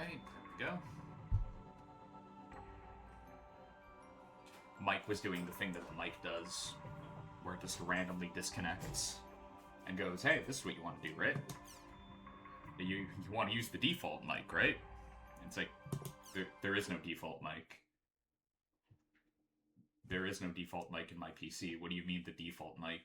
Alright, there we go. Mike was doing the thing that the mic does, where it just randomly disconnects and goes, hey, this is what you want to do, right? You want to use the default mic, right? And it's like, there is no default mic. There is no default mic in my PC. What do you mean the default mic?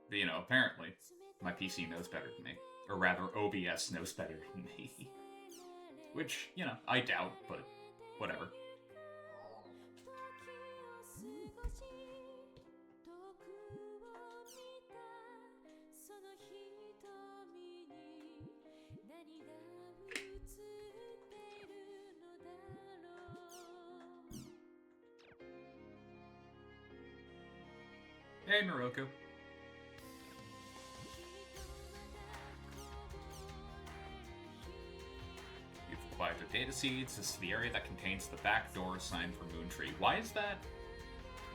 But, you know, apparently, my PC knows better than me. Or rather, OBS knows better than me. Which, you know, I doubt, but whatever. Hey, Morocco. You've acquired the data seeds. This is the area that contains the back door sign for Moontree. Why is that?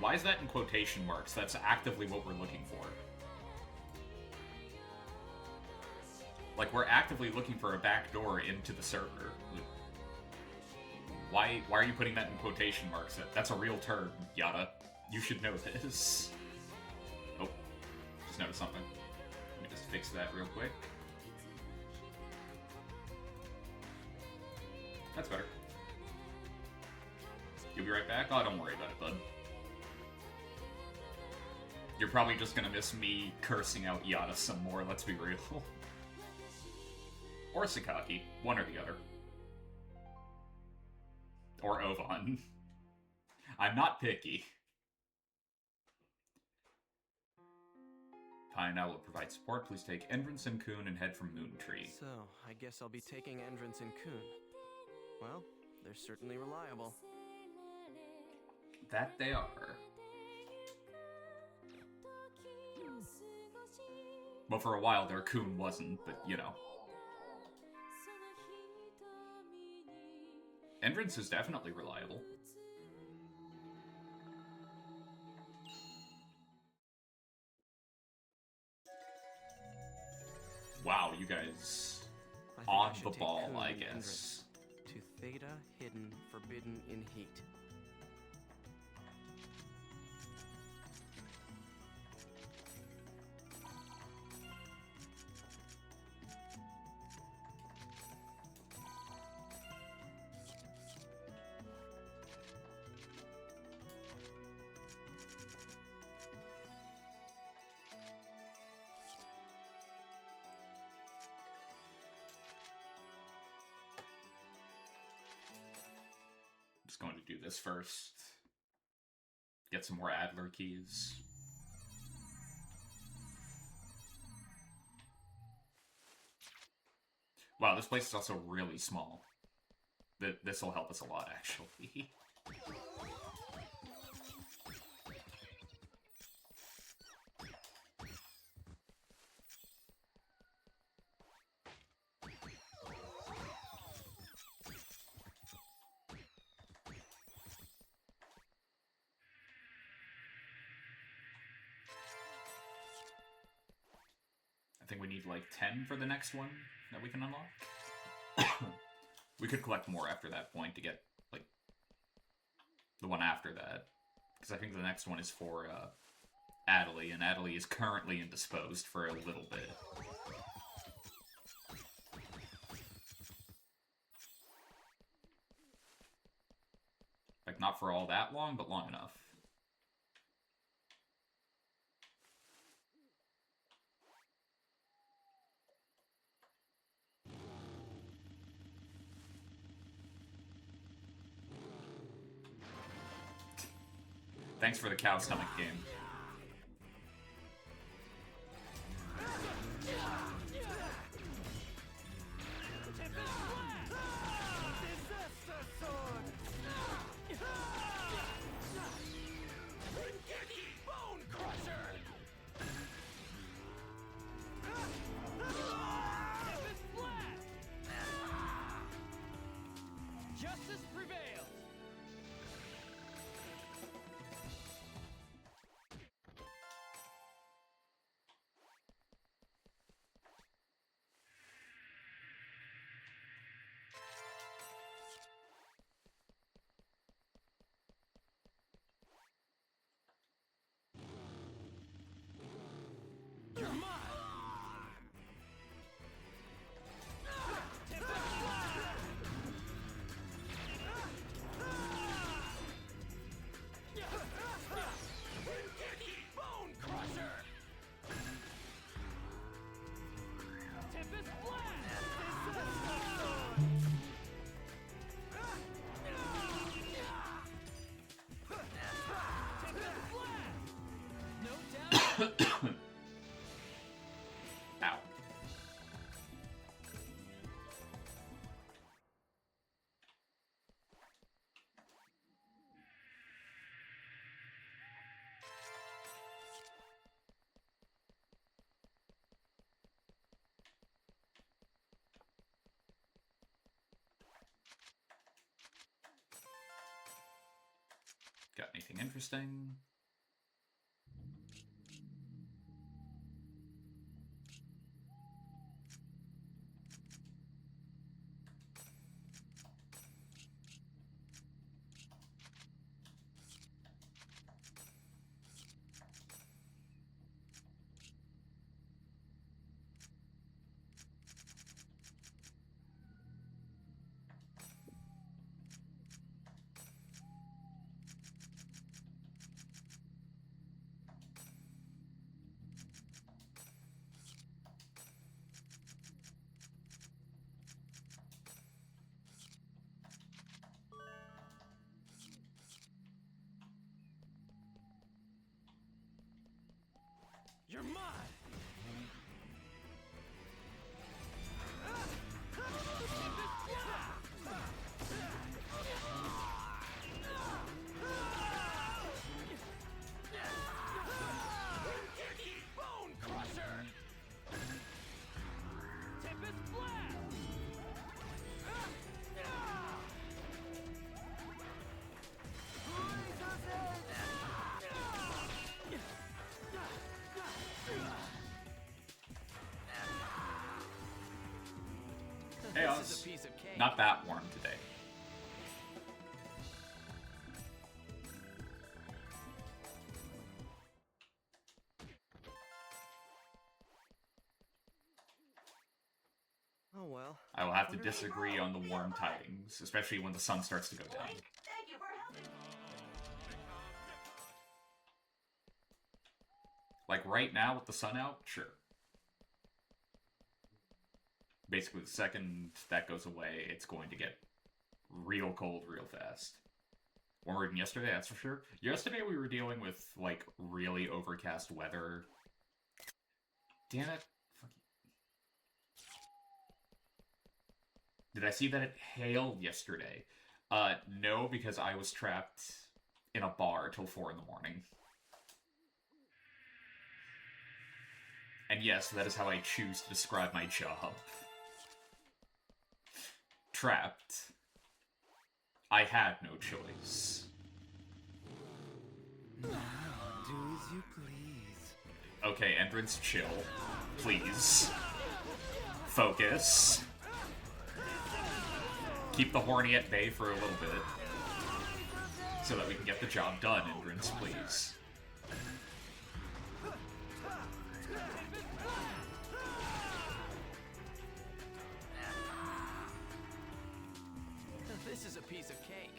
Why is that in quotation marks? That's actively what we're looking for. Like, we're actively looking for a back door into the server. Why are you putting that in quotation marks? That's a real term, Yada. You should know this. Oh, just noticed something. Let me just fix that real quick. That's better. You'll be right back? Oh, don't worry about it, bud. You're probably just gonna miss me cursing out Yada some more, let's be real. Or Sakaki, one or the other. Or Ovan. I'm not picky. Pine Owl will provide support. Please take Entrance and Kun and head from Moontree. So, I guess I'll be taking Entrance and Kun. Well, they're certainly reliable. That they are. Well, for a while there, Kun wasn't, but you know. Entrance is definitely reliable. Wow, you guys on the ball, I guess. To Theta, hidden, forbidden in heat. Going to do this first. Get some more Adler keys. Wow, this place is also really small. This will help us a lot, actually. I think we need like 10 for the next one that we can unlock. We could collect more after that point to get like the one after that, because I think the next one is for Adelie, and Adelie is currently indisposed for a little bit. Like, not for all that long, but long enough. Thanks for the cow stomach game. Anything interesting? You're mine! Bone Crusher! Tempest Blast! This is a piece of cake. Not that warm today. Oh well. I will have to disagree on the warm tidings, especially when the sun starts to go down. Thank you for helping. Like right now with the sun out, sure. Basically, the second that goes away, it's going to get real cold real fast. Warmer than yesterday, that's for sure. Yesterday we were dealing with, like, really overcast weather. Damn it. Fuck you. Did I see that it hailed yesterday? No, because I was trapped in a bar till 4 in the morning. And yes, that is how I choose to describe my job. Trapped. I had no choice. Do as you please. Okay, Endrance, chill. Please. Focus. Keep the horny at bay for a little bit. So that we can get the job done, Endrance, please. This is a piece of cake.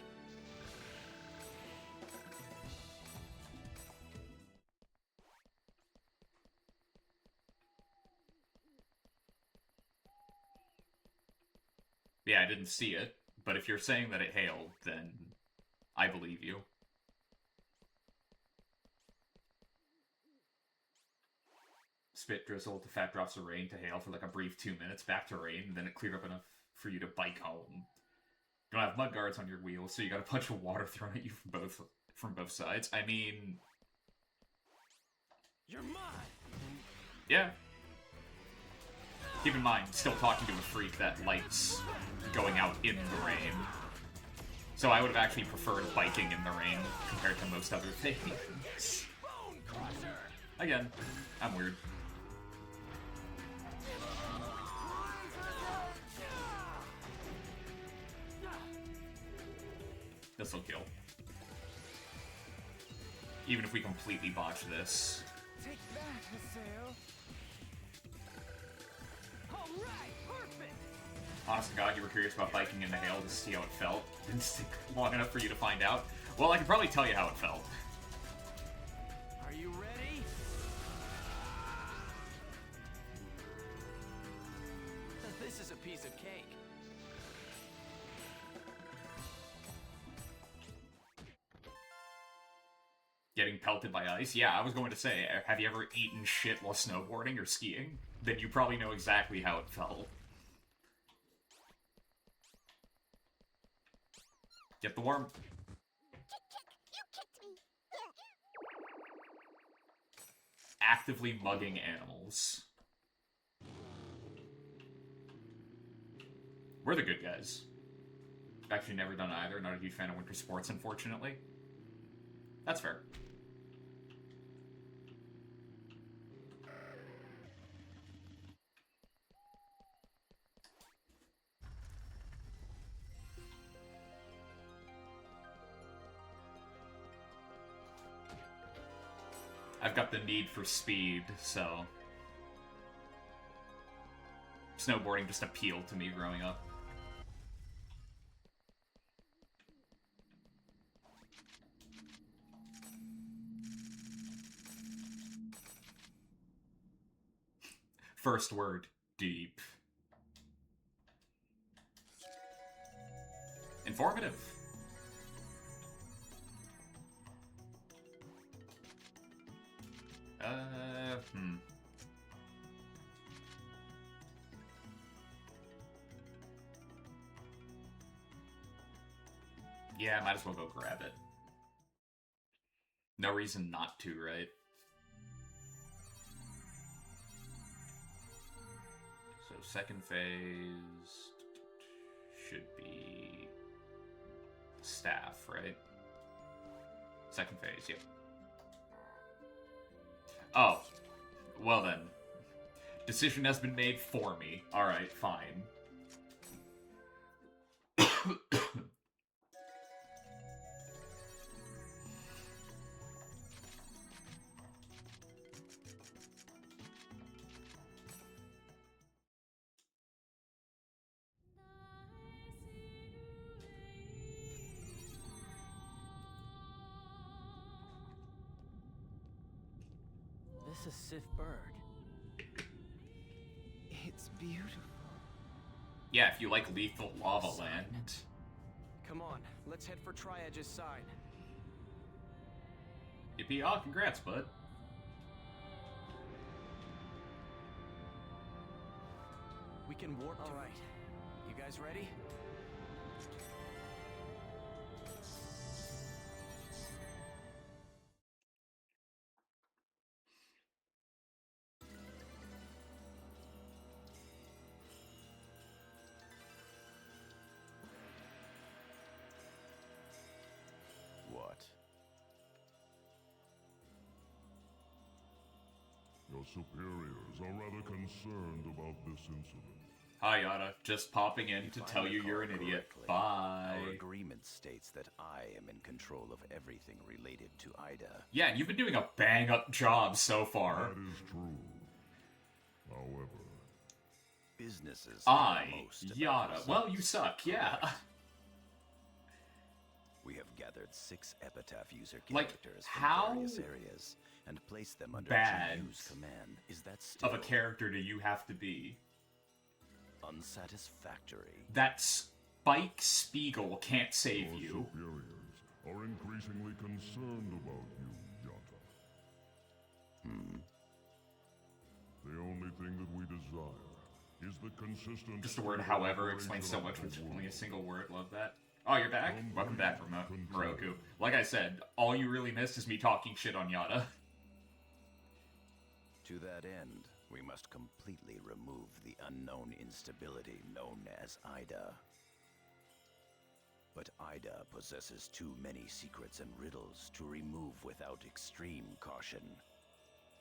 Yeah, I didn't see it, but if you're saying that it hailed, then I believe you. Spit drizzle to fat drops of rain to hail for like a brief 2 minutes, back to rain, and then it cleared up enough for you to bike home. You don't have mud guards on your wheels, so you got a bunch of water thrown at you from both sides. I mean, You're mine. yeah. Keep in mind, still talking to a freak that likes going out in the rain. So I would have actually preferred biking in the rain compared to most other things. Bone Crusher. Again, I'm weird. This'll kill. Even if we completely botch this. Take that, Haseo. All right, perfect. Honest to God, you were curious about biking in the hail to see how it felt. Didn't stick long enough for you to find out. Well, I can probably tell you how it felt. Are you ready? This is a piece of cake. Getting pelted by ice? Yeah, I was going to say, have you ever eaten shit while snowboarding or skiing? Then you probably know exactly how it felt. Get the worm. Actively mugging animals. We're the good guys. Actually never done either, not a huge fan of winter sports, unfortunately. That's fair. I've got the need for speed, so snowboarding just appealed to me growing up. First word, deep. Informative. Yeah, I might as well go grab it. No reason not to, right? So second phase should be staff, right? Second phase, yep. Oh, well then. Decision has been made for me. Alright, fine. This is Sif Bird. It's beautiful. Yeah, if you like Lethal Lava Land. Come on, let's head for Tri-Edge's side. Yippee, oh, congrats, bud. We can warp to... Alright, you guys ready? What? Your superiors are rather concerned about this incident. Hi, Yada. Just popping in to If I tell you recall you're an idiot. correctly, Bye. Our agreement states that I am in control of everything related to Ida. Yeah, and you've been doing a bang-up job so far. That is true. However, businesses I, know most about Yada. results. Well, you suck, yeah. We have gathered 6 Epitaph user Like, characters how from various areas and placed them under bad GU's command. Is that still Of a character do you have to be? unsatisfactory? That Spike Spiegel can't save Your you. superiors are increasingly concerned about you, Yata. The only thing that we desire is the consistent... Just the word however explains so much with only a single word. Love that. Oh, you're back? Welcome back, Moroku. Like I said, all you really missed is me talking shit on Yada. To that end, we must completely remove the unknown instability known as Ida. But Ida possesses too many secrets and riddles to remove without extreme caution.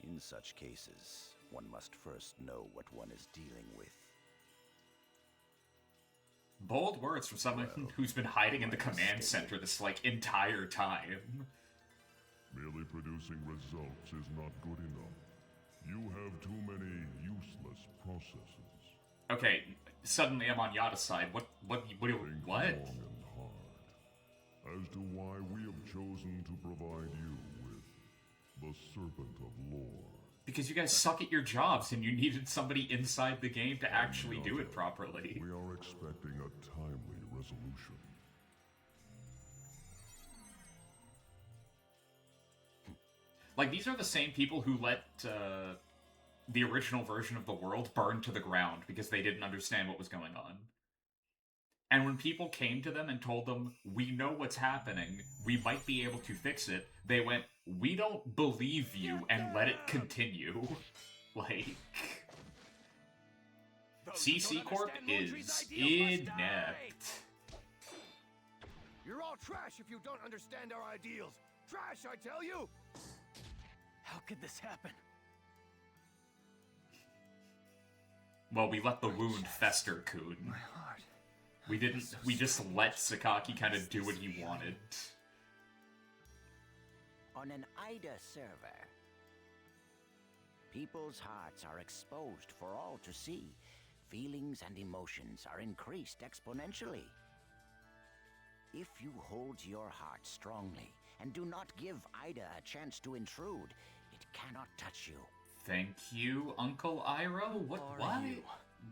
In such cases, one must first know what one is dealing with. Bold words from someone who's been hiding in the command center this, like, entire time. Merely producing results is not good enough. You have too many useless processes. Okay, suddenly I'm on Yada's side. What? Think long and hard as to why we have chosen to provide you with the Serpent of Lore. Because you guys suck at your jobs and you needed somebody inside the game to actually do it properly. We are expecting a timely resolution. Like, these are the same people who let the original version of the world burn to the ground because they didn't understand what was going on. And when people came to them and told them, we know what's happening, we might be able to fix it, they went, we don't believe you, and let it continue. Like... CC Corp is inept. You're all trash if you don't understand our ideals. Trash, I tell you! How could this happen? Well, we let the wound fester, Kun. My heart. We didn't. We just let Sakaki kind of do what he wanted. On an Ida server, people's hearts are exposed for all to see. Feelings and emotions are increased exponentially. If you hold your heart strongly and do not give Ida a chance to intrude, it cannot touch you. Thank you, Uncle Iroh. What? Are Why? you?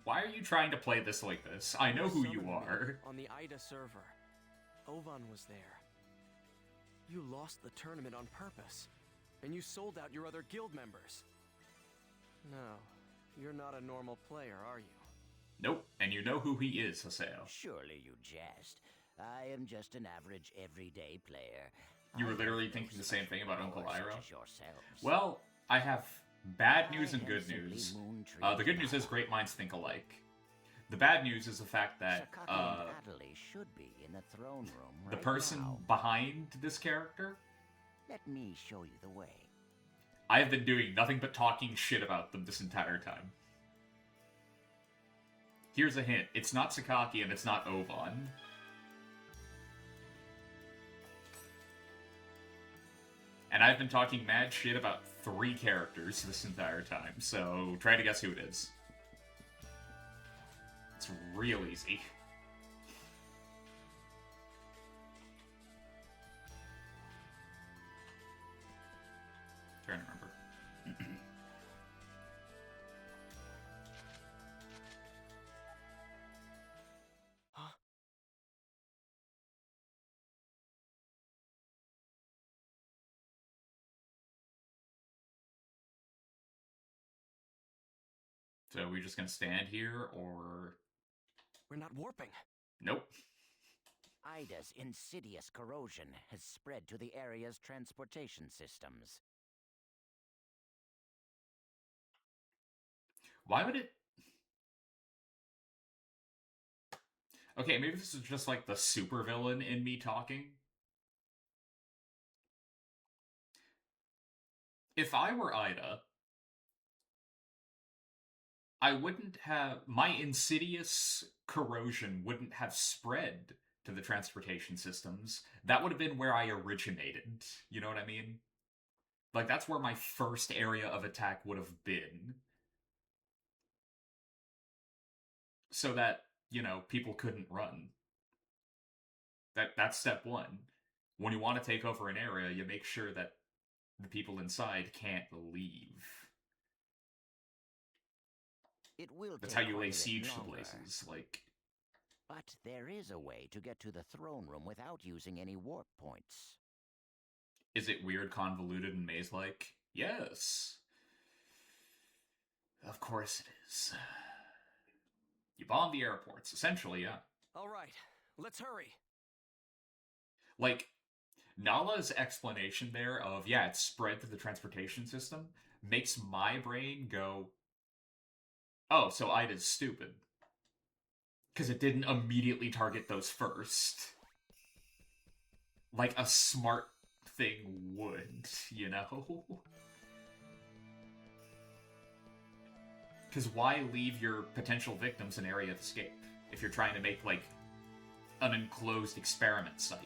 Why are you trying to play this like this? I know who you Summoned me are. On the Ida server. Ovan was there. You lost the tournament on purpose, and you sold out your other guild members. No, you're not a normal player, are you? Nope. And you know who he is, Haseo. Surely you jest. I am just an average, everyday player. You were I literally have no thinking the same thing about special Uncle powers Iroh? such as yourselves. Well, I have bad news and I am good simply news. Moon The good news is great minds think alike. The bad news is the fact that Sakaki and Adley should be in the throne room the right person now. behind this character, Let me show you the way. I have been doing nothing but talking shit about them this entire time. Here's a hint. It's not Sakaki and it's not Ovan. And I've been talking mad shit about 3 characters this entire time, so try to guess who it is. It's real easy. Trying to remember. Huh? So are we just gonna stand here, or... We're not warping. Nope. Ida's insidious corrosion has spread to the area's transportation systems. Why would it... Okay, maybe this is just like the supervillain in me talking. If I were Ida, I wouldn't have... My insidious corrosion wouldn't have spread to the transportation systems. That would have been where I originated. You know what I mean? Like, that's where my first area of attack would have been. So that, you know, people couldn't run. That's step 1. When you want to take over an area, you make sure that the people inside can't leave. It will That's take how you quite lay a bit siege to longer, places. Like, but there is a way to get to the throne room without using any warp points. is it weird, convoluted, and maze-like? Yes. Of course it is. You bomb the airports, essentially, yeah. All right, let's hurry. Like, Nala's explanation there of, yeah, it's spread through the transportation system, makes my brain go, oh, so Ida's stupid. Because it didn't immediately target those first. Like a smart thing would, you know? Because why leave your potential victims an area of escape if you're trying to make, like, an enclosed experiment site?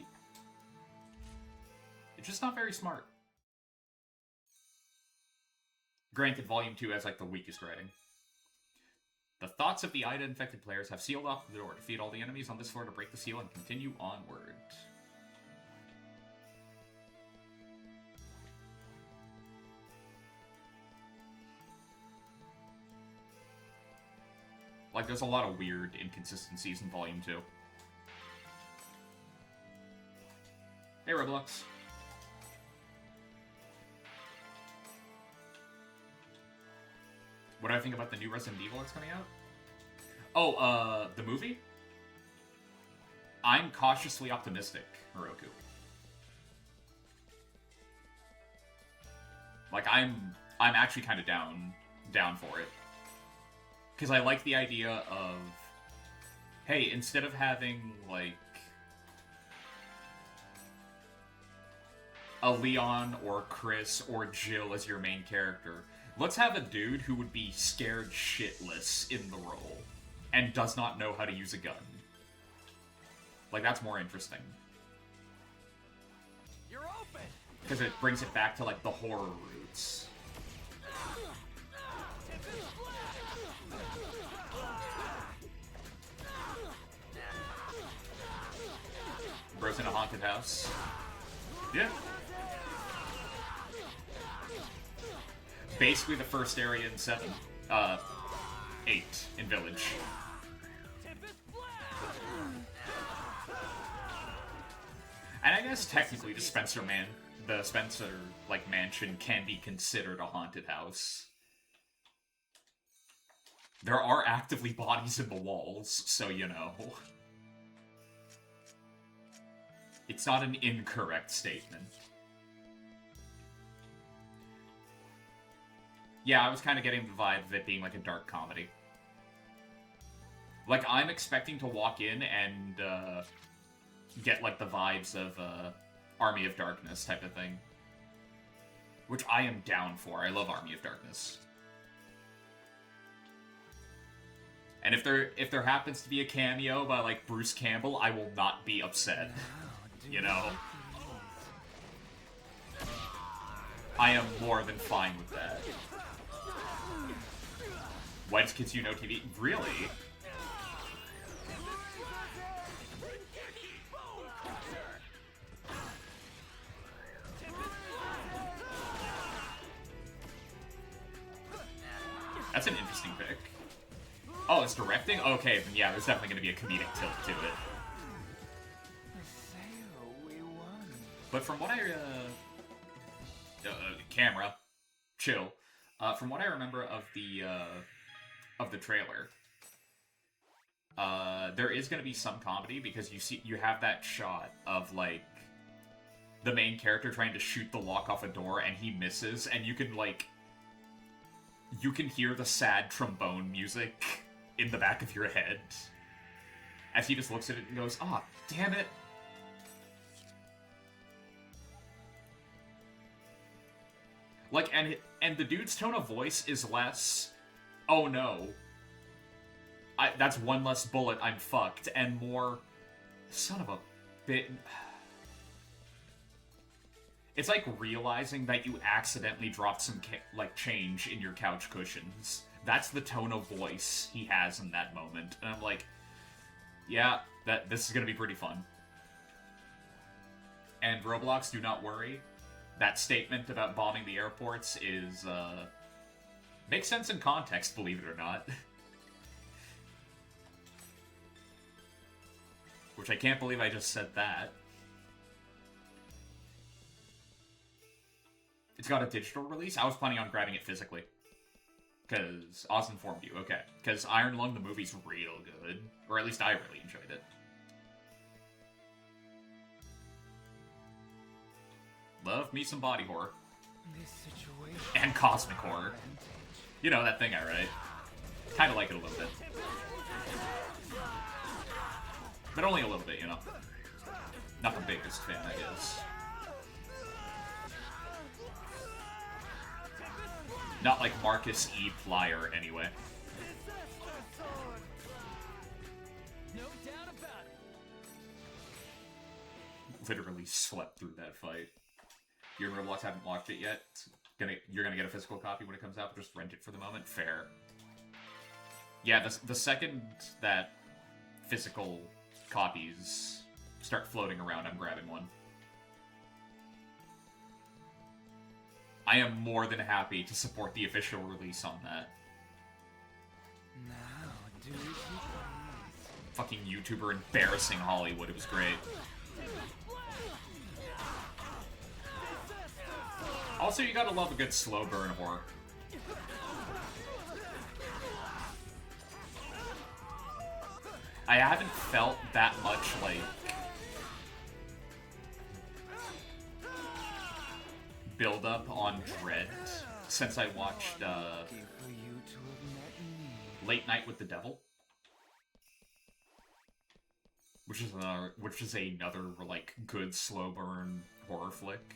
It's just not very smart. Granted, Volume 2 has, like, the weakest writing. The thoughts of the Ida-infected players have sealed off the door. Defeat all the enemies on this floor to break the seal and continue onward. Like, there's a lot of weird inconsistencies in Volume 2. Hey, Roblox. What do I think about the new Resident Evil that's coming out? Oh, the movie? I'm cautiously optimistic, Hiroku. Like, I'm actually kind of down for it. Because I like the idea of, hey, instead of having, like, a Leon or Chris or Jill as your main character. Let's have a dude who would be scared shitless in the role and does not know how to use a gun. Like, that's more interesting. You're open. Because it brings it back to, like, the horror roots. Bros in a haunted house. Yeah. Basically the first area in 7. 8 in Village. And I guess technically the Spencer like mansion can be considered a haunted house. There are actively bodies in the walls, so you know. It's not an incorrect statement. Yeah, I was kind of getting the vibe of it being like a dark comedy. Like, I'm expecting to walk in and get like the vibes of Army of Darkness type of thing. Which I am down for. I love Army of Darkness. And if there happens to be a cameo by like Bruce Campbell, I will not be upset. You know? I am more than fine with that. Why does Kids You Know TV? Really? That's an interesting pick. Oh, it's directing? Okay, then yeah, there's definitely going to be a comedic tilt to it. But from what I, camera, chill. From what I remember of the trailer, there is going to be some comedy because you have that shot of like the main character trying to shoot the lock off a door and he misses, and you can hear the sad trombone music in the back of your head as he just looks at it and goes, "Ah, damn it." Like, and the dude's tone of voice is less, "Oh no, that's one less bullet, I'm fucked," and more, "Son of a bit." It's like realizing that you accidentally dropped some change in your couch cushions. That's the tone of voice he has in that moment, and I'm like, yeah, this is gonna be pretty fun. And Roblox, do not worry. That statement about bombing the airports is, makes sense in context, believe it or not. Which I can't believe I just said that. It's got a digital release? I was planning on grabbing it physically. Because Oz informed you, okay. Because Iron Lung, the movie's real good. Or at least I really enjoyed it. Love me some body horror. And cosmic horror. You know, that thing I write. Kinda like it a little bit. But only a little bit, you know. Not the biggest fan, I guess. Not like Marcus E. Plyer, anyway. Literally slept through that fight. You and Roblox haven't watched it yet. You're gonna get a physical copy when it comes out, but just rent it for the moment. Fair. Yeah, the second that physical copies start floating around, I'm grabbing one. I am more than happy to support the official release on that. Now, do you Fucking YouTuber embarrassing Hollywood. It was great. Also, you gotta love a good slow burn horror. I haven't felt that much, like, build up on Dread since I watched Late Night with the Devil, which is another like good slow burn horror flick.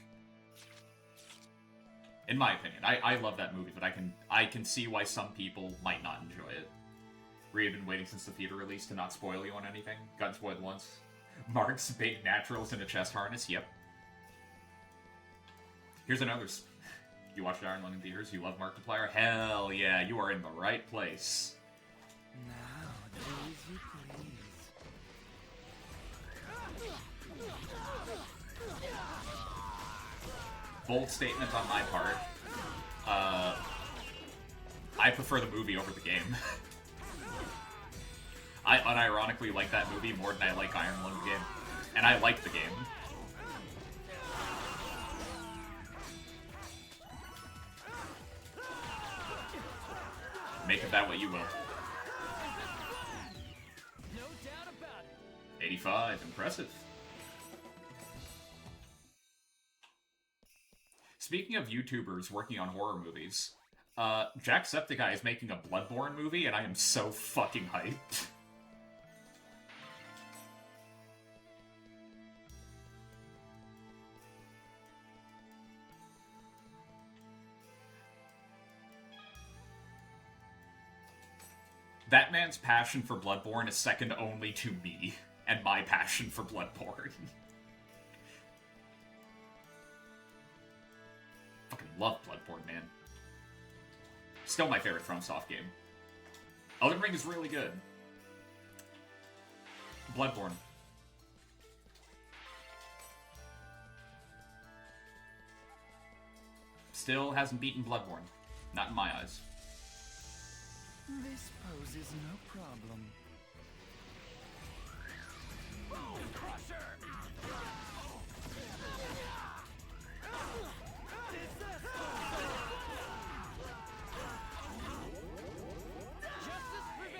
In my opinion, I love that movie, but I can see why some people might not enjoy it. Rhea had been waiting since the theater release to not spoil you on anything. Got spoiled once. Mark's big naturals in a chest harness. Yep. Here's another. You watched Iron Lung in theaters. You love Markiplier. Hell yeah, you are in the right place. Now, do as you please. Bold statement on my part. I prefer the movie over the game. I unironically like that movie more than I like Iron Lung game. And I like the game. Make of that what you will. No doubt about it. 85, impressive. Speaking of YouTubers working on horror movies, Jacksepticeye is making a Bloodborne movie, and I am so fucking hyped. That man's passion for Bloodborne is second only to me, and my passion for Bloodborne. Fucking love Bloodborne, man. Still my favorite FromSoft game. Elden Ring is really good. Bloodborne. Still hasn't beaten Bloodborne. Not in my eyes. This poses no problem. Bone Crusher!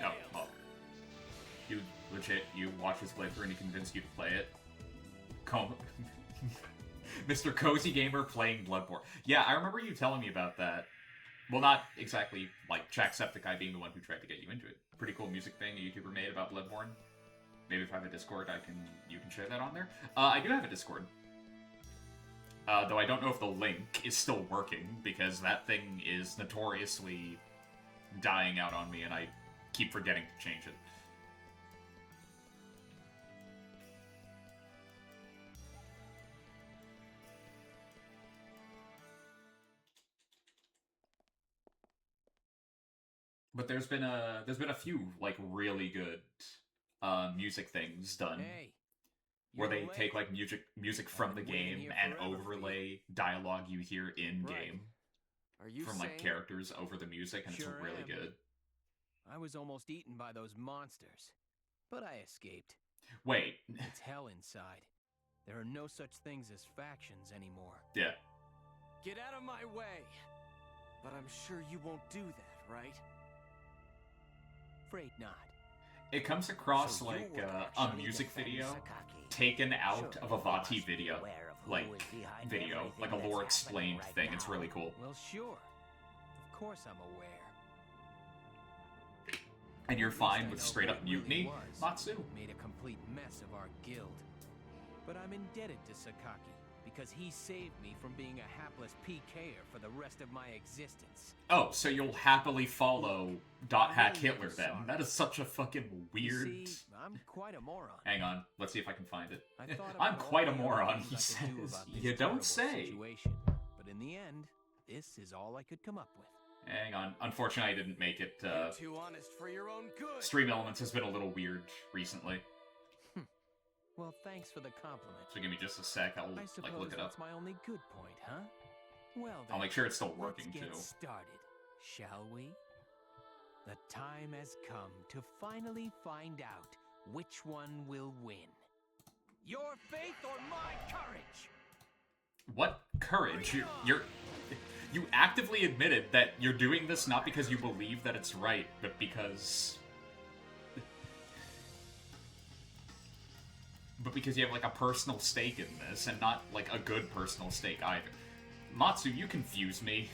No, oh. You legit, you watch his playthrough and he convinced you to play it? Mr. Cozy Gamer playing Bloodborne. Yeah, I remember you telling me about that. Well, not exactly like Jacksepticeye being the one who tried to get you into it. Pretty cool music thing a YouTuber made about Bloodborne. Maybe if I have a Discord, you can share that on there. I do have a Discord. Though I don't know if the link is still working, because that thing is notoriously dying out on me, and I keep forgetting to change it. But there's been a few like really good music things done. Hey, where they you're take late. like music from the been waiting game here and forever for overlay dialogue you hear in game Are you from like saying characters over the music, and Sure it's really am. good. I was almost eaten by those monsters, but I escaped. Wait, It's hell inside. There are no such things as factions anymore. yeah. Get out of my way! But I'm sure you won't do that, right? Afraid not. It comes across So you like would a actually music defend video Sakaki. taken out Sure, of a you Vati must be video, aware of who like is behind video, everything like a that's lore happening explained right thing. It's now. really cool. Well, sure. Of course I'm aware. And you're At least fine I with know straight who up it really mutiny, was Matsu? who made a complete mess of our guild. But I'm indebted to Sakaki because he saved me from being a hapless PKer for the rest of my existence. Oh, so you'll happily follow Dot Hack really Hitler then? sorry. That is such a fucking You weird. see, I'm quite a moron. Hang on, let's see if I can find it. I thought I'm about all quite a the other moron, things he I could do says. about this You don't terrible say. Situation. But in the end, this is all I could come up with. Hang on. Unfortunately, I didn't make it. You're too honest for your own good. Stream Elements has been a little weird recently, Well, thanks for the compliment. so give me just a sec. I'll I like suppose look it up. that's my only good point, huh? Well, then, I'll make sure it's still working let's get too. started, shall we? The time has come to finally find out which one will win. Your faith or my courage? What courage? You actively admitted that you're doing this not because you believe that it's right, but because you have like a personal stake in this, and not like a good personal stake either. Matsu, you confuse me.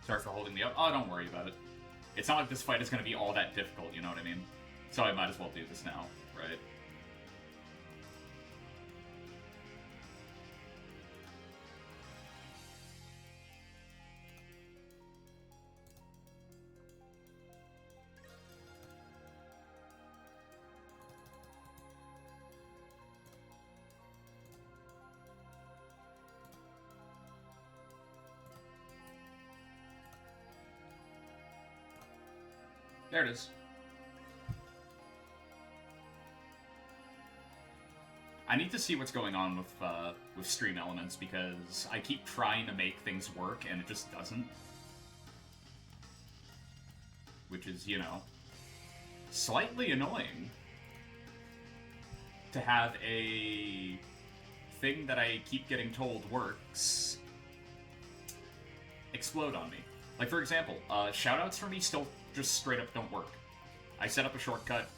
Sorry for holding me up. Oh, don't worry about it. It's not like this fight is going to be all that difficult, you know what I mean? So I might as well do this now, right? There it is. I need to see what's going on with Stream Elements, because I keep trying to make things work and it just doesn't. Which is, you know, slightly annoying. To have a thing that I keep getting told works explode on me. Like, for example, shoutouts for me still just straight up don't work. I set up a shortcut.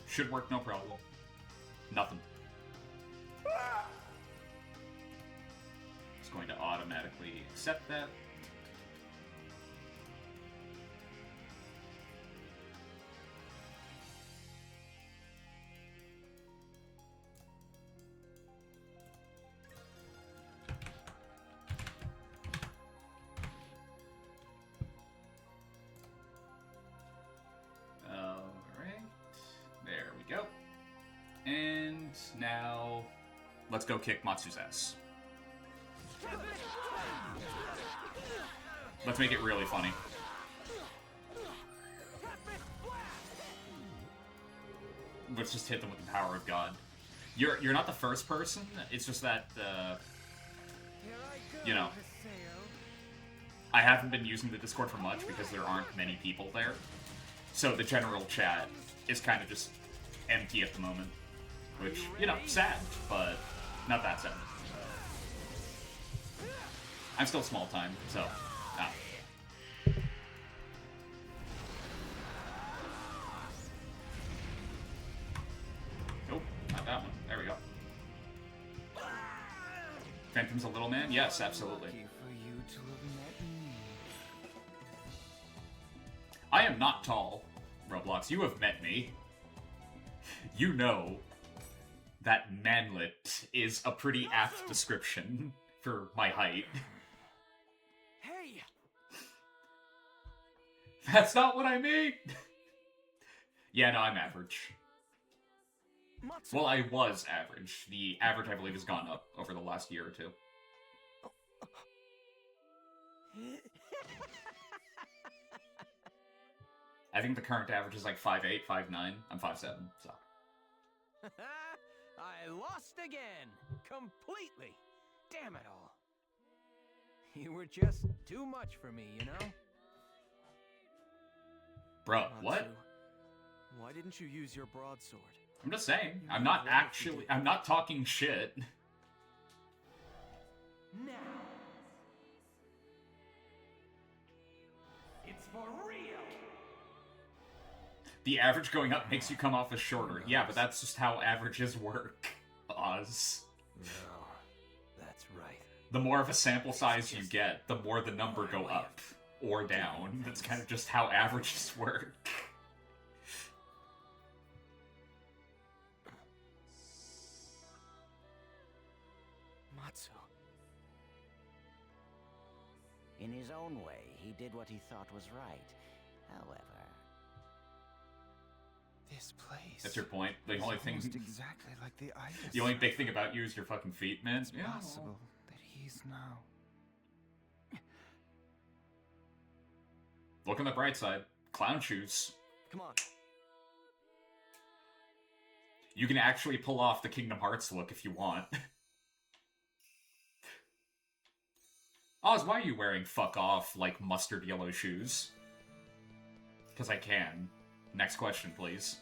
Should work, no problem. Nothing. It's going to automatically accept that. And now, let's go kick Matsu's ass. Let's make it really funny. Let's just hit them with the power of God. You're not the first person. It's just that you know, I haven't been using the Discord for much because there aren't many people there. So the general chat is kind of just empty at the moment. Which, you know, sad, but not that sad. I'm still small time, so... Nope, not that one. There we go. Phantom's a little man? Yes, absolutely. I am not tall, Roblox. You have met me. You know that manlet is a pretty apt description for my height. Hey! That's not what I mean! Yeah, no, I'm average. Matsu. Well, I was average. The average, I believe, has gone up over the last year or two. I think the current average is like 5'8", 5'9". I'm 5'7", so... I lost again! Completely! Damn it all. You were just too much for me, you know? Bro, Matsu, what? Why didn't you use your broadsword? I'm just saying. I'm not actually... I'm not talking shit. Now! It's for real! The average going up makes you come off as shorter. Yeah, but that's just how averages work, Oz. No, that's right. The more of a sample size you get, the more the number go up or down. That's kind of just how averages work. Matsu. In his own way, he did what he thought was right. However... This place. That's your point. The only thing... Almost exactly like the idol. The only big thing about you is your fucking feet, man. It's possible that he's now. Look on the bright side. Clown shoes. Come on. You can actually pull off the Kingdom Hearts look if you want. Oz, why are you wearing fuck off, like, mustard yellow shoes? Because I can. Next question, please.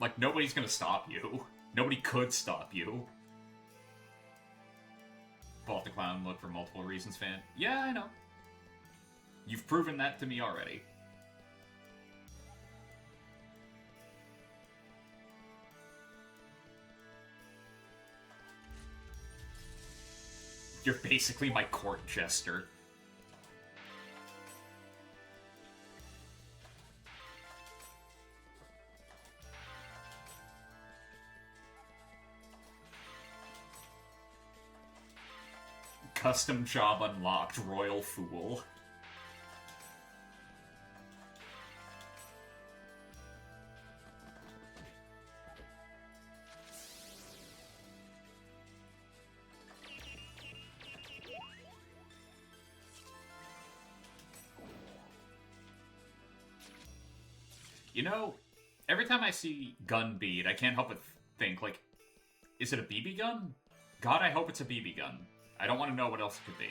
Like, nobody's gonna stop you. Nobody could stop you. Pull off the clown look for multiple reasons, fan. Yeah, I know. You've proven that to me already. You're basically my court jester. Custom job unlocked, Royal Fool. You know, every time I see gun bead, I can't help but think, like, is it a BB gun? God, I hope it's a BB gun. I don't want to know what else it could be.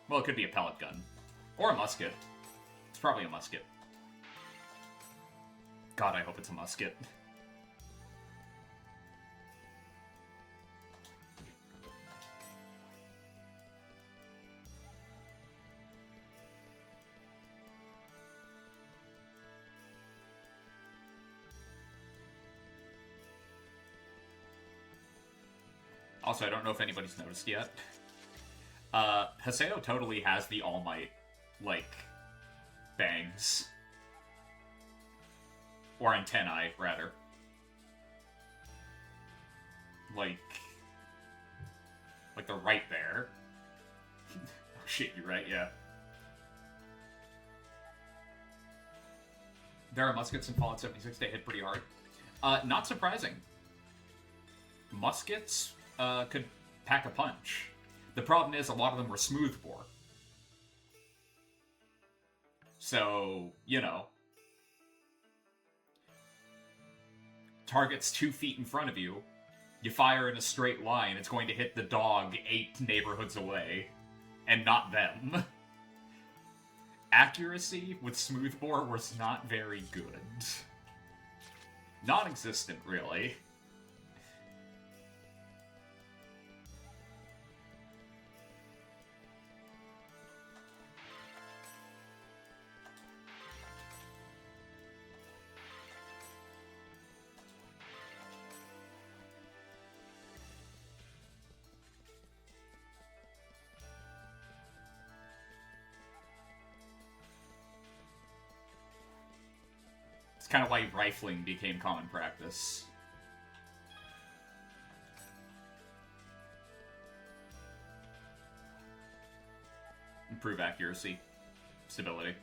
Well, it could be a pellet gun. Or a musket. It's probably a musket. God, I hope it's a musket. Also, I don't know if anybody's noticed yet. Haseo totally has the All Might, like, bangs. Or antennae, rather. Like, they're right there. Oh shit, you're right, yeah. There are muskets in Fallout 76 that hit pretty hard. Not surprising. Muskets could pack a punch. The problem is a lot of them were smoothbore. So, you know. Target's 2 feet in front of you. You fire in a straight line, it's going to hit the dog 8 neighborhoods away. And not them. Accuracy with smoothbore was not very good. Non-existent, really. Kind of why rifling became common practice. Improve accuracy, stability.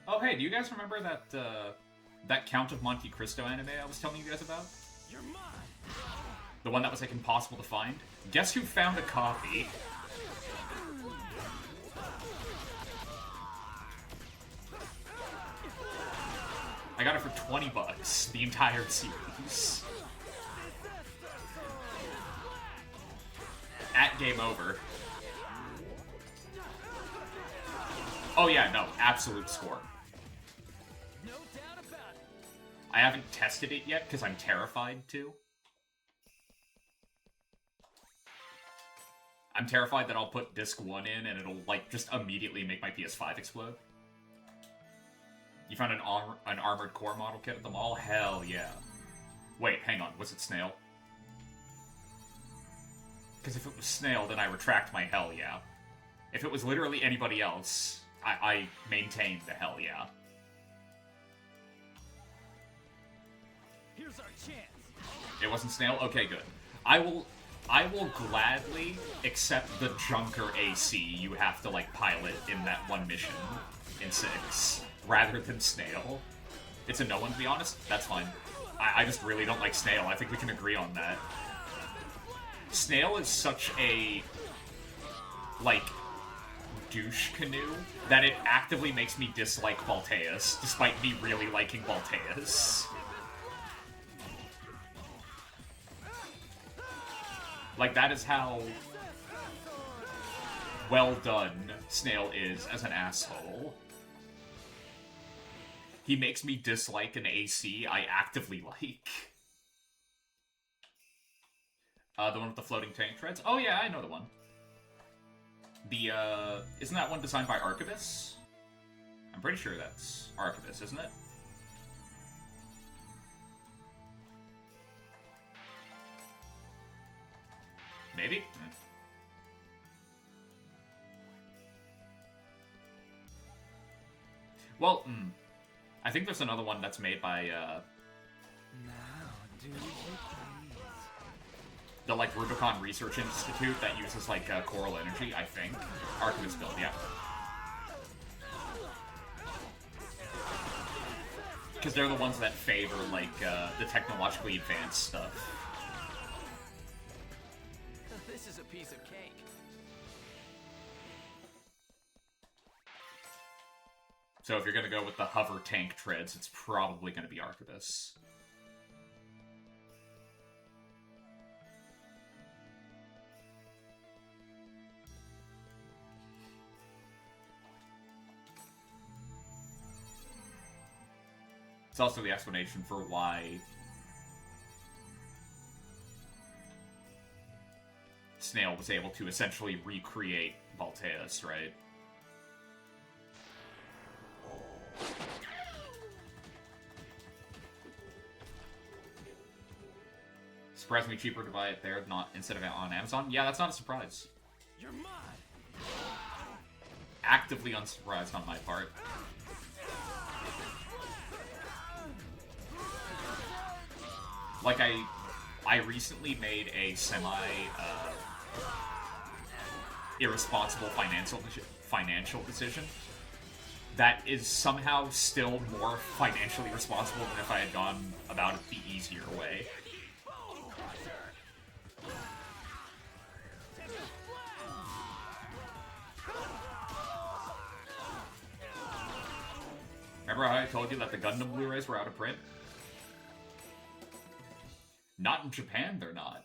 Oh, hey, do you guys remember that, that Count of Monte Cristo anime I was telling you guys about? You're mine. The one that was, like, impossible to find? Guess who found a copy? I got it for 20 bucks, the entire series. At Game Over. Oh yeah, no, absolute score. No doubt about it. I haven't tested it yet because I'm terrified to. I'm terrified that I'll put disc 1 in and it'll, like, just immediately make my PS5 explode. You found an armored core model kit at the mall? Hell yeah. Wait, hang on, was it Snail? Because if it was Snail, then I retract my hell yeah. If it was literally anybody else, I maintain the hell yeah. Here's our chance. It wasn't Snail? Okay, good. I will gladly accept the Junker AC you have to, like, pilot in that one mission in 6, rather than Snail. It's a no one, to be honest. That's fine. I just really don't like Snail. I think we can agree on that. Snail is such a, like, douche canoe that it actively makes me dislike Balteus, despite me really liking Balteus. Like, that is how well done Snail is as an asshole. He makes me dislike an AC I actively like. The one with the floating tank treads? Oh yeah, I know the one. The, isn't that one designed by Archivus? I'm pretty sure that's Archivus, isn't it? Maybe? Well, I think there's another one that's made by, Now, do you please? the, like, Rubicon Research Institute that uses, like, Coral Energy, I think. Archivus build, yeah. Because they're the ones that favor, like, the technologically advanced stuff. This is a piece of cake. So if you're gonna go with the hover tank treads, it's probably gonna be Archivus. It's also the explanation for why Snail was able to essentially recreate Balteus, right? Surprisingly cheaper to buy it there, not instead of on Amazon. Yeah, that's not a surprise. You're mine. Actively unsurprised on my part. Like, I recently made a irresponsible financial decision that is somehow still more financially responsible than if I had gone about it the easier way. Remember how I told you that the Gundam Blu-rays were out of print? Not in Japan, they're not.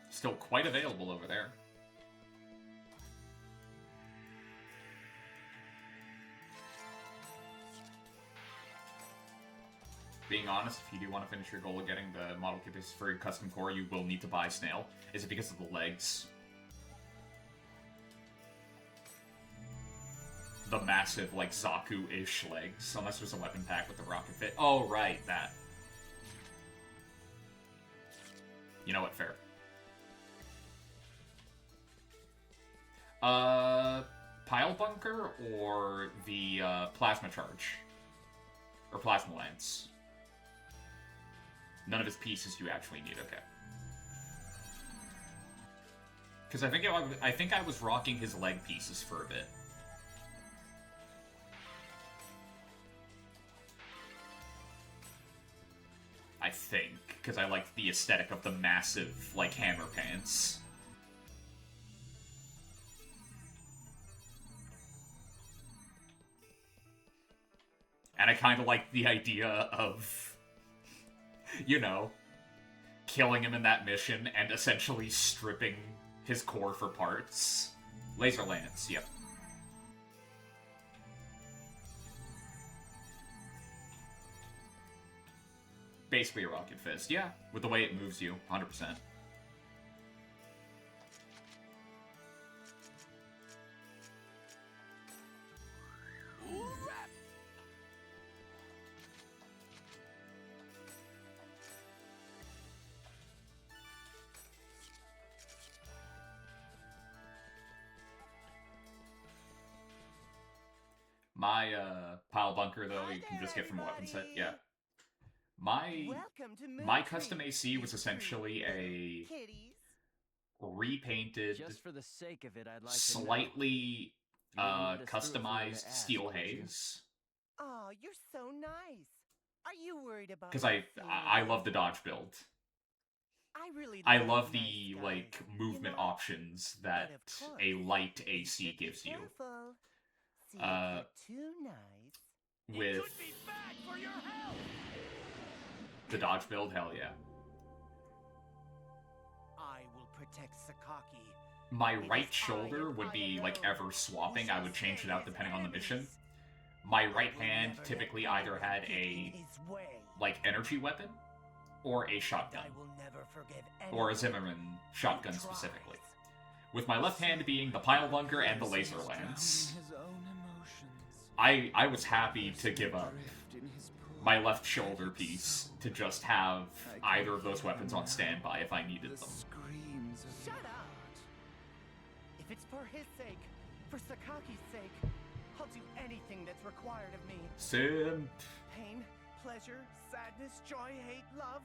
Still quite available over there. Being honest, if you do want to finish your goal of getting the model kit pieces for your custom core, you will need to buy Snail. Is it because of the legs? The massive, like, Zaku-ish legs, unless there's a weapon pack with the rocket fit. Oh, right, that. You know what, fair. Pile Bunker or the, Plasma Charge? Or Plasma Lance? None of his pieces you actually need, okay. Because I think I was rocking his leg pieces for a bit. I think, because I liked the aesthetic of the massive, like, hammer pants. And I kind of liked the idea of, you know, killing him in that mission and essentially stripping his core for parts. Laser Lance, yep. Basically a Rocket Fist, yeah. With the way it moves you, 100%. My, Pile Bunker, though, you can just get from a weapon set, yeah. My custom AC was essentially a repainted, Just for the sake of it, I'd like slightly, to know. customized Steel Haze. Oh, you're so nice. Are you worried about? Because I love the dodge build. I love the, like, movement options that a light AC gives you. Too nice. With the dodge build, hell yeah. I will protect Sakaki. My It right is shoulder I and would I be like alone ever who swapping. I shall would change it slay out his depending on the mission. enemies. My I right will hand never typically let either had get in a his way. like energy weapon or a And shotgun, I will never forgive or a anyone Zimmerman shotgun who specifically. tries. With my left hand being the pile bunker and the laser lance. His own emotions. I was happy to give up Drift in his pool my of left shoulder piece to just have either of those weapons on standby if I needed the them. screams of Shut up! If it's for his sake, for Sakaki's sake, I'll do anything that's required of me. Sim. Pain, pleasure, sadness, joy, hate, love,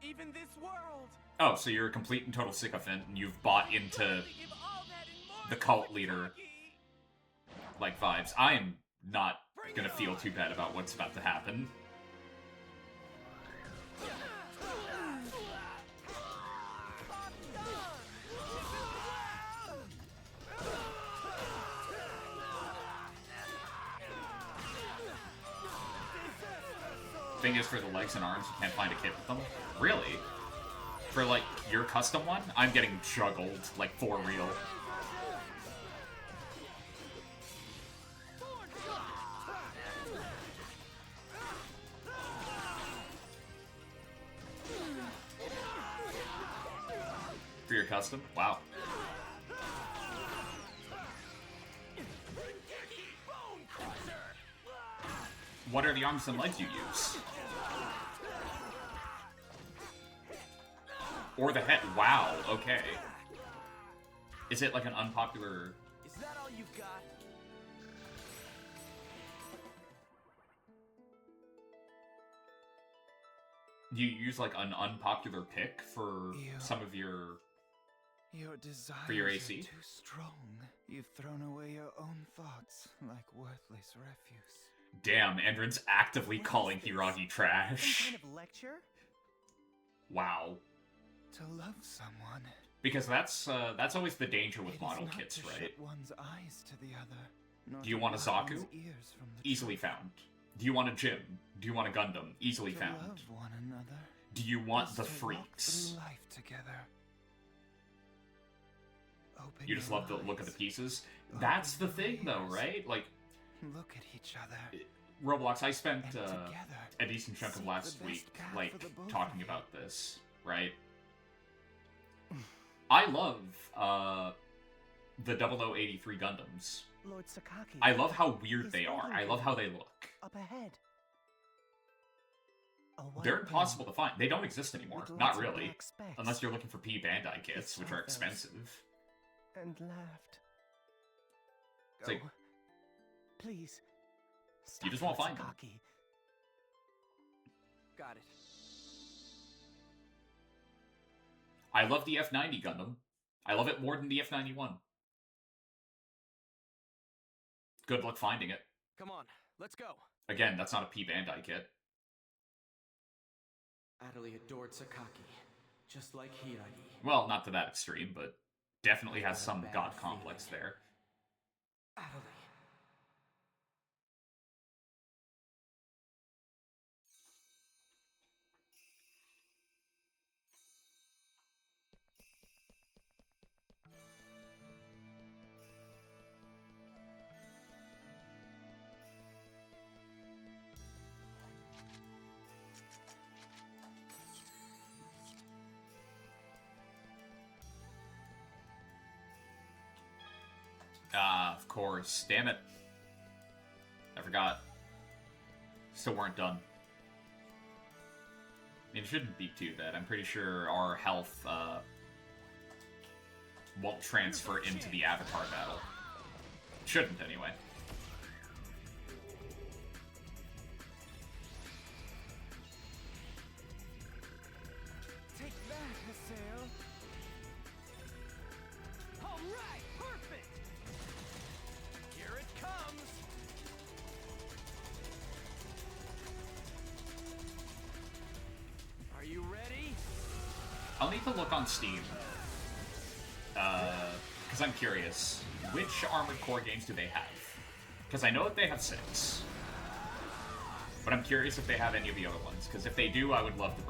even this world. Oh, so you're a complete and total sycophant and you've bought into Gladly give all that and more the to cult leader Sakaki. like vibes. I am not gonna feel too bad about what's about to happen. Thing is, for the legs and arms, you can't find a kit with them. Really? For, like, your custom one, I'm getting juggled, like, for real. For your custom? Wow. What are the arms and legs you use? Or the head. Wow, okay. Is it like an unpopular... Is that all you've got? Do you use like an unpopular pick for Ew. some of your... Your desires your are AC? too strong. You've thrown away your own thoughts like worthless refuse. Damn, Endron's actively What is calling this? Hiragi Some trash. kind of lecture? Wow. To love someone. Because that's always the danger with It is model not kits, to right? shut one's eyes to the other. nor Do you to want a block Zaku? one's ears from the Easily truth. found. Do you want a Jim? Do you want a Gundam? Easily To found. love one another. Do you want is the to walk freaks? through life together. Open You just your love the look of the eyes. pieces? Open That's the your thing, though, ears. right? Like, Look at each other. Roblox, I spent And together, a decent chunk of seek last the best week, path like, for the both talking of you. about this, right? I love, the 0083 Gundams. Lord Sakaki. I love how weird He's they are. waiting I for love you. how they look. Up ahead. A white They're dome impossible to find. They don't exist anymore. with Not lots of really. black specks. Unless you're looking for P Bandai kits, which saw are those. expensive. And laughed. It's like, Go. Please. You just stop won't Lord find them. Sakaki. Got it. I love the F90 Gundam. I love it more than the F91. Good luck finding it. Come on, let's go. Again, that's not a P Bandai kit. Adderley adored Sakaki, just like Hiragi. Well, not to that extreme, but definitely has Got a some bad god complex feeling. there. Adderley. Ah, of course. Damn it. I forgot. Still weren't done. I mean, it shouldn't be too bad. I'm pretty sure our health, won't transfer into the Avatar battle. Shouldn't, anyway. Take that, Haseo. All right, perfect. Here it comes. Are you ready? I'll need to look on Steam. Because I'm curious. Which Armored Core games do they have? Because I know that they have 6. But I'm curious if they have any of the other ones. Because if they do, I'd love to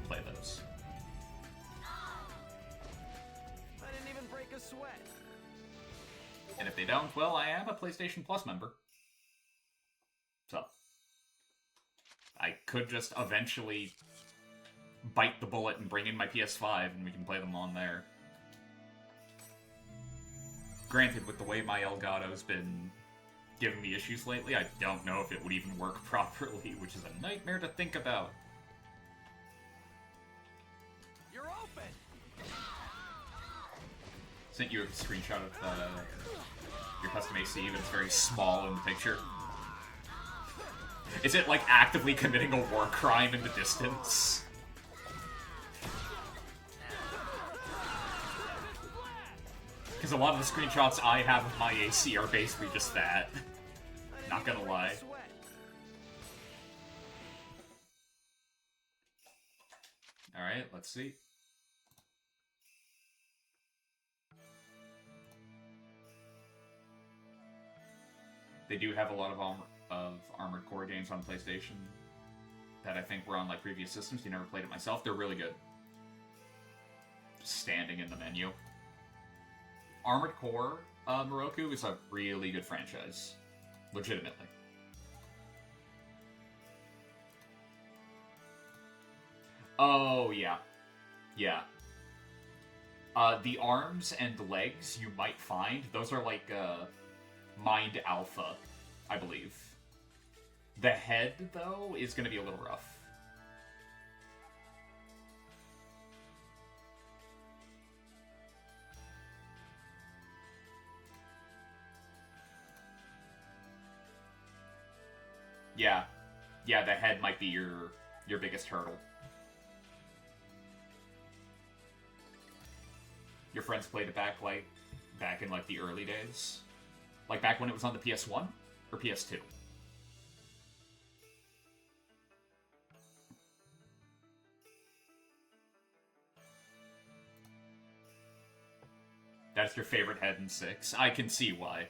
play those. And if they don't, well, I am a PlayStation Plus member. So, I could just eventually bite the bullet and bring in my PS5 and we can play them on there. Granted, with the way my Elgato's been giving me issues lately, I don't know if it would even work properly, which is a nightmare to think about. You're open! Sent you a screenshot of your custom AC, but it's very small in the picture. Is it like actively committing a war crime in the distance? Because a lot of the screenshots I have of my AC are basically just that. Not gonna lie. Alright, let's see. They do have a lot of Armored Core games on PlayStation that I think were on like previous systems. You never played it myself. They're really good. Just standing in the menu. Armored Core Moroku is a really good franchise. Legitimately. Oh, yeah. Yeah. The arms and legs you might find, those are like, Mind Alpha, I believe. The head, though, is going to be a little rough. Yeah. Yeah, the head might be your biggest hurdle. Your friends played it back in like the early days? Like back when it was on the PS1 or PS2? That's your favorite head in 6. I can see why.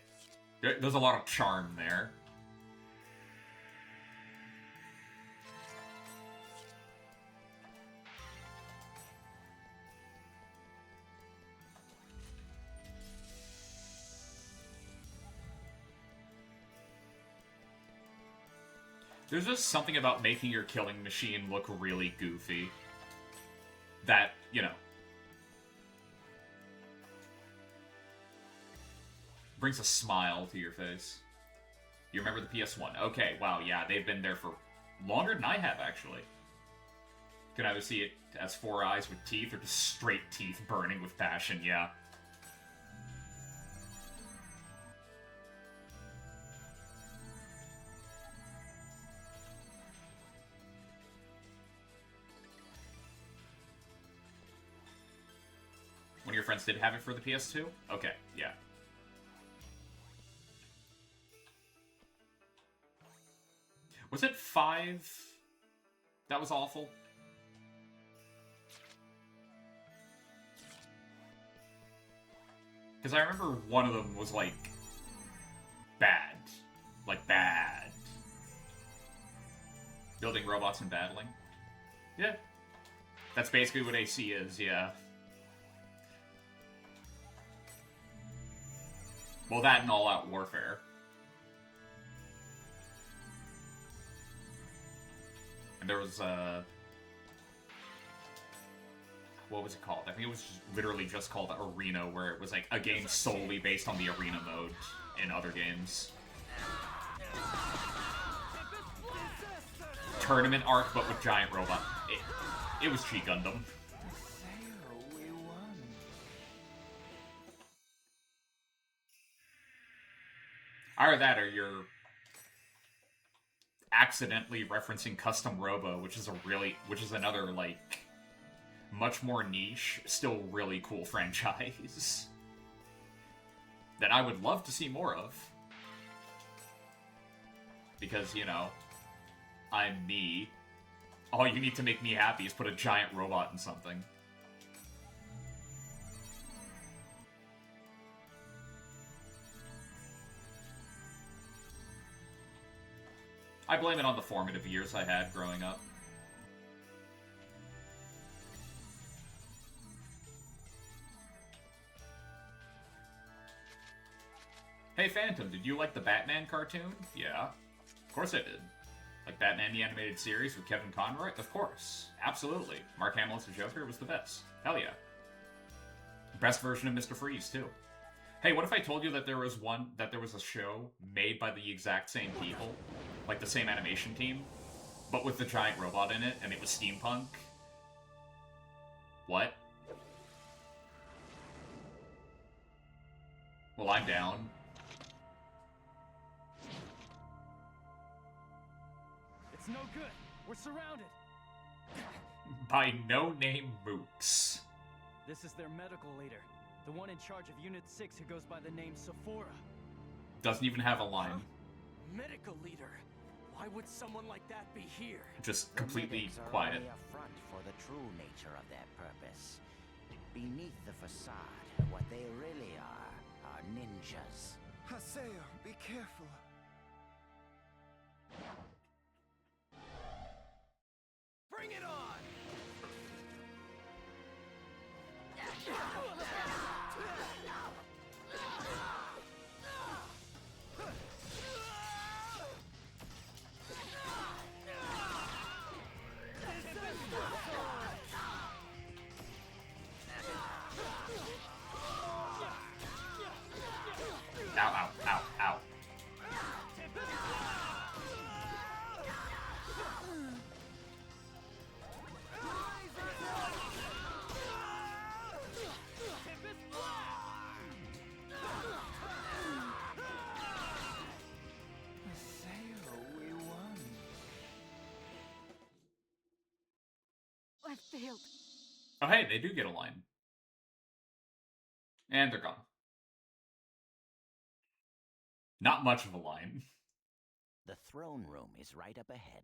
There's a lot of charm there. There's just something about making your killing machine look really goofy. That, you know, brings a smile to your face. You remember the PS1? Okay, wow, yeah, they've been there for longer than I have, actually. You can either see it as 4 eyes with teeth, or just straight teeth burning with passion, yeah. One of your friends did have it for the PS2? Okay, yeah. Was it 5? That was awful. Because I remember one of them was, like, bad. Like, bad. Building robots and battling. Yeah. That's basically what AC is, yeah. Well, that and All-Out Warfare. And there was, what was it called? I think it was literally just called Arena, where it was, like, a game solely based on the Arena mode in other games. Tournament arc, but with giant robot. It was G Gundam. Either that, or you're accidentally referencing Custom Robo, which is another, like, much more niche, still really cool franchise that I would love to see more of. Because, you know, I'm me. All you need to make me happy is put a giant robot in something. I blame it on the formative years I had growing up. Hey Phantom, did you like the Batman cartoon? Yeah. Of course I did. Like Batman the Animated Series with Kevin Conroy? Of course. Absolutely. Mark Hamill's the Joker was the best. Hell yeah. Best version of Mr. Freeze, too. Hey, what if I told you that there was a show made by the exact same people? Like the same animation team? But with the giant robot in it, and it was steampunk? What? Well, I'm down. It's no good. We're surrounded. By no-name mooks. This is their medical leader, the one in charge of Unit 6 who goes by the name Sephora. Doesn't even have a line. Huh? Medical leader? Why would someone like that be here? Just completely The medics are quiet. only a front for the true nature of their purpose. Beneath the facade, what they really are ninjas. Haseo, be careful. Bring it on! Ow, ow, ow, ow. Haseo, we won. I failed. Oh, hey, they do get a line. And they're gone. Not much of a line. The throne room is right up ahead.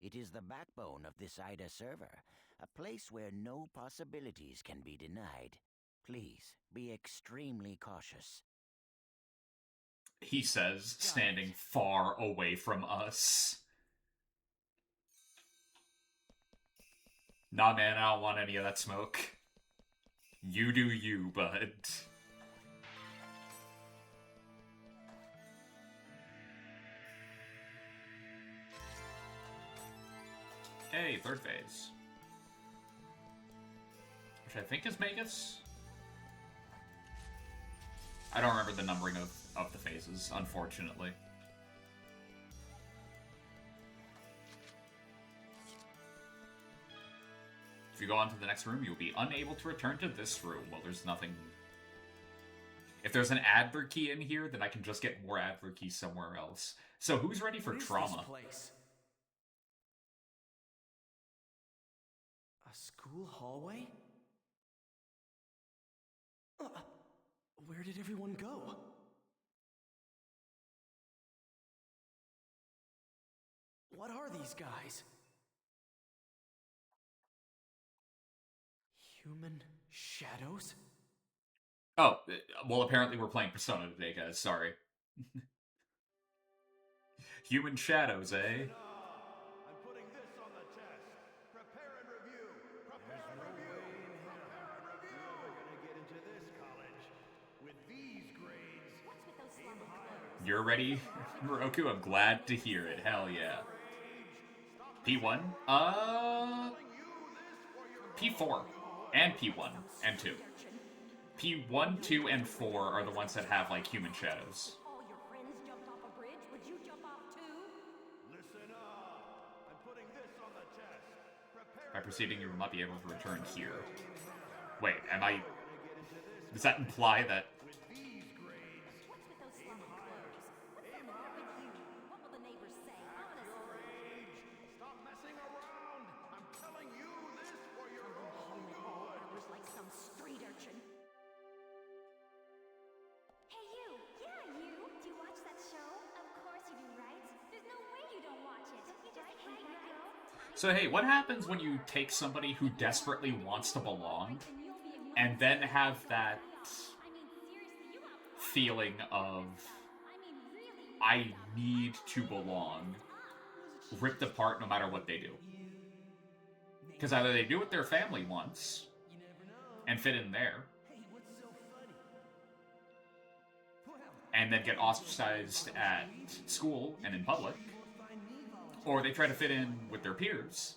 It is the backbone of this Ida server, a place where no possibilities can be denied. Please, be extremely cautious. He says, standing far away from us. Nah, man, I don't want any of that smoke. You do you, bud. Hey, third phase. Which I think is Magus? I don't remember the numbering of the phases, unfortunately. If you go on to the next room, you'll be unable to return to this room. Well, there's nothing... If there's an advert key in here, then I can just get more advert keys somewhere else. So who's ready for What is trauma? this place? A school hallway? Where did everyone go? What are these guys? Human shadows? Oh, well, apparently we're playing Persona today, guys. Sorry. Human shadows, eh? I'm putting this on the test. Prepare and review. Prepare and review. Prepare and review. You're gonna get into this college with these grades. What's with those slumber clothes? You're ready, Moroku? I'm glad to hear it. Hell yeah. P1? P4. And P1. And 2. P1, 2, and 4 are the ones that have, like, human shadows. All your friends jumped off a bridge. Would you jump off too? Listen up. I'm putting this on the test. Prepare. By proceeding, you will not be able to return here. Wait, am I... Does that imply that... What's with those slumber clothes? What's the matter with you? What will the neighbors say? Honestly. Stop messing around. I'm telling you this for your own Home at all hours like some street urchin. Hey you! Yeah, you! Do you watch that show? Of course you do, right? There's no way you don't watch it. Don't you just hate that girl? So hey, what happens when you take somebody who desperately wants to belong, and then have that feeling of, I need to belong, ripped apart no matter what they do? Because either they do what their family wants, and fit in there, and then get ostracized at school and in public, or they try to fit in with their peers,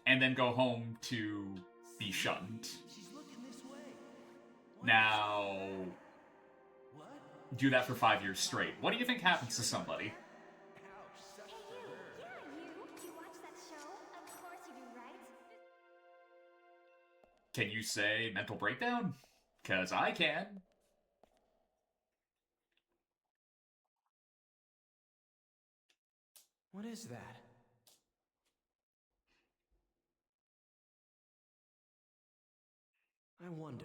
and then go home to be shunned. Now, do that for 5 years straight. What do you think happens to somebody? Hey, you! Yeah, you! Do you watch that show? Of course you do, right? Can you say mental breakdown? 'Cause I can. What is that? I wonder.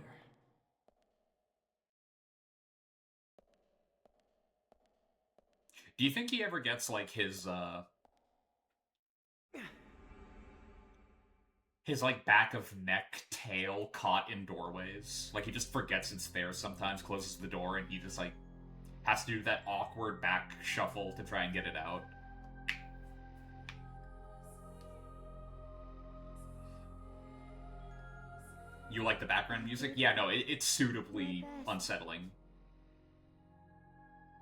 Do you think he ever gets, like, his like, back of neck tail caught in doorways? Like, he just forgets it's there sometimes, closes the door, and he just, like, has to do that awkward back shuffle to try and get it out. You like the background music? Yeah, no, it's suitably unsettling.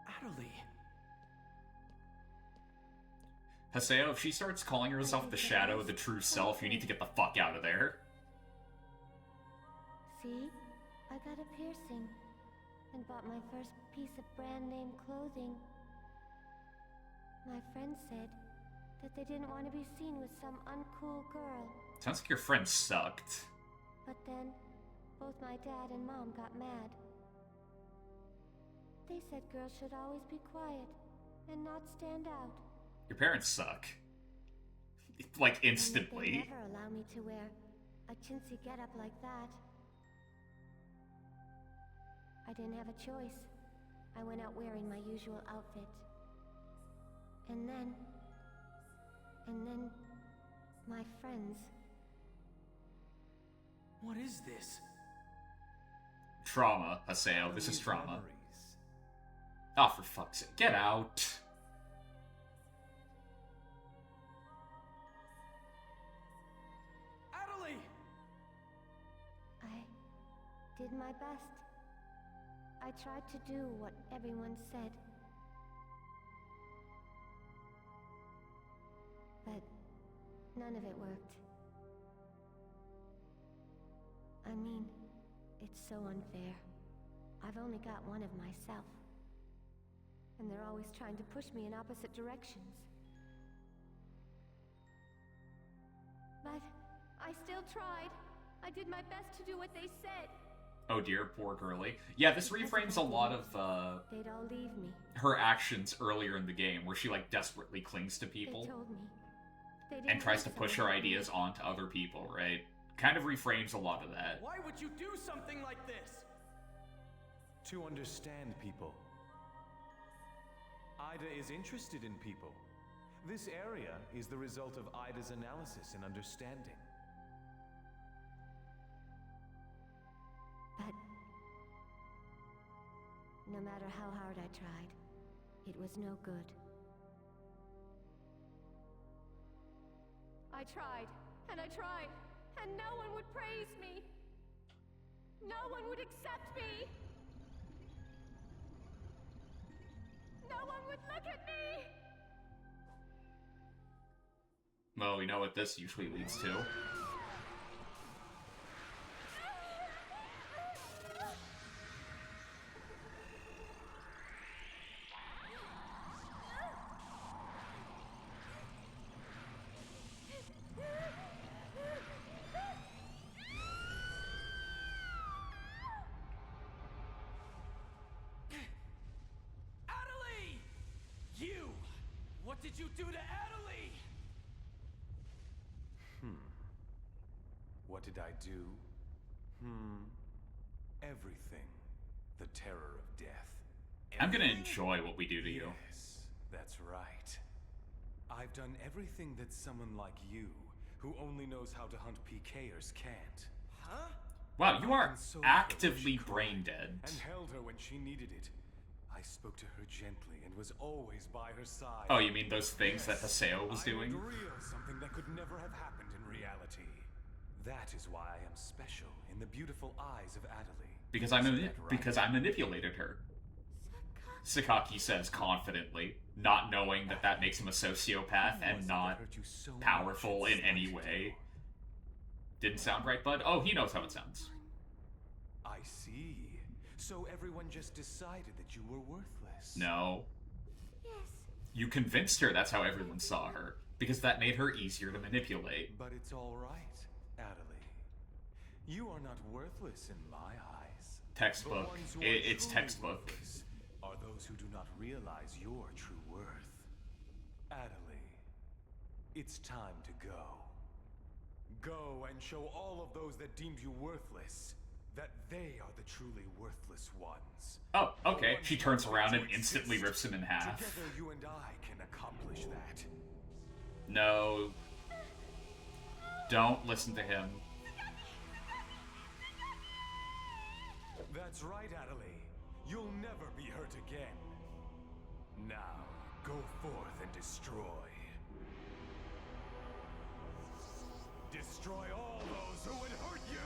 Adelie. Haseo, if she starts calling herself the shadow of the true self, you need to get the fuck out of there. See? I got a piercing. And bought my first piece of brand name clothing. My friend said that they didn't want to be seen with some uncool girl. Sounds like your friend sucked. But then, both my dad and mom got mad. They said girls should always be quiet and not stand out. Your parents suck. Like, They instantly. never allow me to wear a chintzy getup like that. I didn't have a choice. I went out wearing my usual outfit. And then, my friends. What is this? Trauma, Haseo. This is trauma. Memories. Oh, for fuck's sake. Get out. Adelie! I did my best. I tried to do what everyone said. But none of it worked. I mean, it's so unfair. I've only got one of myself. And they're always trying to push me in opposite directions. But I still tried. I did my best to do what they said. Oh dear, poor girly. Yeah, this reframes a lot of, They'd all leave me. her actions earlier in the game, where she, like, desperately clings to They people told me. They didn't and tries to want push her someone like me. ideas onto other people, right? Kind of reframes a lot of that. Why would you do something like this? To understand people. Ida is interested in people. This area is the result of Ida's analysis and understanding. But no matter how hard I tried, it was no good. I tried, and no one would praise me. No one would accept me. No one would look at me. Well, we know what this usually leads to. Adelie! You! What did you do to Adelie? What did I do? Everything. The terror of death. I'm gonna Everything? enjoy what we do to you. Yes, that's right. I've done everything that someone like you, who only knows how to hunt PKers, can't. Huh? Wow, you I are consoled her when actively she cried brain dead. And held her when she needed it. I spoke to her gently and was always by her side. Oh, you mean those things that Yes, Haseo was I doing? made real something that could never have happened in reality. That is why I am special in the beautiful eyes of Adelie. Because Isn't that right? I manipulated her. Sakaki says confidently, not knowing that that makes him a sociopath and not powerful in any way. Didn't sound right, bud? Oh, he knows how it sounds. I see. So everyone just decided that you were worthless. No. Yes. You convinced her that's how everyone saw her, because that made her easier to manipulate. But it's all right, Adelie. You are not worthless in my eyes. Textbook. The ones who are It's truly textbook. worthless are those who do not realize your true worth. Adelie, it's time to go. Go and show all of those that deemed you worthless that they are the truly worthless ones. Oh, okay. She turns around and instantly rips him in half. Together you and I can accomplish that. No. Don't listen to him. That's right, Adelie. You'll never be hurt again. Now, go forth and destroy. Destroy all those who would hurt you!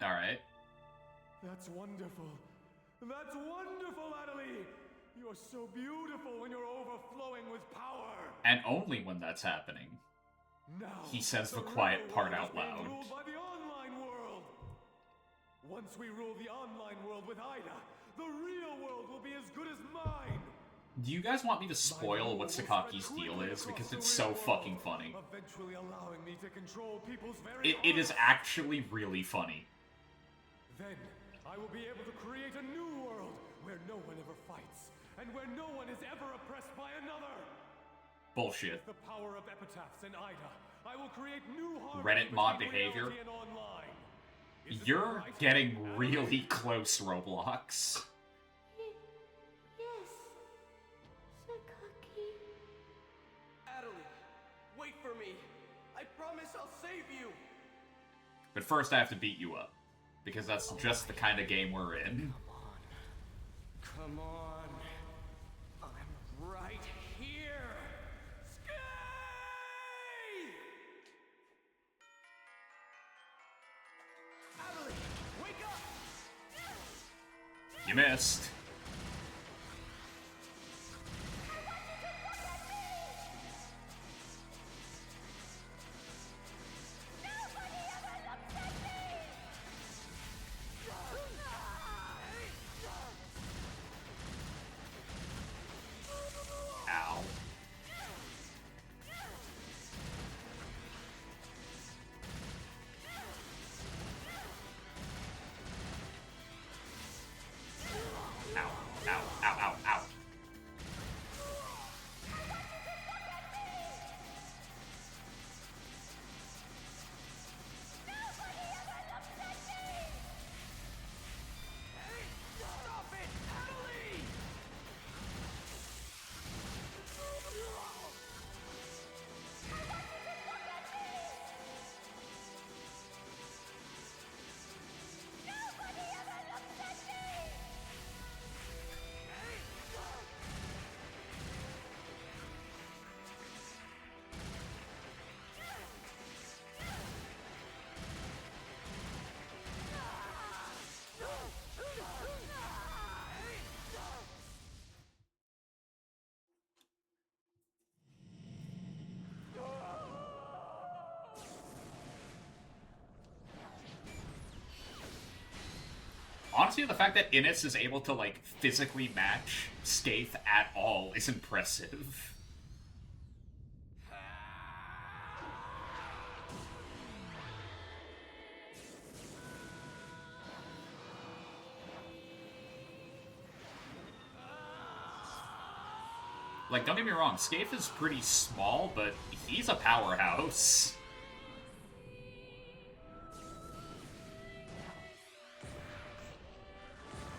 Alright. That's wonderful. That's wonderful, Adelie! You're so beautiful when you're overflowing with power! And only when that's happening. Now, He says the quiet real part world out is being loud. ruled by the online world. Once we rule the online world with Ida, the real world will be as good as mine. Do you guys want me to spoil what Sakaki's deal is? Because it's so fucking funny. Eventually allowing me to control people's very It is hearts. actually really funny. Then I will be able to create a new world where no one ever fights and where no one is ever oppressed by another. Bullshit. With the power of epitaphs and Ida, I will create new harmony Reddit mod between behavior. reality and online. Is it You're right? getting really close, Roblox. Yes. Sakaki. Adelie, wait for me. I promise I'll save you. But first I have to beat you up. Because that's just the kind of game we're in. Come on. I'm right here. Skate! Adelie, wake up! You missed. Ow. Ow, ow, ow, ow, ow. Stop it, Adelie! Honestly, the fact that Innes is able to, like, physically match Skaith at all is impressive. Like, don't get me wrong, Scaife is pretty small, but he's a powerhouse.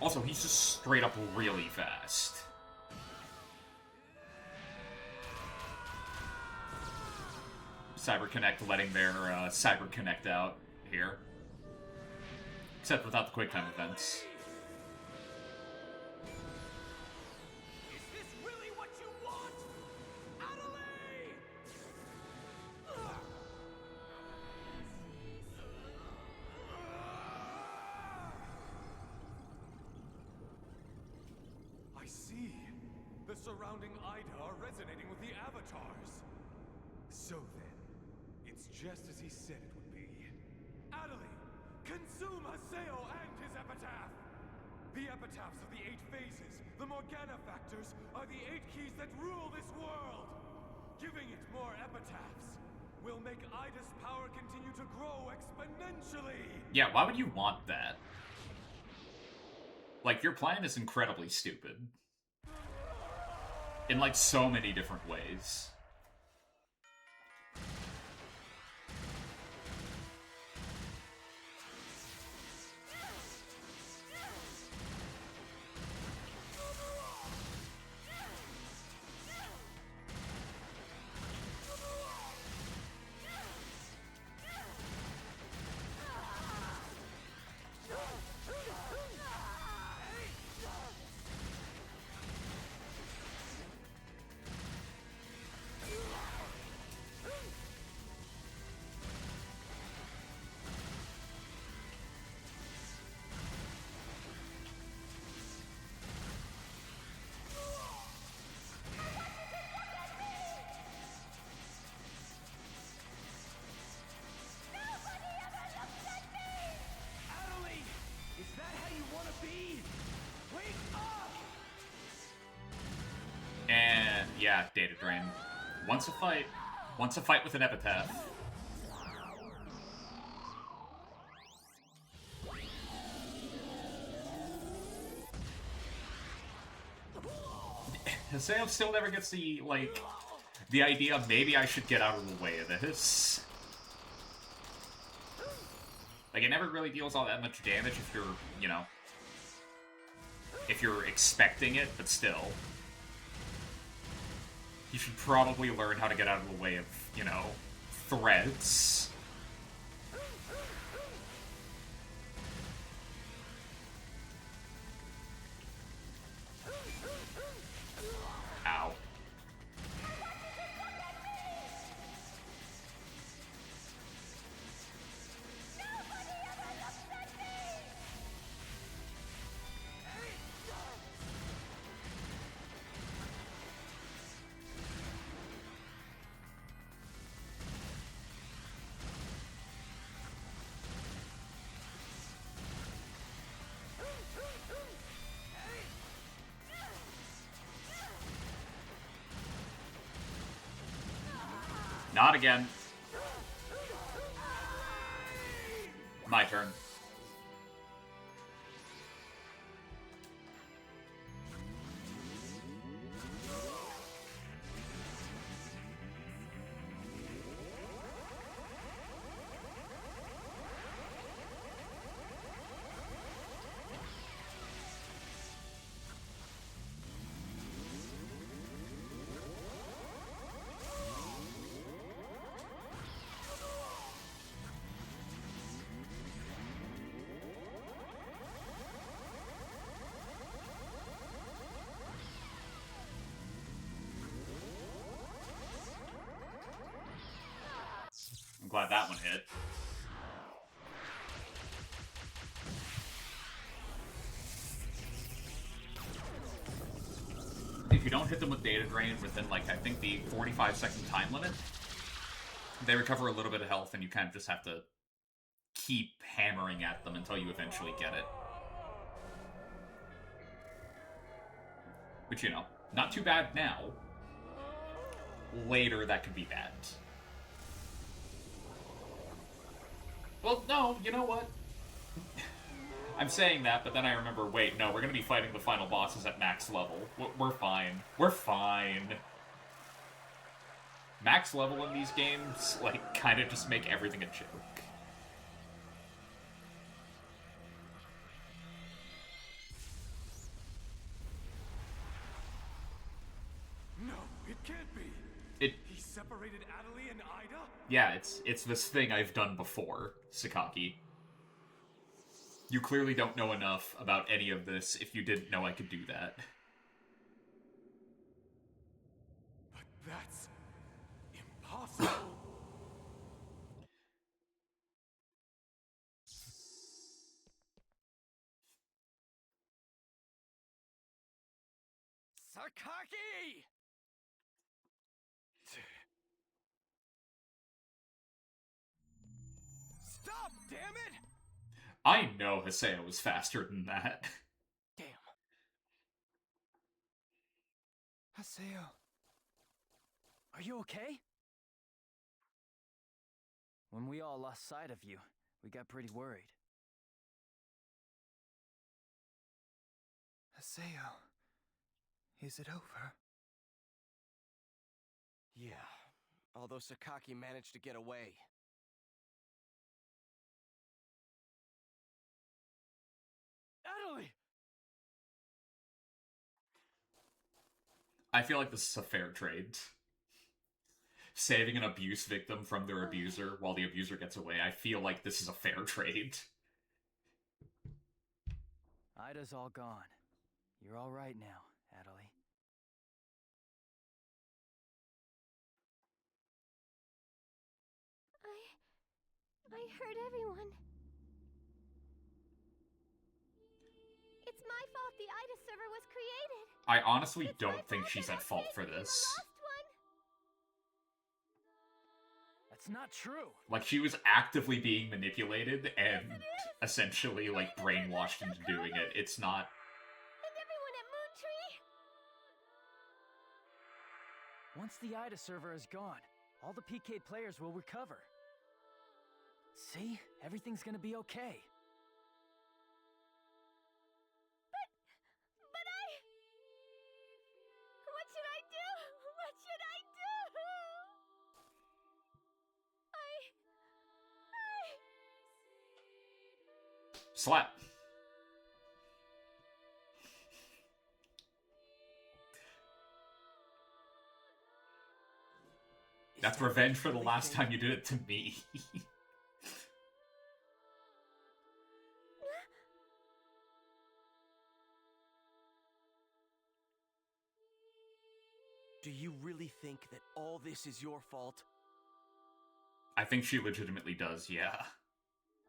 Also, he's just straight up really fast. CyberConnect letting their CyberConnect out here. Except without the QuickTime events. Is this really what you want? Adelaide! I see. The surrounding Ida are resonating with the avatars. So then, it's just as he said it would be. Adelaide, consume Haseo and his epitaph! The epitaphs of the 8 phases, the Morgana factors, are the 8 keys that rule this world! Giving it more epitaphs will make Ida's power continue to grow exponentially! Yeah, why would you want that? Like, your plan is incredibly stupid. In, like, so many different ways. Adelaide! Is that how you want to be? Wake up! And, yeah, data drain. Once a fight with an epitaph. Haseo still never gets the, like, the idea of maybe I should get out of the way of this. Like, it never really deals all that much damage if you're, you know, if you're expecting it, but still. You should probably learn how to get out of the way of, you know, threats. Ow. Not again. My turn. I'm glad that one hit. If you don't hit them with data drain within, like, I think the 45-second time limit, they recover a little bit of health and you kind of just have to keep hammering at them until you eventually get it. Which, you know, not too bad now. Later, that could be bad. Well, no, you know what? I'm saying that, but then I remember, wait, no, we're gonna be fighting the final bosses at max level. We're fine. We're fine. Max level in these games, like, kind of just make everything a joke. No, it can't be. He separated Adelie and Ida? Yeah, it's this thing I've done before, Sakaki. You clearly don't know enough about any of this if you didn't know I could do that. But that's impossible. Sakaki! Stop, damn it! I know Haseo was faster than that. Damn. Haseo. Are you okay? When we all lost sight of you, we got pretty worried. Haseo. Is it over? Yeah, although Sakaki managed to get away. Adelie! I feel like this is a fair trade. Saving an abuse victim from their abuser while the abuser gets away, I feel like this is a fair trade. Ida's all gone. You're all right now, Adelie. I hurt everyone. It's my fault the Ida server was created. I honestly don't think she's at fault for this. That's not true. Like, she was actively being manipulated and essentially, like, brainwashed into doing it. It's not... And everyone at Moontree. Once the Ida server is gone, all the PK players will recover. See? Everything's gonna be okay. But what should I do? What should I do? Slap. That's revenge for the last time you did it to me. Do you really think that all this is your fault? I think she legitimately does, yeah.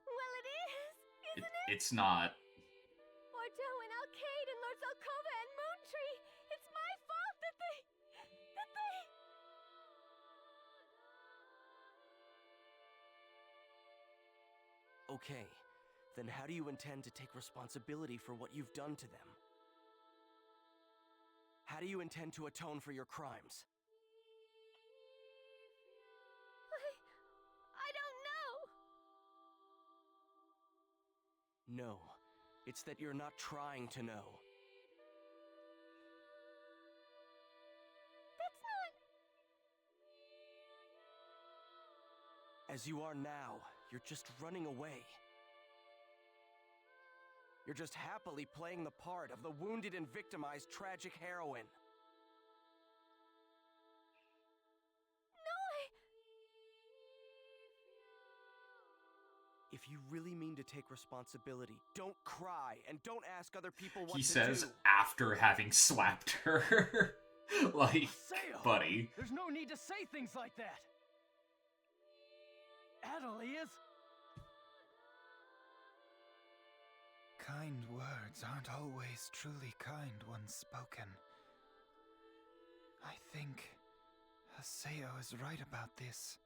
Well, it is, isn't it? It's not. Ordo and Alcade and Lord Zelkova and Moontree. It's my fault that they... Okay, then how do you intend to take responsibility for what you've done to them? How do you intend to atone for your crimes? I don't know. No, it's that you're not trying to know. That's not... As you are now, you're just running away. You're just happily playing the part of the wounded and victimized tragic heroine. If you really mean to take responsibility, don't cry and don't ask other people what He to says do. after having slapped her. Like, Haseo, buddy. There's no need to say things like that. Adelie is... Kind words aren't always truly kind once spoken. I think Haseo is right about this.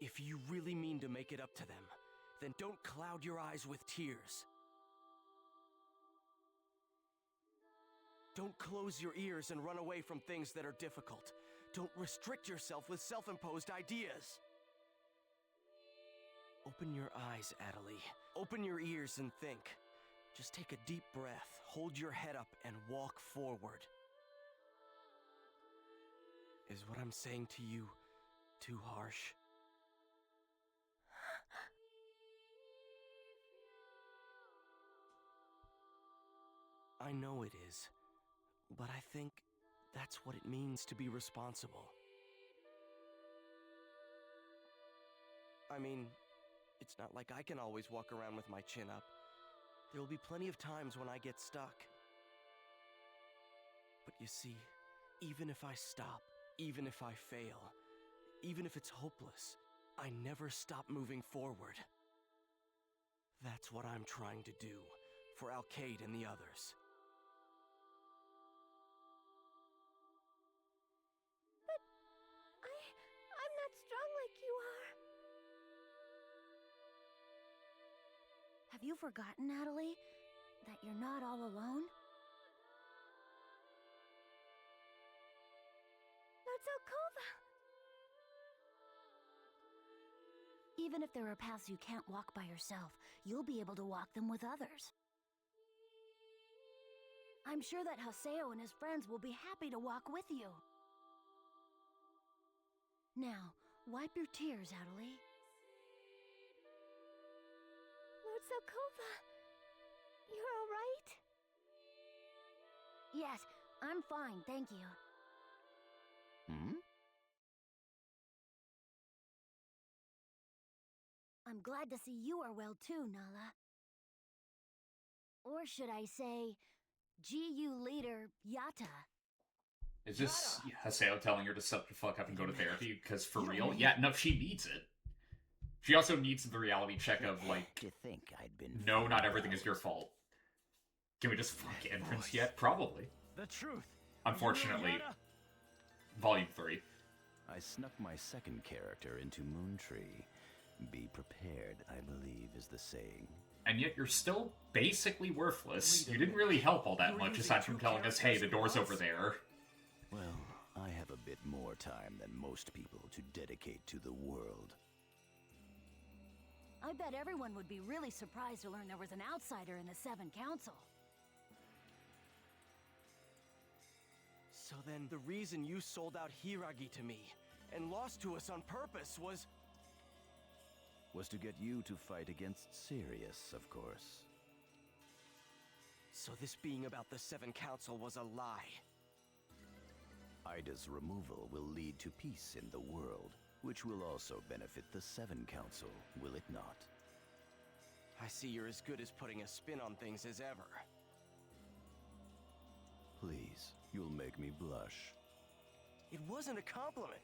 If you really mean to make it up to them, then don't cloud your eyes with tears. Don't close your ears and run away from things that are difficult. Don't restrict yourself with self-imposed ideas. Open your eyes, Adelie. Open your ears and think. Just take a deep breath, hold your head up, and walk forward. Is what I'm saying to you too harsh? I know it is, but I think that's what it means to be responsible. I mean, it's not like I can always walk around with my chin up. There will be plenty of times when I get stuck. But you see, even if I stop, even if I fail, even if it's hopeless, I never stop moving forward. That's what I'm trying to do for Alkaid and the others. I'm not strong like you are. Have you forgotten, Natalie, that you're not all alone? That's Alcova. Even if there are paths you can't walk by yourself, you'll be able to walk them with others. I'm sure that Haseo and his friends will be happy to walk with you. Now, wipe your tears, Adelie. Lord Alcova, you're all right? Yes, I'm fine, thank you. Hmm? I'm glad to see you are well too, Nala. Or should I say, GU leader Yata. Is this Haseo telling her to shut the fuck up and go to therapy? Because for real? Yeah, no, she needs it. She also needs the reality check of, like, To think I'd been no, not fooled. everything is your fault. Can we just fuck entrance yet? Probably. The truth. Unfortunately, Volume 3. I snuck my second character into Moontree. Be prepared, I believe, is the saying. And yet you're still basically worthless. You didn't really help all that much, aside from telling us, hey, the door's over there. Well, I have a bit more time than most people to dedicate to the world. I bet everyone would be really surprised to learn there was an outsider in the Seven Council. So then the reason you sold out Hiragi to me and lost to us on purpose was To get you to fight against Sirius, of course. So this being about the Seven Council was a lie. Ida's removal will lead to peace in the world, which will also benefit the Seven Council, will it not? I see you're as good as putting a spin on things as ever. Please, you'll make me blush. It wasn't a compliment.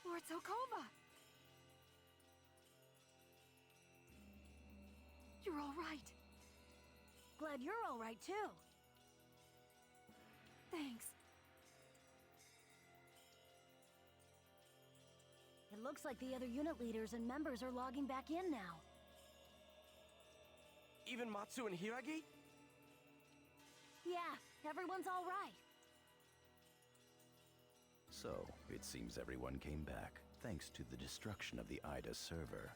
Lord Alcova! You're all right. Glad you're all right too. Thanks. It looks like the other unit leaders and members are logging back in now. Even Matsu and Hiragi? Yeah, everyone's all right. So, it seems everyone came back, thanks to the destruction of the Ida server.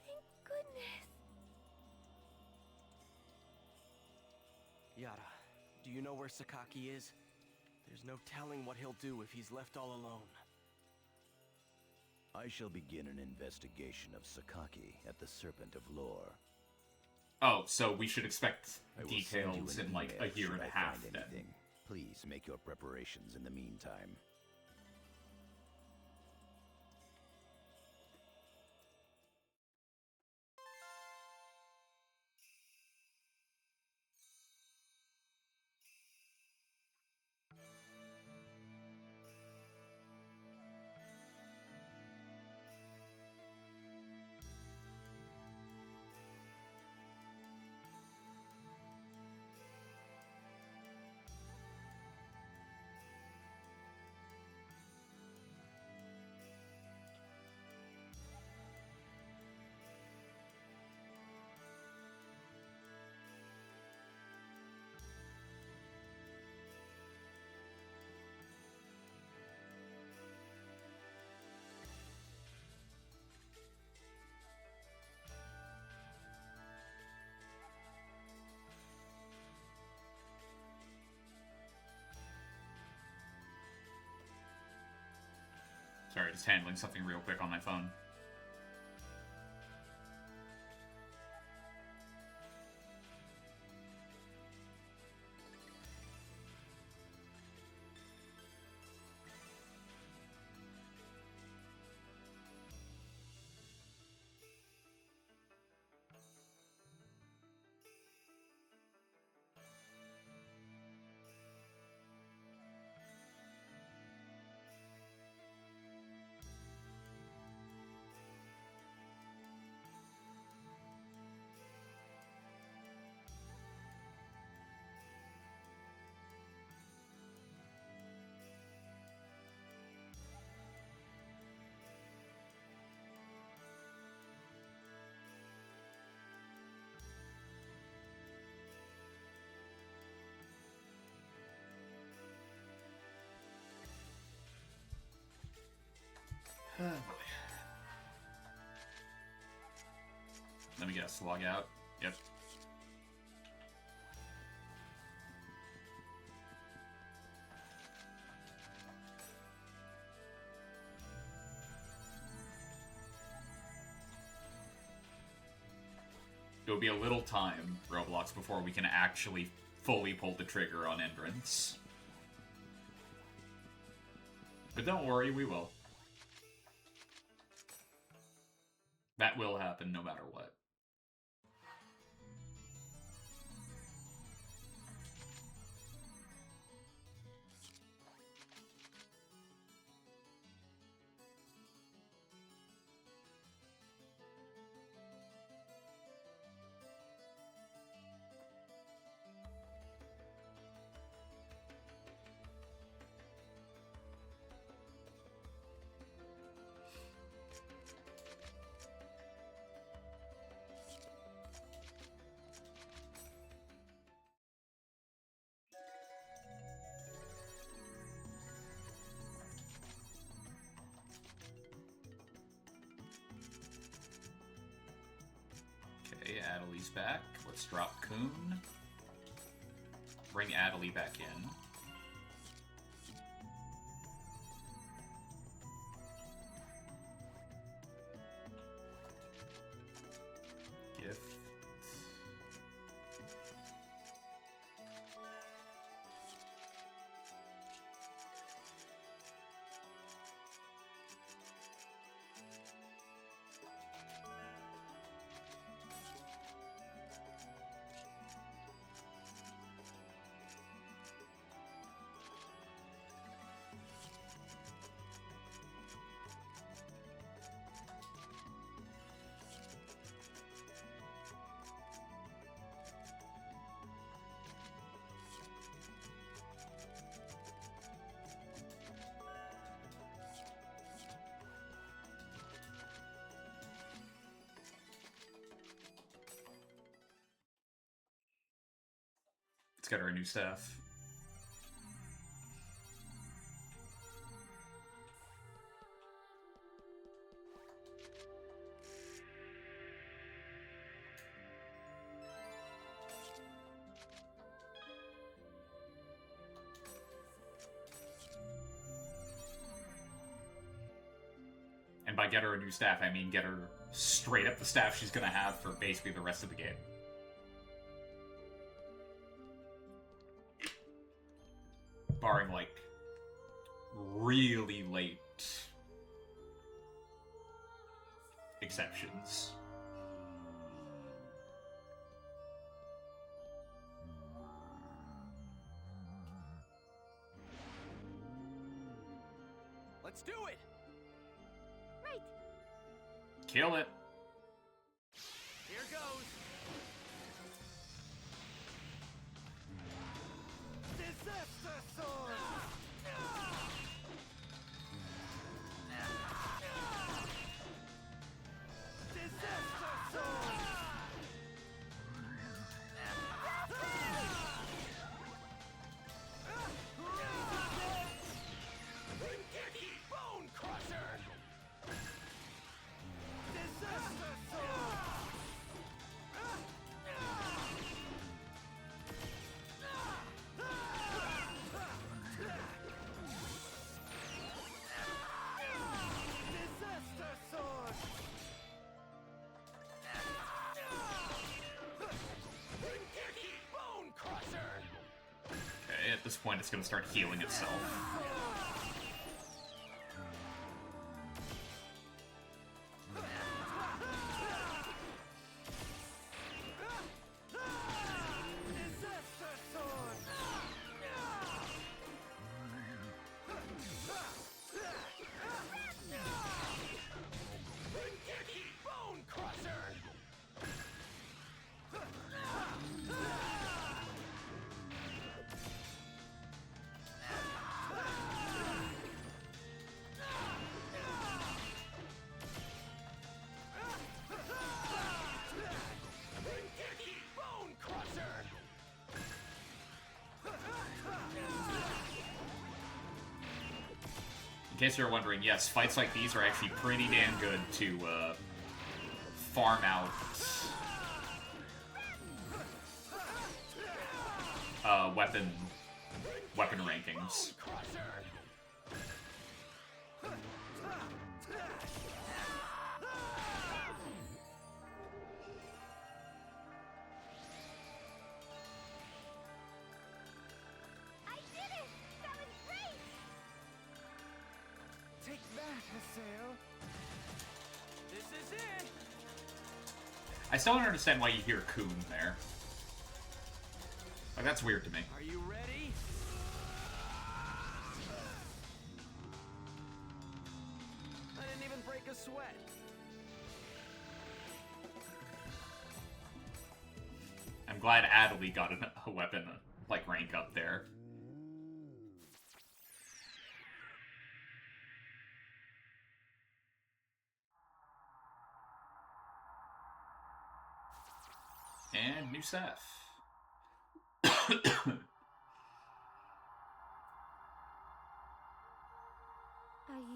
Thank goodness. Yara, do you know where Sakaki is? There's no telling what he'll do if he's left all alone. I shall begin an investigation of Sakaki at the Serpent of Lore. Oh, so we should expect I will send you details an in like a email year should and a I half find then. anything. Please make your preparations in the meantime. Sorry, just handling something real quick on my phone. Oh boy. Let me guess, log out. Yep. It'll be a little time, Roblox, before we can actually fully pull the trigger on Endurance. But don't worry, we will. That will happen no matter what. Okay, Adeli's back. Let's drop Coon. Bring Adeli back in. Gift. Let's get her a new staff. And by get her a new staff, I mean get her straight up the staff she's gonna have for basically the rest of the game. Barring, like, really late exceptions. Let's do it! Right. Kill it. Here goes! Disaster sword! Disaster sword! Bone crusher! Disaster sword! this point, it's gonna start healing itself. In case you're wondering, yes, fights like these are actually pretty damn good to farm out weapon rankings. I did it! That was great! Take that, Haseo. This is it! I still don't understand why you hear Coon there. Like, that's weird to me. Are you ready? I didn't even break a sweat. I'm glad Adelie got a weapon, like, rank up there. And new Seth. Are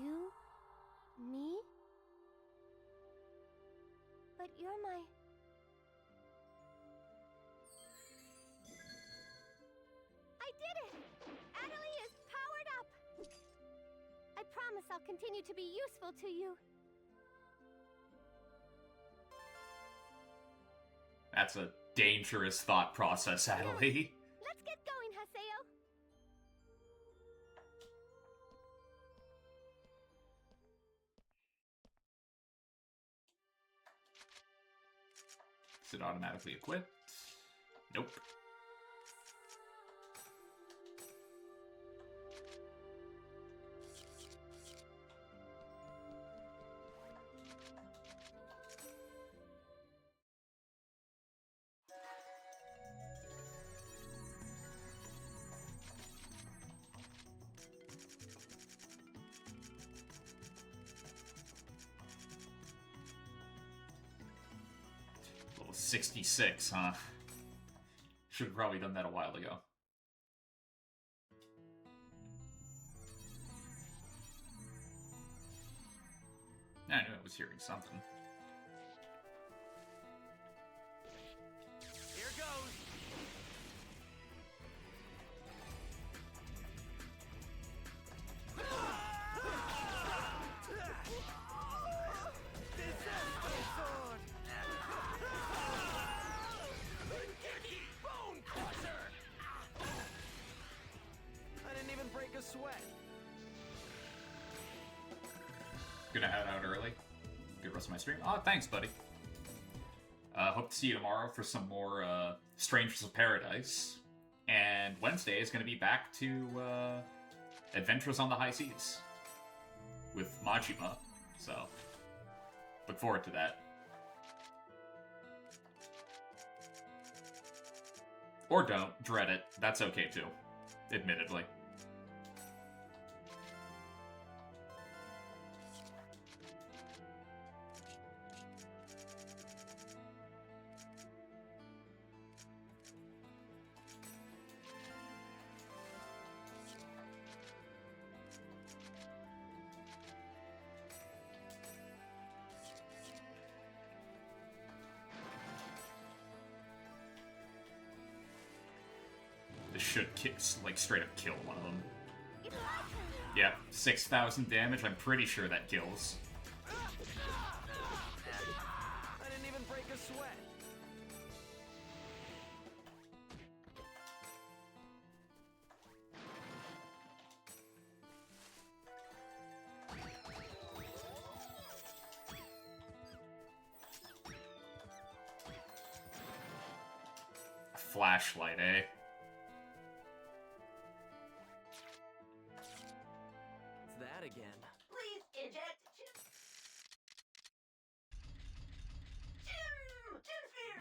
you... me? But you're my... I did it! Adelie is powered up! I promise I'll continue to be useful to you. That's a dangerous thought process, Adelie. Let's get going, Haseo. Is it automatically equipped? Nope. Level 66, huh? Should have probably done that a while ago. I knew I was hearing something. Here goes. Disaster sword. Bone crusher. I didn't even break a sweat. Gonna head out early. Good rest of my stream. Oh, thanks, buddy. Hope to see you tomorrow for some more Strangers of Paradise. And Wednesday is going to be back to Adventures on the High Seas with Majima. So, look forward to that. Or don't. Dread it. That's okay too. Admittedly. This should like straight up kill one of them. Yeah, 6,000 damage. I'm pretty sure that kills. I didn't even break a sweat. flashlight, eh? It's that again. Please eject Jim. Jim Fear.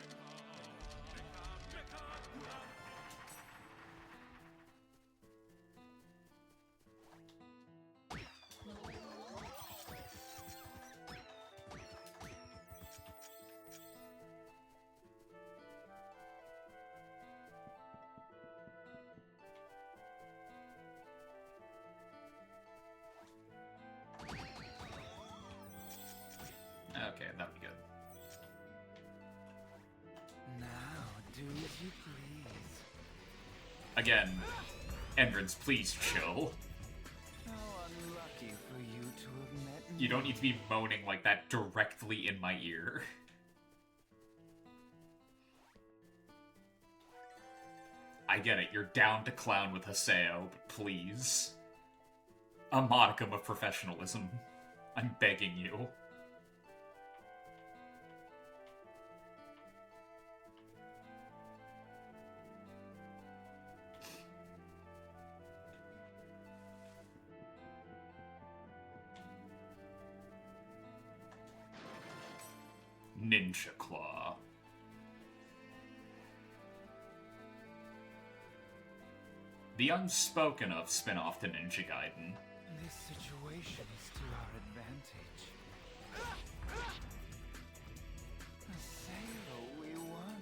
Okay, that'd be good. Now, do as you please. Again, Endrins, please chill. How unlucky for you to have met me. You don't need to be moaning like that directly in my ear. I get it, you're down to clown with Haseo, but please. A modicum of professionalism. I'm begging you. Ninja Claw. The unspoken of spin-off to Ninja Gaiden. This situation is to our advantage. Haseo, we won.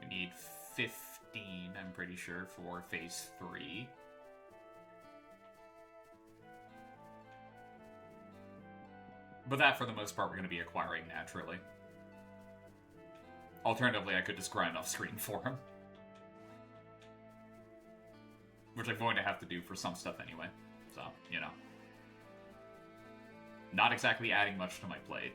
We need 15, I'm pretty sure, for phase 3. But that, for the most part, we're going to be acquiring naturally. Alternatively, I could just grind off screen for him. Which I'm going to have to do for some stuff anyway. So, you know. Not exactly adding much to my plate.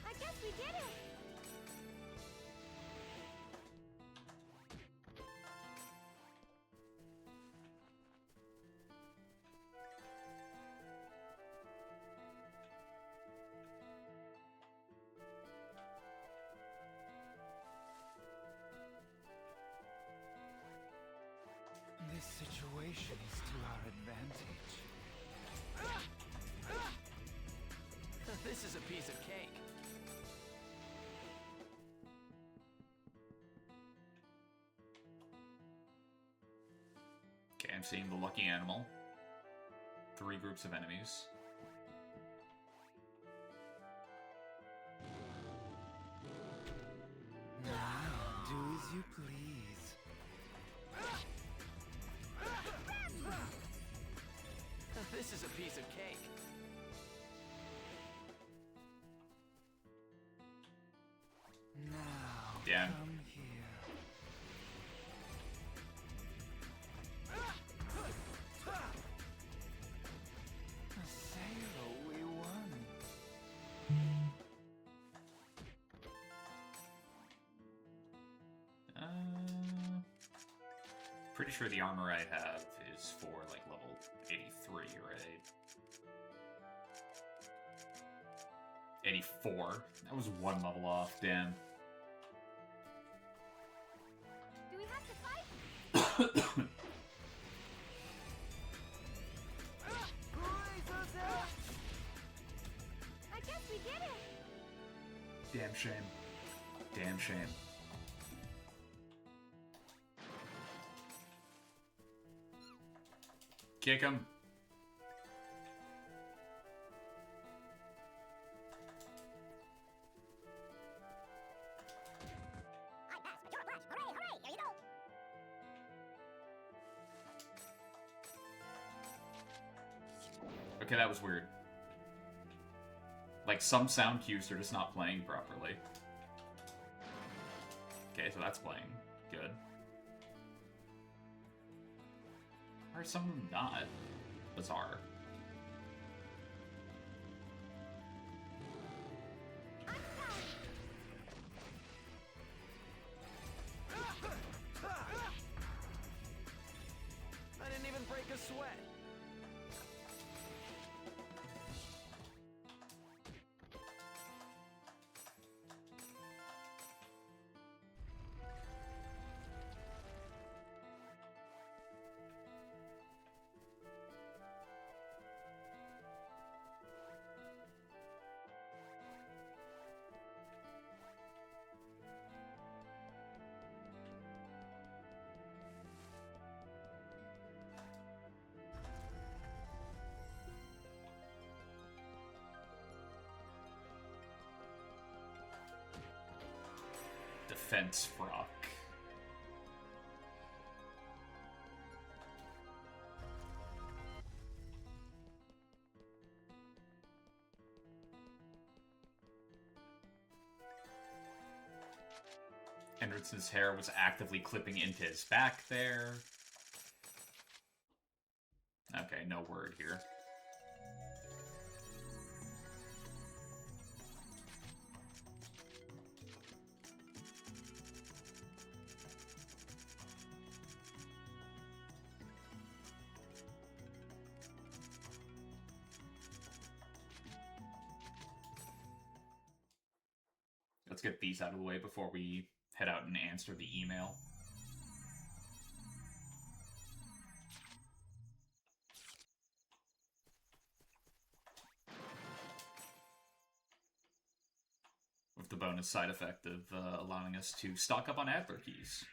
I guess we did it! This situation is to our advantage. This is a piece of cake. Okay, I'm seeing the lucky animal. 3 groups of enemies. Now, do as you please. This is a piece of cake. Now, Damn. come here. Haseo, we won. Pretty sure the armor I have is for, like, level 83, right? 84. That was 1 level off, damn. Do we have to fight? I guess we did it! Damn shame. Damn shame. Kick him. I passed, but you're a Hooray, hooray! Here you go! Okay, that was weird. Like, some sound cues are just not playing properly. Okay, so that's playing. Good. Or some of them not. Bizarre. I didn't even break a sweat. Defense frock. Anderson's hair was actively clipping into his back there. Okay, no word here. Let's get these out of the way before we head out and answer the email. With the bonus side effect of allowing us to stock up on Adler keys.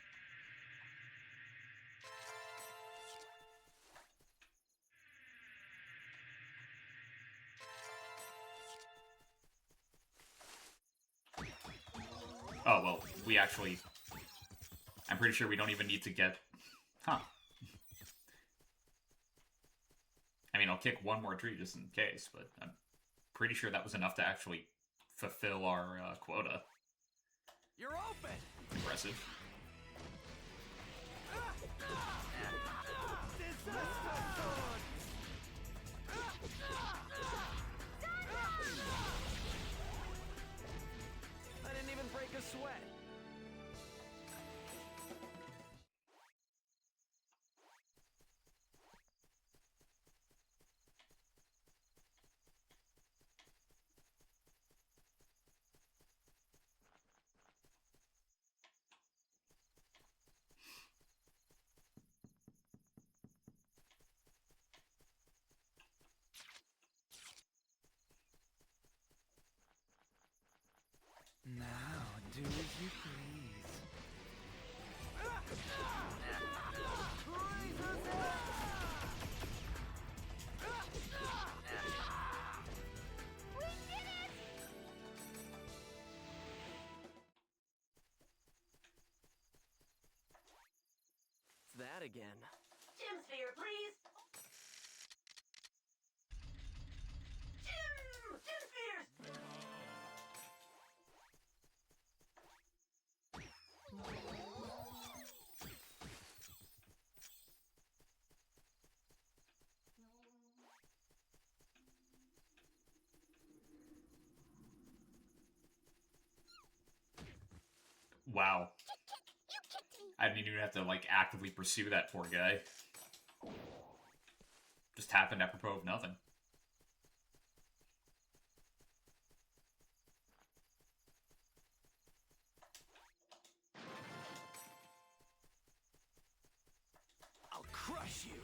Oh, well, we actually... I'm pretty sure we don't even need to get... Huh. I mean, I'll kick one more tree just in case, but I'm pretty sure that was enough to actually fulfill our quota. You're open! Impressive. I didn't even break a sweat. Now, do as you please. We did it! It's that again. Gem sphere, please! Gem spheres! Wow. I didn't even have to, like, actively pursue that poor guy. Just happened apropos of nothing. I'll crush you.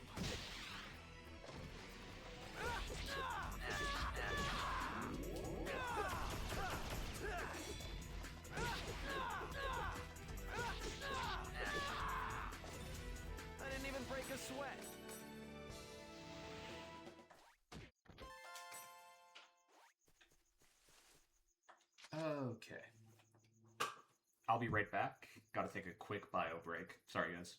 I didn't even break a sweat. Okay. I'll be right back. Gotta take a quick bio break. Sorry, guys.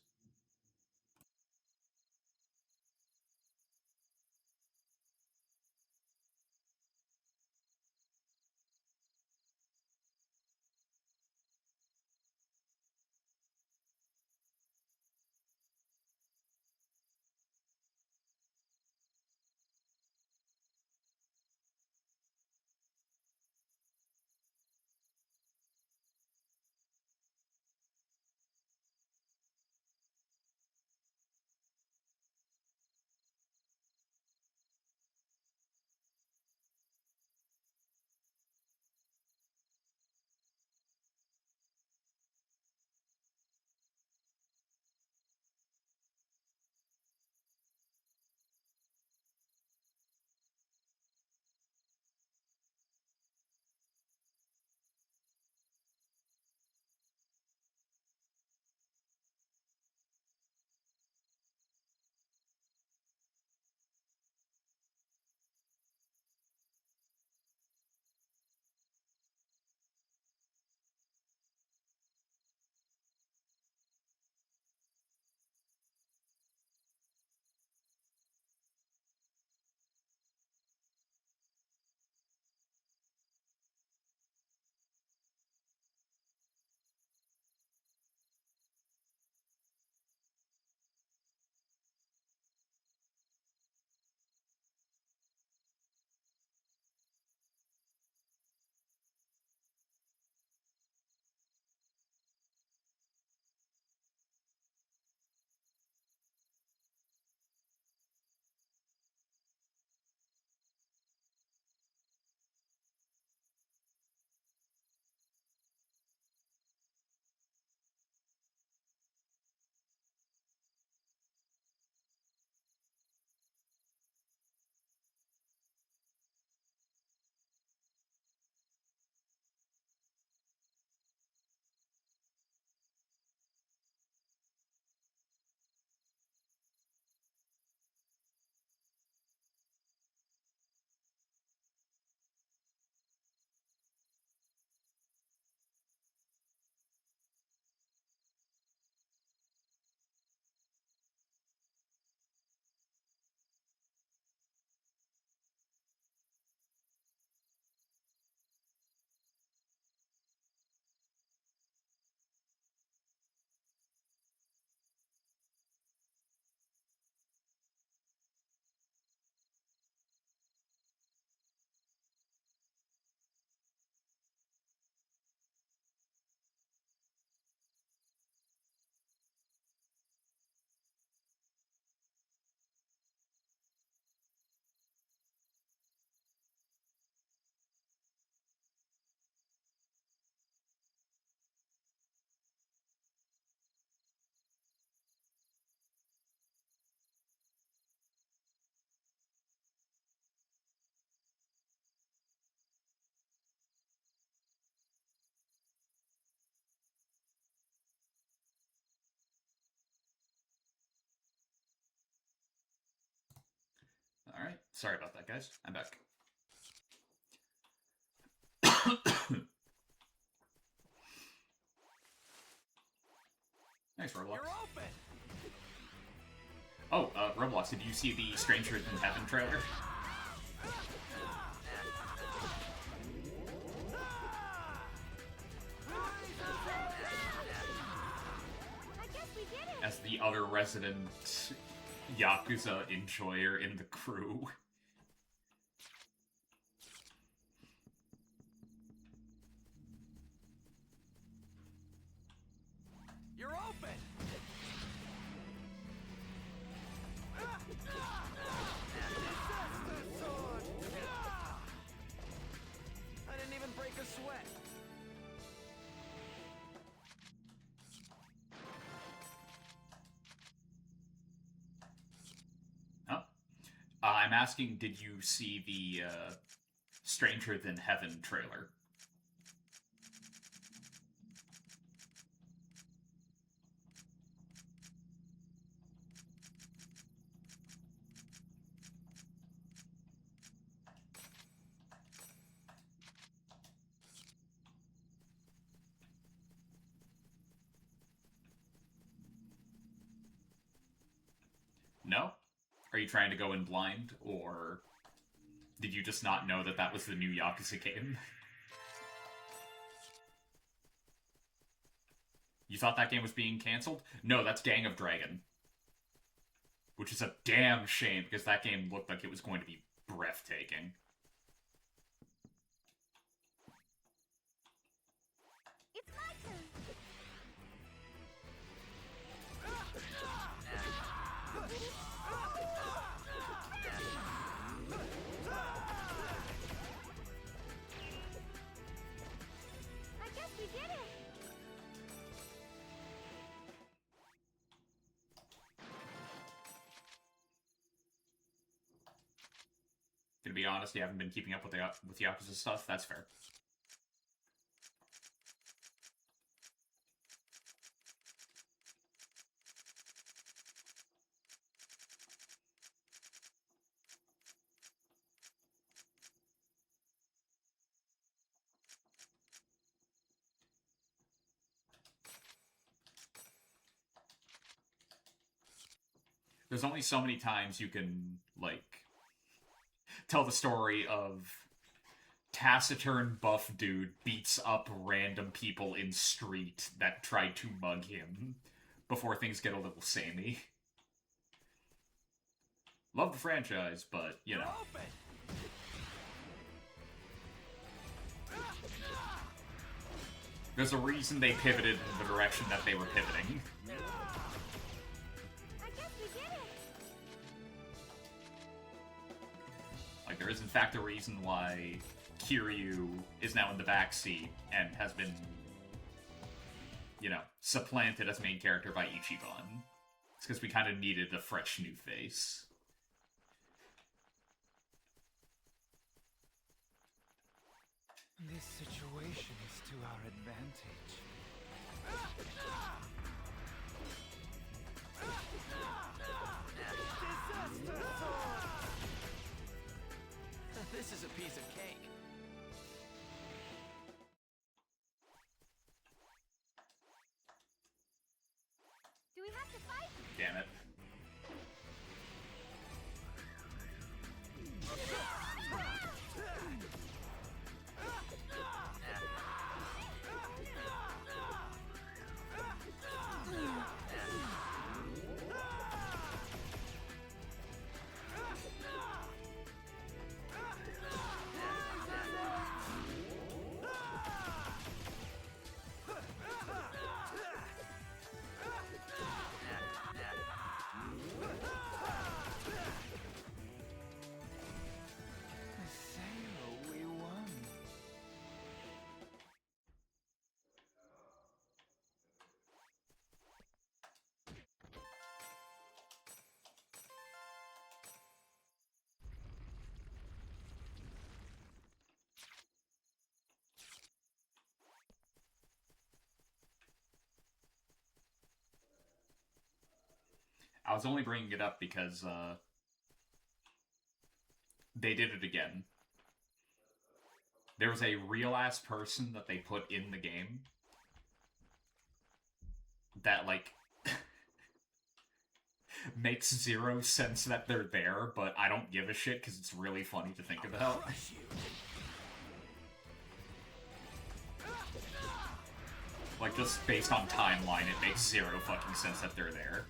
Sorry about that, guys. I'm back. Nice, Roblox. You're open. Oh, Roblox, did you see the Stranger Than Heaven trailer? I guess we did it. As the other resident Yakuza enjoyer in the crew. You're open. I didn't even break a sweat. Huh? I'm asking, did you see the Stranger Than Heaven trailer? No? Are you trying to go in blind, or did you just not know that that was the new Yakuza game? You thought that game was being cancelled? No, that's Gang of Dragon. Which is a damn shame, because that game looked like it was going to be breathtaking. It's my turn. I guess we did it. To be honest, you haven't been keeping up with Yakuza stuff. That's fair. There's only so many times you can, like, tell the story of taciturn buff dude beats up random people in street that tried to mug him before things get a little samey. Love the franchise, but, you know. There's a reason they pivoted in the direction that they were pivoting. I guess we did it. Like, there is in fact a reason why Kiryu is now in the backseat and has been, you know, supplanted as main character by Ichiban. It's because we kind of needed a fresh new face. This situation is to our advantage. This is a piece of cake. Do we have to fight? Damn it. Sayo, we won. I was only bringing it up because, they did it again. There was a real-ass person that they put in the game that, like, makes zero sense that they're there, but I don't give a shit because it's really funny to think about. Like, just based on timeline, it makes zero fucking sense that they're there.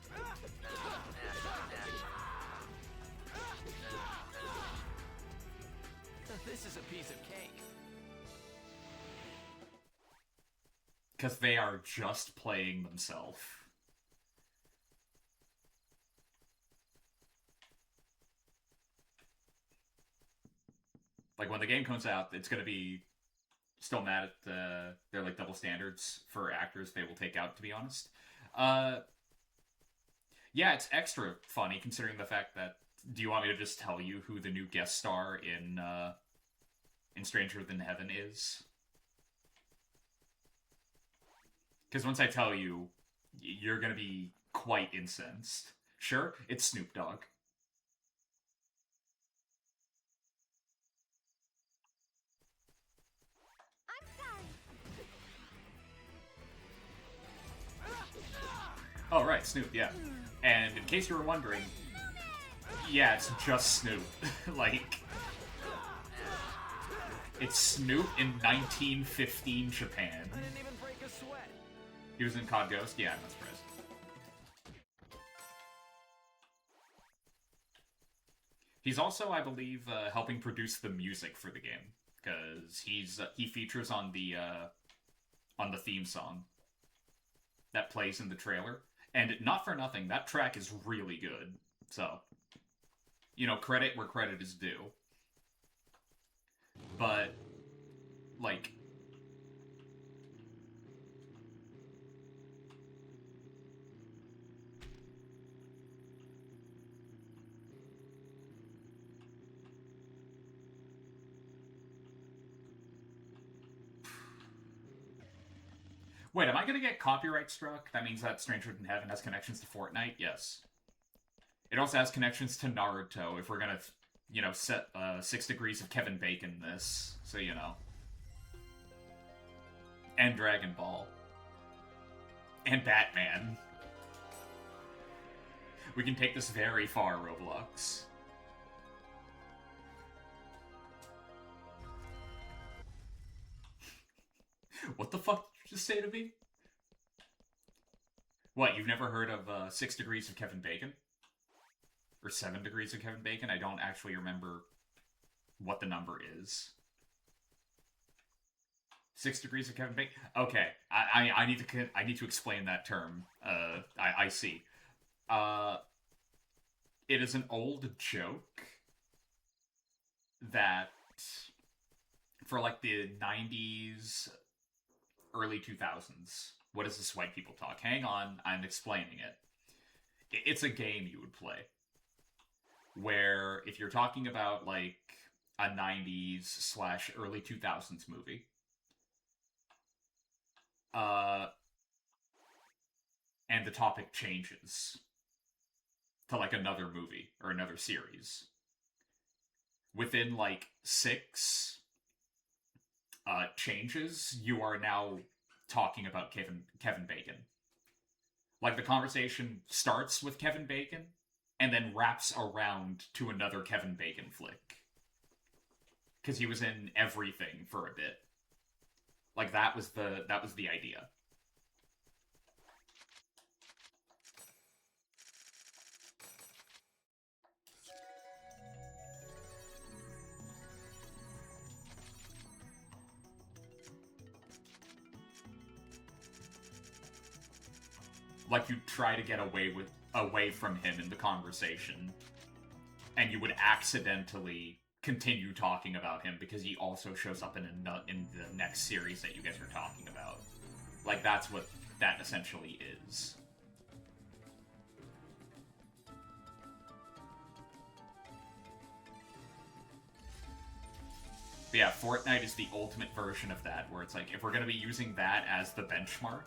This is a piece of cake. Because they are just playing themselves. Like, when the game comes out, it's gonna be still mad at their, like, double standards for actors they will take out, to be honest. Yeah, it's extra funny, considering the fact that... Do you want me to just tell you who the new guest star in Stranger Than Heaven is? Because once I tell you, you're gonna be quite incensed. Sure, it's Snoop Dogg. Oh, right, Snoop, yeah. And in case you were wondering, yeah, it's just Snoop. Like, it's Snoop in 1915 Japan. I didn't even break a sweat. He was in COD Ghost? Yeah, I'm not surprised. He's also, I believe, helping produce the music for the game, because he features on the theme song that plays in the trailer. And not for nothing, that track is really good. So, you know, credit where credit is due. But, like... Wait, am I gonna get copyright struck? That means that Stranger Than Heaven has connections to Fortnite? Yes. It also has connections to Naruto, if we're gonna, you know, set 6 degrees of Kevin Bacon this, so you know. And Dragon Ball. And Batman. We can take this very far, Roblox. What the fuck did you just say to me? What, you've never heard of 6 degrees of Kevin Bacon? Or 7 degrees of Kevin Bacon? I don't actually remember what the number is. 6 degrees of Kevin Bacon? Okay, I need to explain that term. I see. It is an old joke that for like the 90s, early 2000s. What is this white people talk? Hang on, I'm explaining it. It's a game you would play. Where if you're talking about like a 90s / early 2000s movie, and the topic changes to like another movie or another series. Within like 6 changes, you are now talking about Kevin Bacon. Like, the conversation starts with Kevin Bacon, and then wraps around to another Kevin Bacon flick. Because he was in everything for a bit. Like, that was the idea. Like, you'd try to get away from him in the conversation, and you would accidentally continue talking about him because he also shows up in the next series that you guys are talking about. Like, that's what that essentially is. But yeah, Fortnite is the ultimate version of that, where it's like, if we're gonna be using that as the benchmark,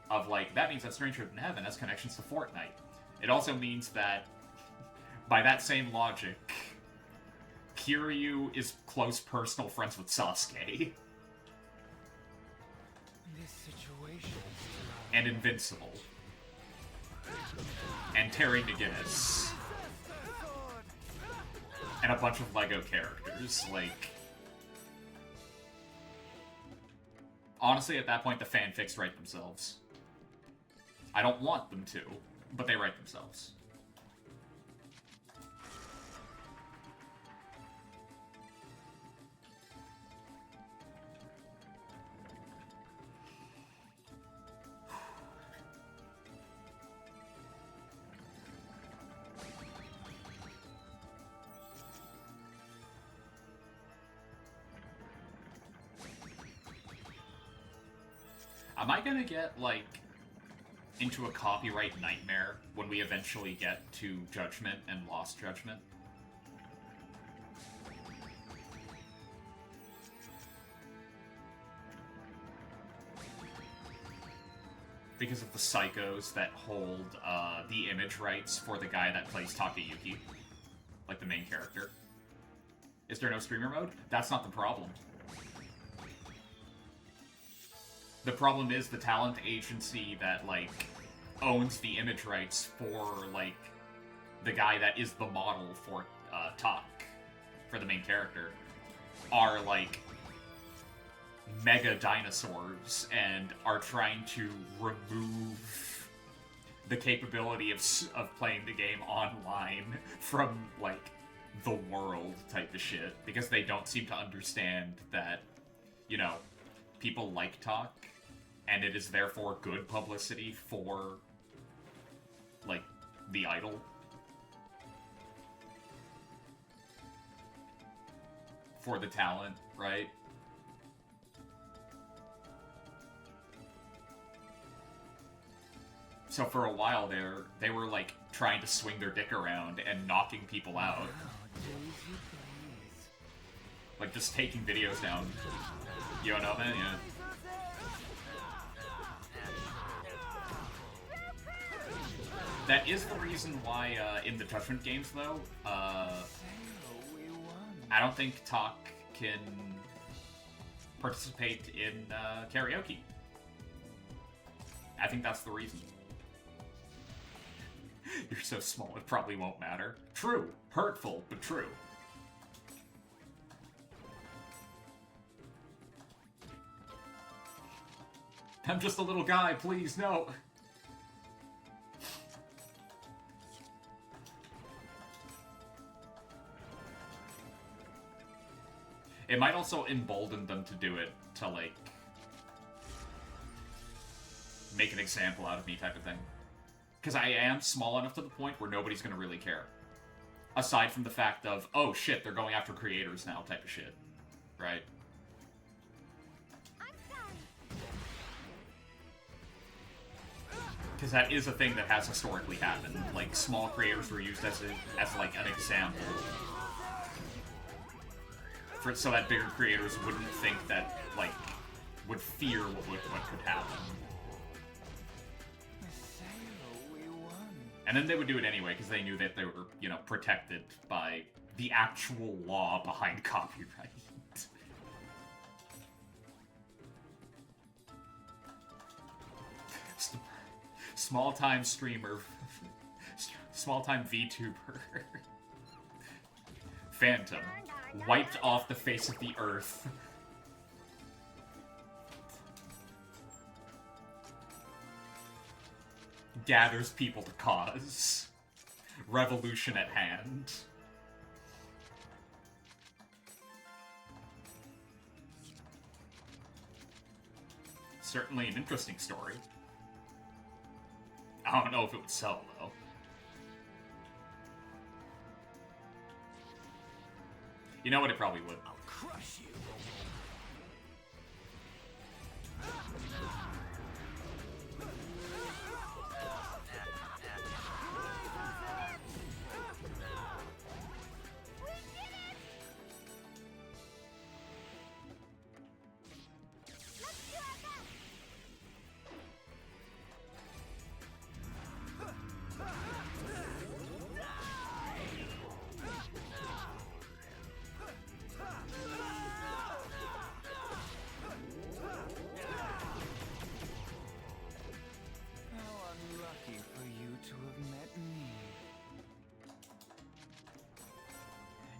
of like, that means that Stranger Than Heaven has connections to Fortnite. It also means that, by that same logic, Kiryu is close personal friends with Sasuke. This situation And Invincible. And Terry McGinnis. And a bunch of Lego characters, like... Honestly, at that point, the fanfics write themselves. I don't want them to, but they write themselves. Am I gonna get, like, into a copyright nightmare when we eventually get to Judgment and Lost Judgment? Because of the psychos that hold the image rights for the guy that plays Takayuki, like the main character. Is there no streamer mode? That's not the problem. The problem is the talent agency that, like, owns the image rights for, like, the guy that is the model for Tak, for the main character, are, like, mega dinosaurs and are trying to remove the capability of playing the game online from, like, the world type of shit, because they don't seem to understand that, you know, people like Tak, and it is therefore good publicity for, like, the idol. For the talent, right? So for a while there, they were, like, trying to swing their dick around and knocking people out. Like, just taking videos down. You don't know, man? Yeah. That is the reason why, in the Judgment games, though, I don't think Tak can participate in karaoke. I think that's the reason. You're so small, it probably won't matter. True. Hurtful, but true. I'm just a little guy, please, no! It might also embolden them to do it, to, like, make an example out of me type of thing. Because I am small enough to the point where nobody's gonna really care. Aside from the fact of, oh shit, they're going after creators now type of shit. Right? Because that is a thing that has historically happened. Like, small creators were used as like, an example. So that bigger creators wouldn't think that, like, would fear what could happen. And then they would do it anyway, because they knew that they were, you know, protected by the actual law behind copyright. Small-time streamer. Small-time VTuber. Phantom. Wiped off the face of the earth. Gathers people to cause. Revolution at hand. Certainly an interesting story. I don't know if it would sell, though. You know what? It probably would. I'll crush you.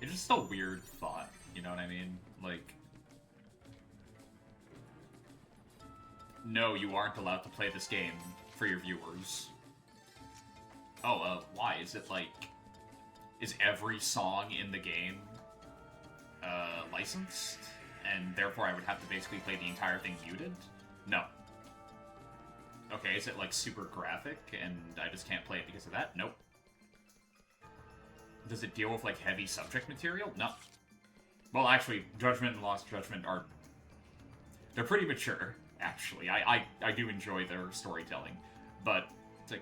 It's just a weird thought, you know what I mean? Like, no, you aren't allowed to play this game for your viewers. Oh, why? Is it like, is every song in the game, licensed? And therefore I would have to basically play the entire thing muted? No. Okay, is it like super graphic and I just can't play it because of that? Nope. Does it deal with like heavy subject material? No. Well, actually, Judgment and Lost Judgment are... they're pretty mature, actually. I do enjoy their storytelling. But, it's like...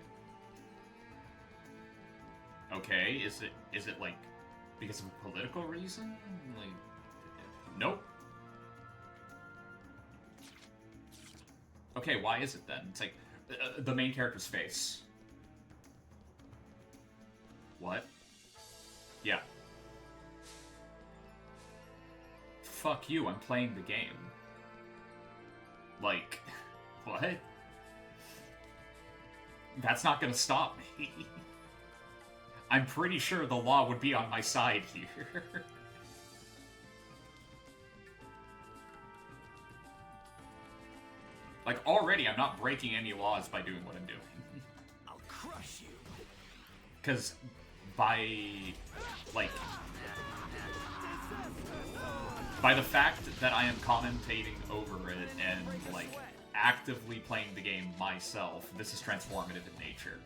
okay, is it like because of a political reason? Like, nope. Okay, why is it then? It's like, the main character's face. What? Yeah. Fuck you, I'm playing the game. Like, what? That's not gonna stop me. I'm pretty sure the law would be on my side here. Like, already I'm not breaking any laws by doing what I'm doing. I'll crush you. Because by, like, by the fact that I am commentating over it and, like, actively playing the game myself, this is transformative in nature.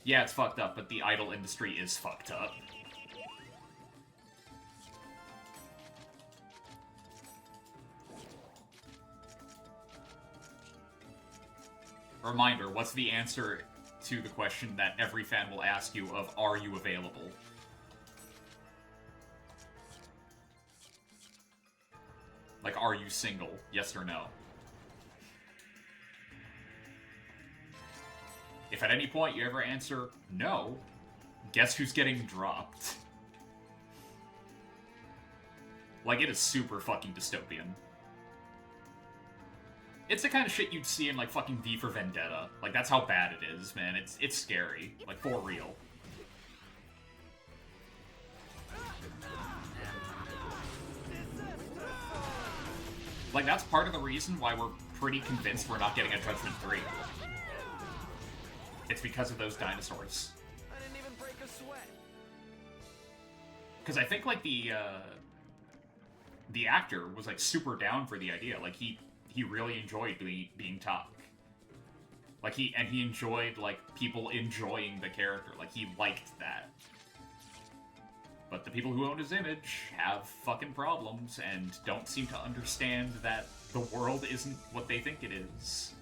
Yeah, it's fucked up, but the idol industry is fucked up. Reminder, what's the answer to the question that every fan will ask you of, are you available? Like, are you single? Yes or no? If at any point you ever answer no, guess who's getting dropped? Like, it is super fucking dystopian. It's the kind of shit you'd see in, like, fucking V for Vendetta. Like, that's how bad it is, man. It's scary. Like, for real. Like, that's part of the reason why we're pretty convinced we're not getting a Judgment 3. It's because of those dinosaurs. I didn't even break a sweat. Because I think, like, the actor was, like, super down for the idea. Like, he really enjoyed being Tuck. Like, he enjoyed, like, people enjoying the character. Like, he liked that. But the people who own his image have fucking problems and don't seem to understand that the world isn't what they think it is.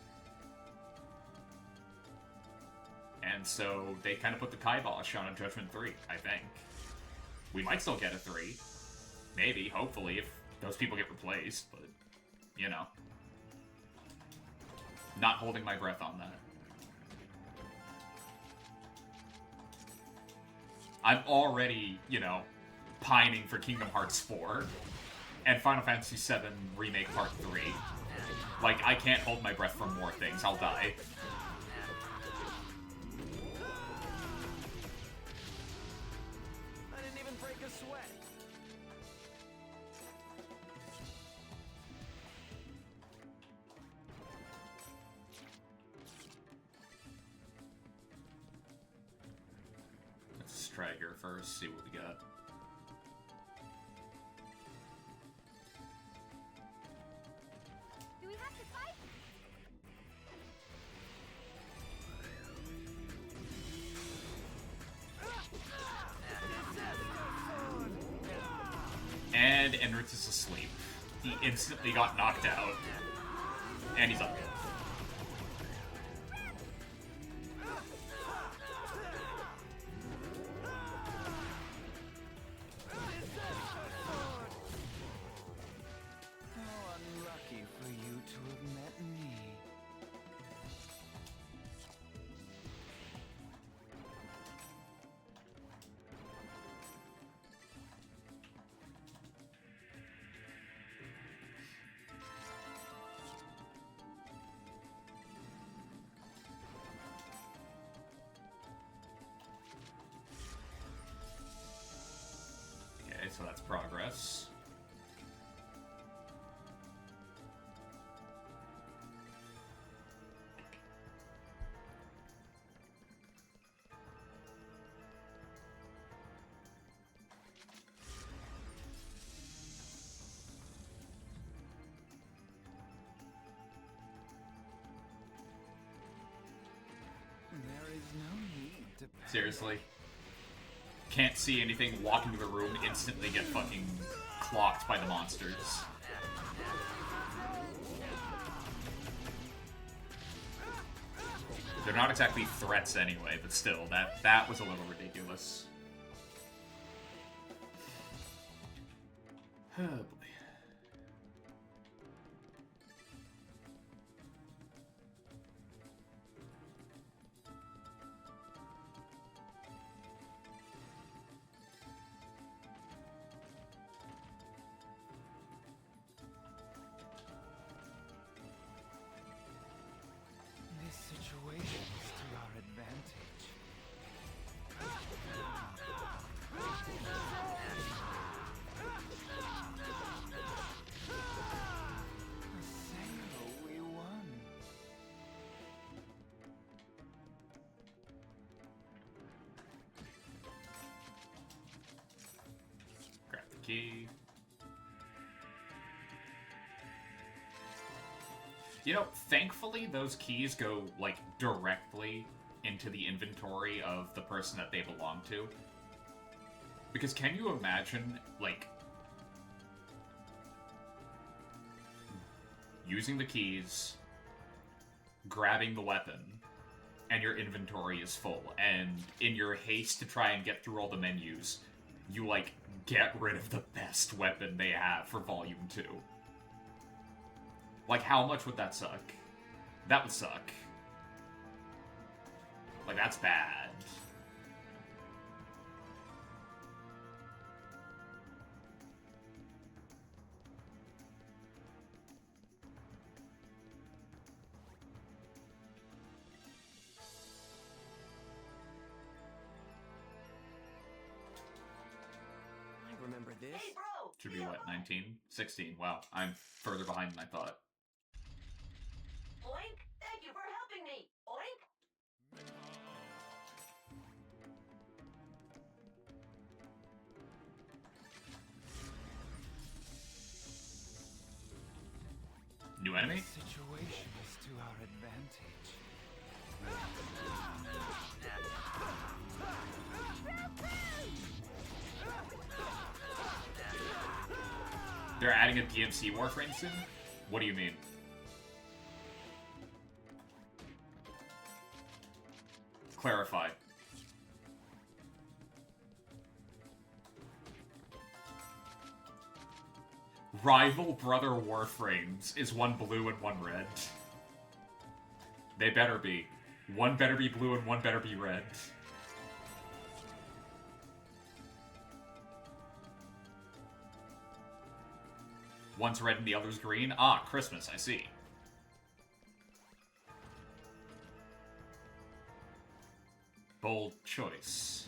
And so they kind of put the kibosh on a Judgment 3, I think. We might still get a 3. Maybe, hopefully, if those people get replaced, but, you know. Not holding my breath on that. I'm already, you know, pining for Kingdom Hearts 4 and Final Fantasy VII Remake Part 3. Like, I can't hold my breath for more things. I'll die. I didn't even break a sweat. Let's try here first, see what we got. Do we have to fight? And Enrich is asleep. He instantly got knocked out. And he's up. How unlucky for you to have met me. so that's progress. There is no need to panic. Seriously. Can't see anything, walk into the room, instantly get fucking clocked by the monsters. They're not exactly threats anyway, but still, that was a little ridiculous. Oh boy. This situation is to our advantage. Assayo, we won. Grab the key. You know, thankfully those keys go, like, directly into the inventory of the person that they belong to. Because can you imagine, like, using the keys, grabbing the weapon, and your inventory is full, and in your haste to try and get through all the menus, you, like, get rid of the best weapon they have for Volume 2. Like, how much would that suck? That would suck. Like, that's bad. I remember this. Hey, bro! Should be what, 19? 16. Wow, I'm further behind than I thought. Oink! Thank you for helping me! Oink! New enemy? This situation is to our advantage. They're adding a DMC Warframe soon? What do you mean? Clarify. Rival Brother Warframes is one blue and one red. They better be. One better be blue and one better be red. One's red and the other's green. Ah, Christmas, I see. Bold choice.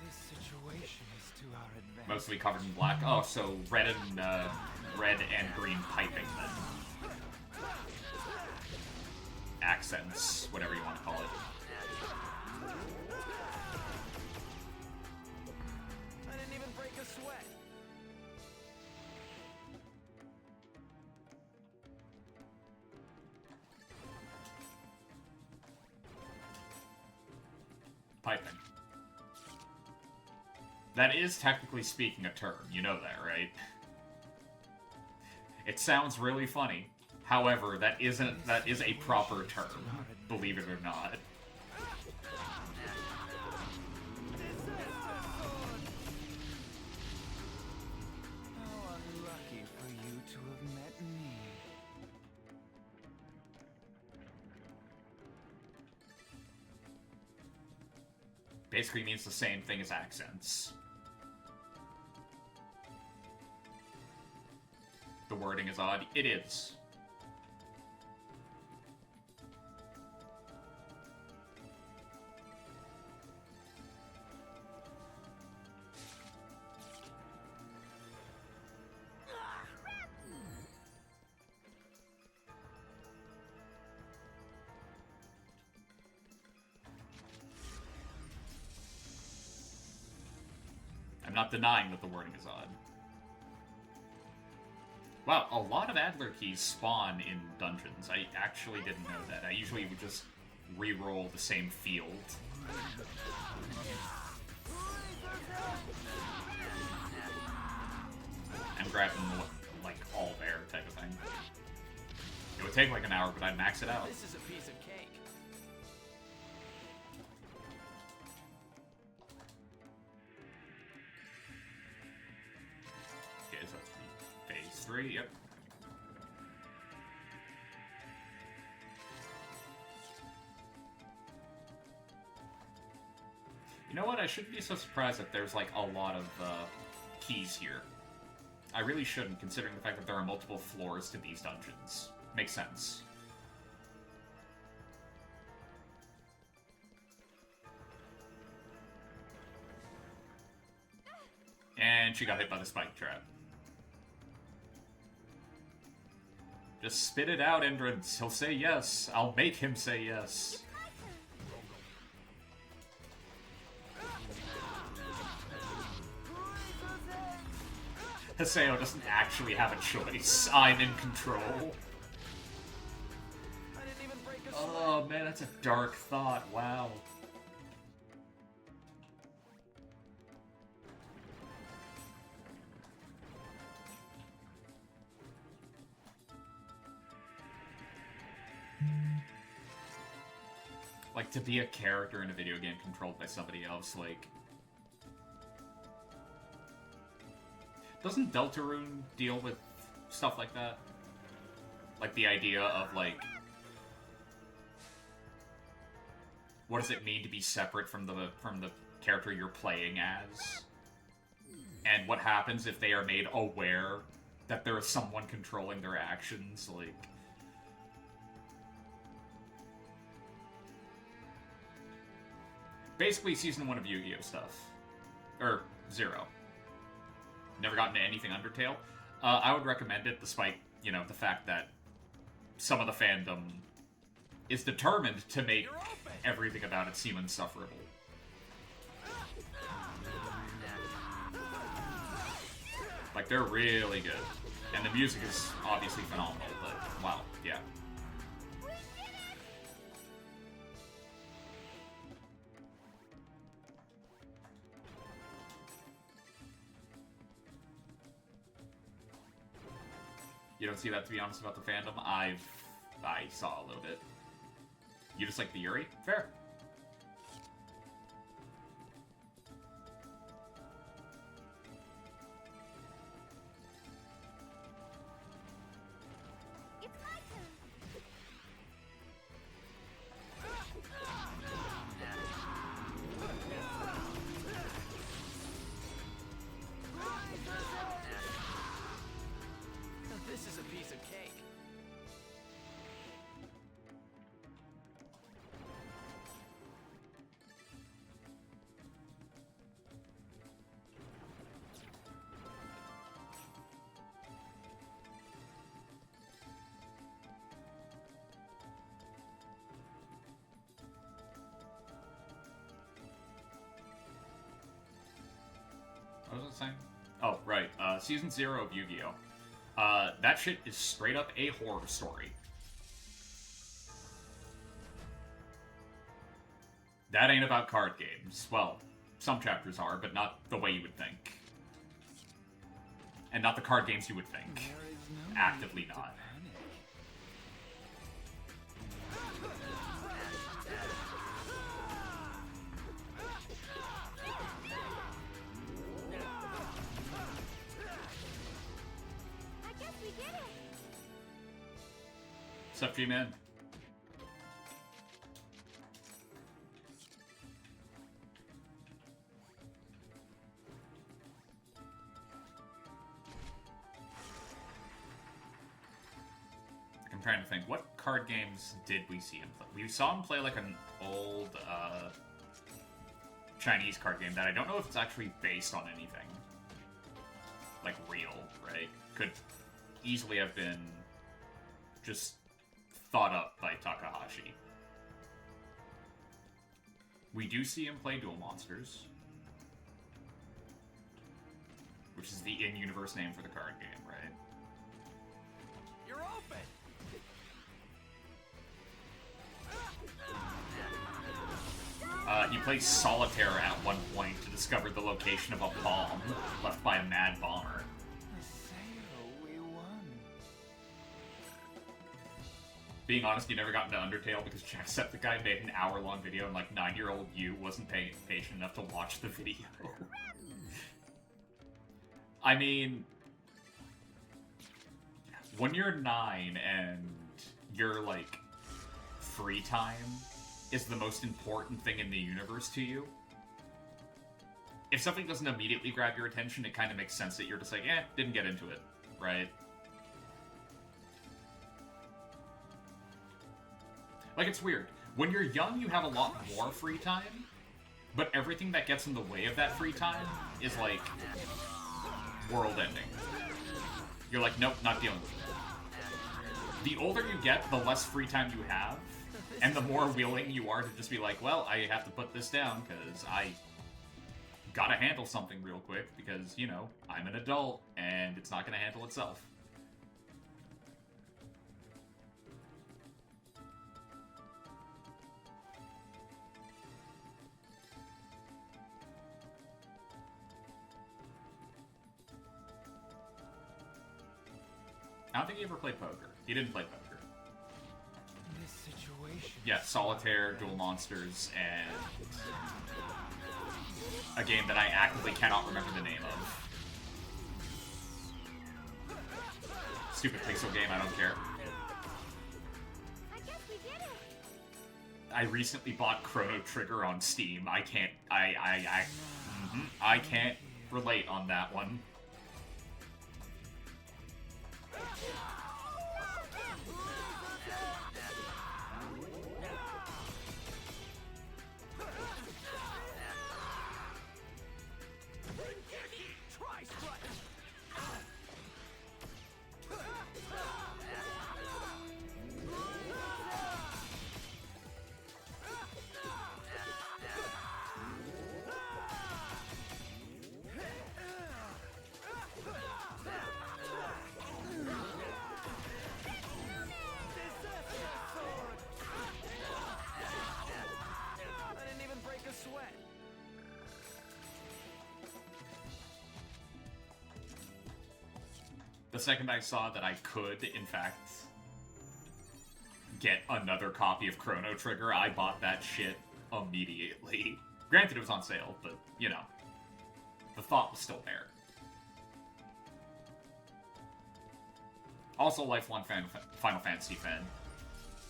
This situation is to our advantage. Mostly covered in black. Oh, so red and green piping then. Accents, whatever you want to call it. I didn't even break a sweat. Piping. That is, technically speaking, a term. You know that, right? It sounds really funny. However, that is a proper term, believe it or not. How unlucky for you to have met me. Basically means the same thing as accents. The wording is odd. It is. I'm not denying that the wording is odd. Wow, a lot of Adler keys spawn in dungeons. I actually didn't know that. I usually would just re-roll the same field. And grab them, like, all there type of thing. It would take like an hour, but I'd max it out. This is a piece of cake. Okay, so that's phase 3, yep. You know what? I shouldn't be so surprised that there's like a lot of keys here. I really shouldn't, considering the fact that there are multiple floors to these dungeons. Makes sense. And she got hit by the spike trap. Just spit it out, Endrance. He'll say yes. I'll make him say yes. Haseo doesn't actually have a choice. I'm in control. I didn't even break a Oh man, that's a dark thought. Wow. Like, to be a character in a video game controlled by somebody else, like... Doesn't Deltarune deal with stuff like that? Like, the idea of, like... What does it mean to be separate from the character you're playing as? And what happens if they are made aware that there is someone controlling their actions, like... Basically, Season 1 of Yu-Gi-Oh! Stuff. Or, 0. Never gotten to anything Undertale. I would recommend it, despite, you know, the fact that some of the fandom is determined to make everything about it seem insufferable. Like, they're really good. And the music is obviously phenomenal, but, wow, yeah. You don't see that, to be honest, about the fandom? I saw a little bit. You just like the Yuri? Fair. It's my turn. This is a piece of cake. What was I saying? Oh, right. Season 0 of Yu-Gi-Oh! That shit is straight up a horror story. That ain't about card games. Well, some chapters are, but not the way you would think. And not the card games you would think. There is no Actively need to not. panic. I guess we did it. What's up, G-Man? I'm trying to think, what card games did we see him play? We saw him play like an old Chinese card game that I don't know if it's actually based on anything. Like real, right? Could easily have been just thought up by Takahashi. We do see him play Duel Monsters. which is the in-universe name for the card game, right? You're open! You play Solitaire at one point to discover the location of a bomb left by a mad bomber. Aseo, we won. Being honest, you never got into Undertale because Jacksepticeye made an hour-long video and like 9-year-old you wasn't patient enough to watch the video. I mean, when you're 9 and your like free time is the most important thing in the universe to you, if something doesn't immediately grab your attention, it kind of makes sense that you're just like, didn't get into it, right? Like, it's weird. When you're young, you have a lot more free time, but everything that gets in the way of that free time is, like, world-ending. You're like, nope, not dealing with it. The older you get, the less free time you have, and the more willing you are to just be like, well, I have to put this down, because I gotta handle something real quick, because, you know, I'm an adult, and it's not gonna handle itself. I don't think he ever played poker. He didn't play poker. This situation. Yeah, Solitaire, Duel Monsters, and a game that I actively cannot remember the name of. Stupid pixel game, I don't care. I guess we did it. I recently bought Chrono Trigger on Steam. I can't, I can't relate on that one. The second I saw that I could, in fact, get another copy of Chrono Trigger, I bought that shit immediately. Granted, it was on sale, but, you know, the thought was still there. Also, lifelong Final Fantasy fan.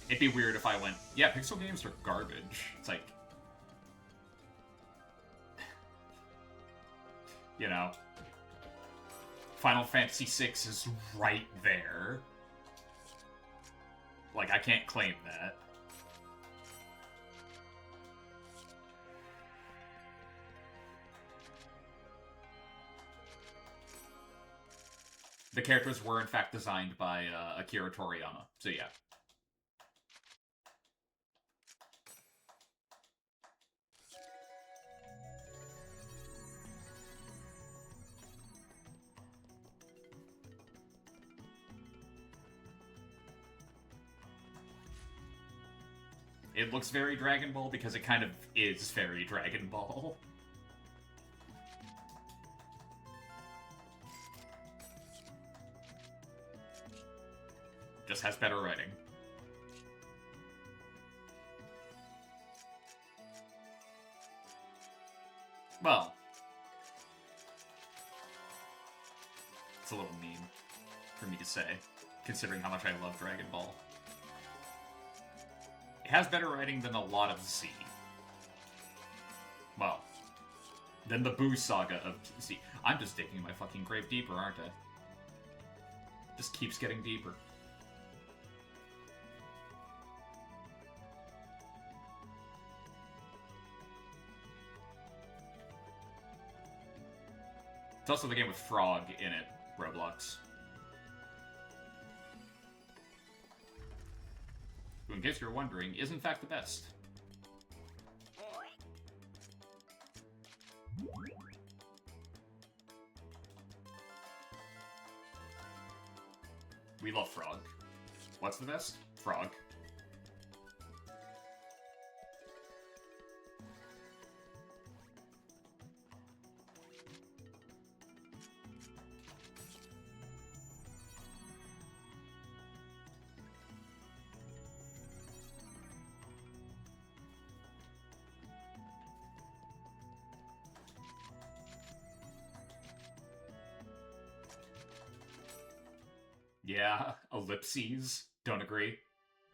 It'd be weird if I went, yeah, pixel games are garbage. It's like, you know, Final Fantasy VI is right there. Like, I can't claim that. The characters were, in fact, designed by Akira Toriyama, so yeah. It looks very Dragon Ball because it kind of is very Dragon Ball. Just has better writing. Well, it's a little mean for me to say, considering how much I love Dragon Ball. It has better writing than a lot of Z. Well, than the Boo saga of Z. I'm just digging my fucking grave deeper, aren't I? Just keeps getting deeper. It's also the game with Frog in it, Roblox. Who, in case you're wondering, is in fact the best. We love Frog. What's the best? Frog. Yeah, ellipses. Don't agree.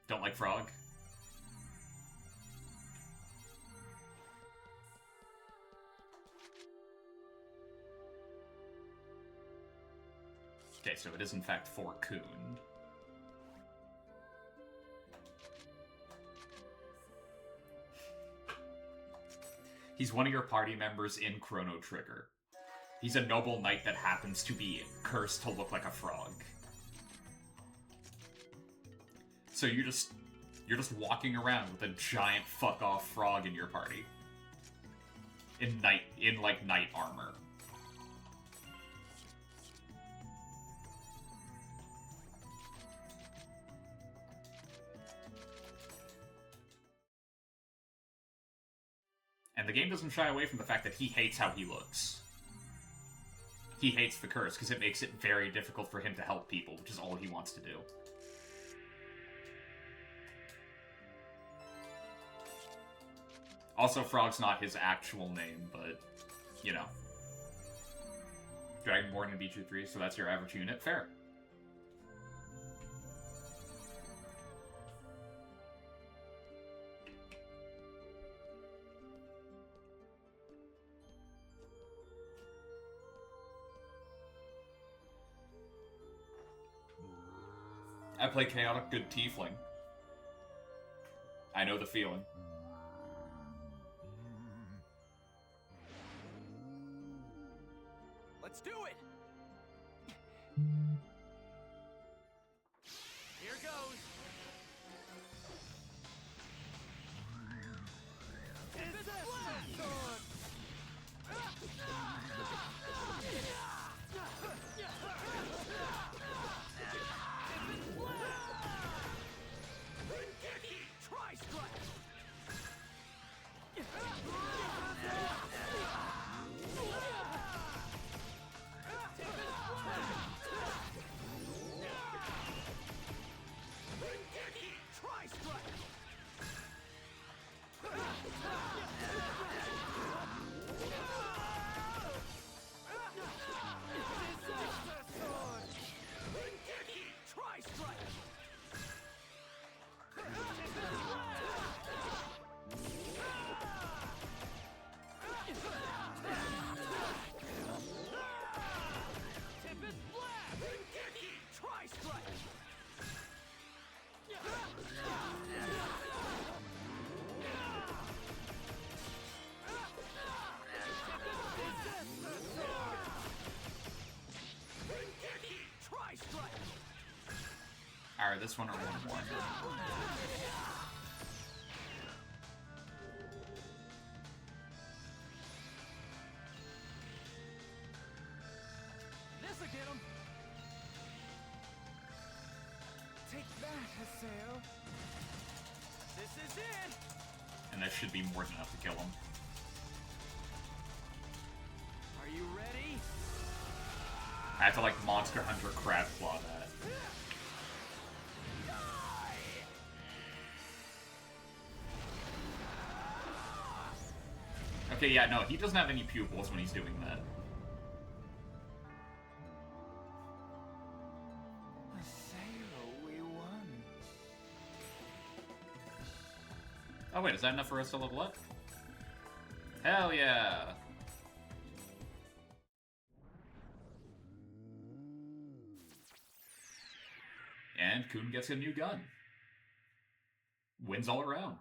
Don't like Frog. Okay, so it is in fact for Coon. He's one of your party members in Chrono Trigger. He's a noble knight that happens to be cursed to look like a frog. So you're just walking around with a giant fuck off frog in your party. In like knight armor. And the game doesn't shy away from the fact that he hates how he looks. He hates the curse because it makes it very difficult for him to help people, which is all he wants to do. Also, Frog's not his actual name, but, you know. Dragonborn and Bichu 3, so that's your average unit. Fair. I play Chaotic Good Tiefling. I know the feeling. Let's do it! Here goes! It's a sword! Tri-strike! Alright, this one or one more. This'll get him! Take that, Haseo! This is it! And that should be more than enough to kill him. Are you ready? I have to, like, Monster Hunter Crab Claw that. Okay, yeah, no, he doesn't have any pupils when he's doing that. Haseo, we won. Oh wait, is that enough for us to level up? Hell yeah! And Coon gets a new gun. Wins all around.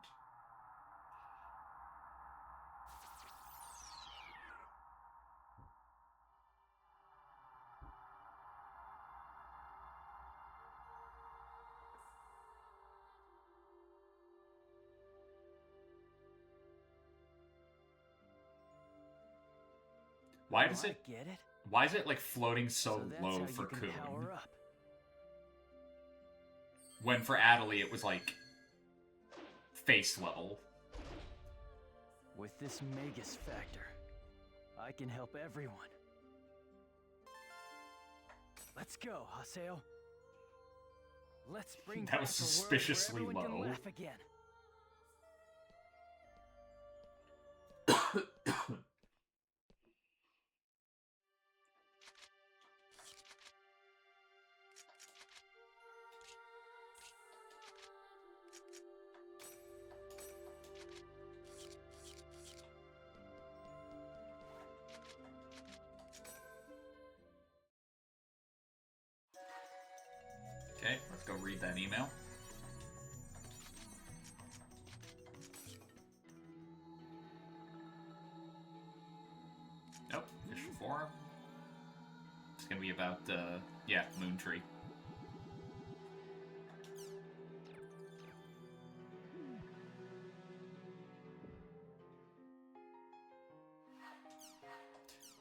Why does it? Get it? Why is it like floating so that's low how for you can Coon? power up. When for Adelie, it was like face level. With this Magus factor, I can help everyone. Let's go, Haseo. Let's bring That back was a world suspiciously where everyone low. can laugh again. Okay, let's go read that email. Nope, official forum. It's gonna be about, yeah, Moon Tree.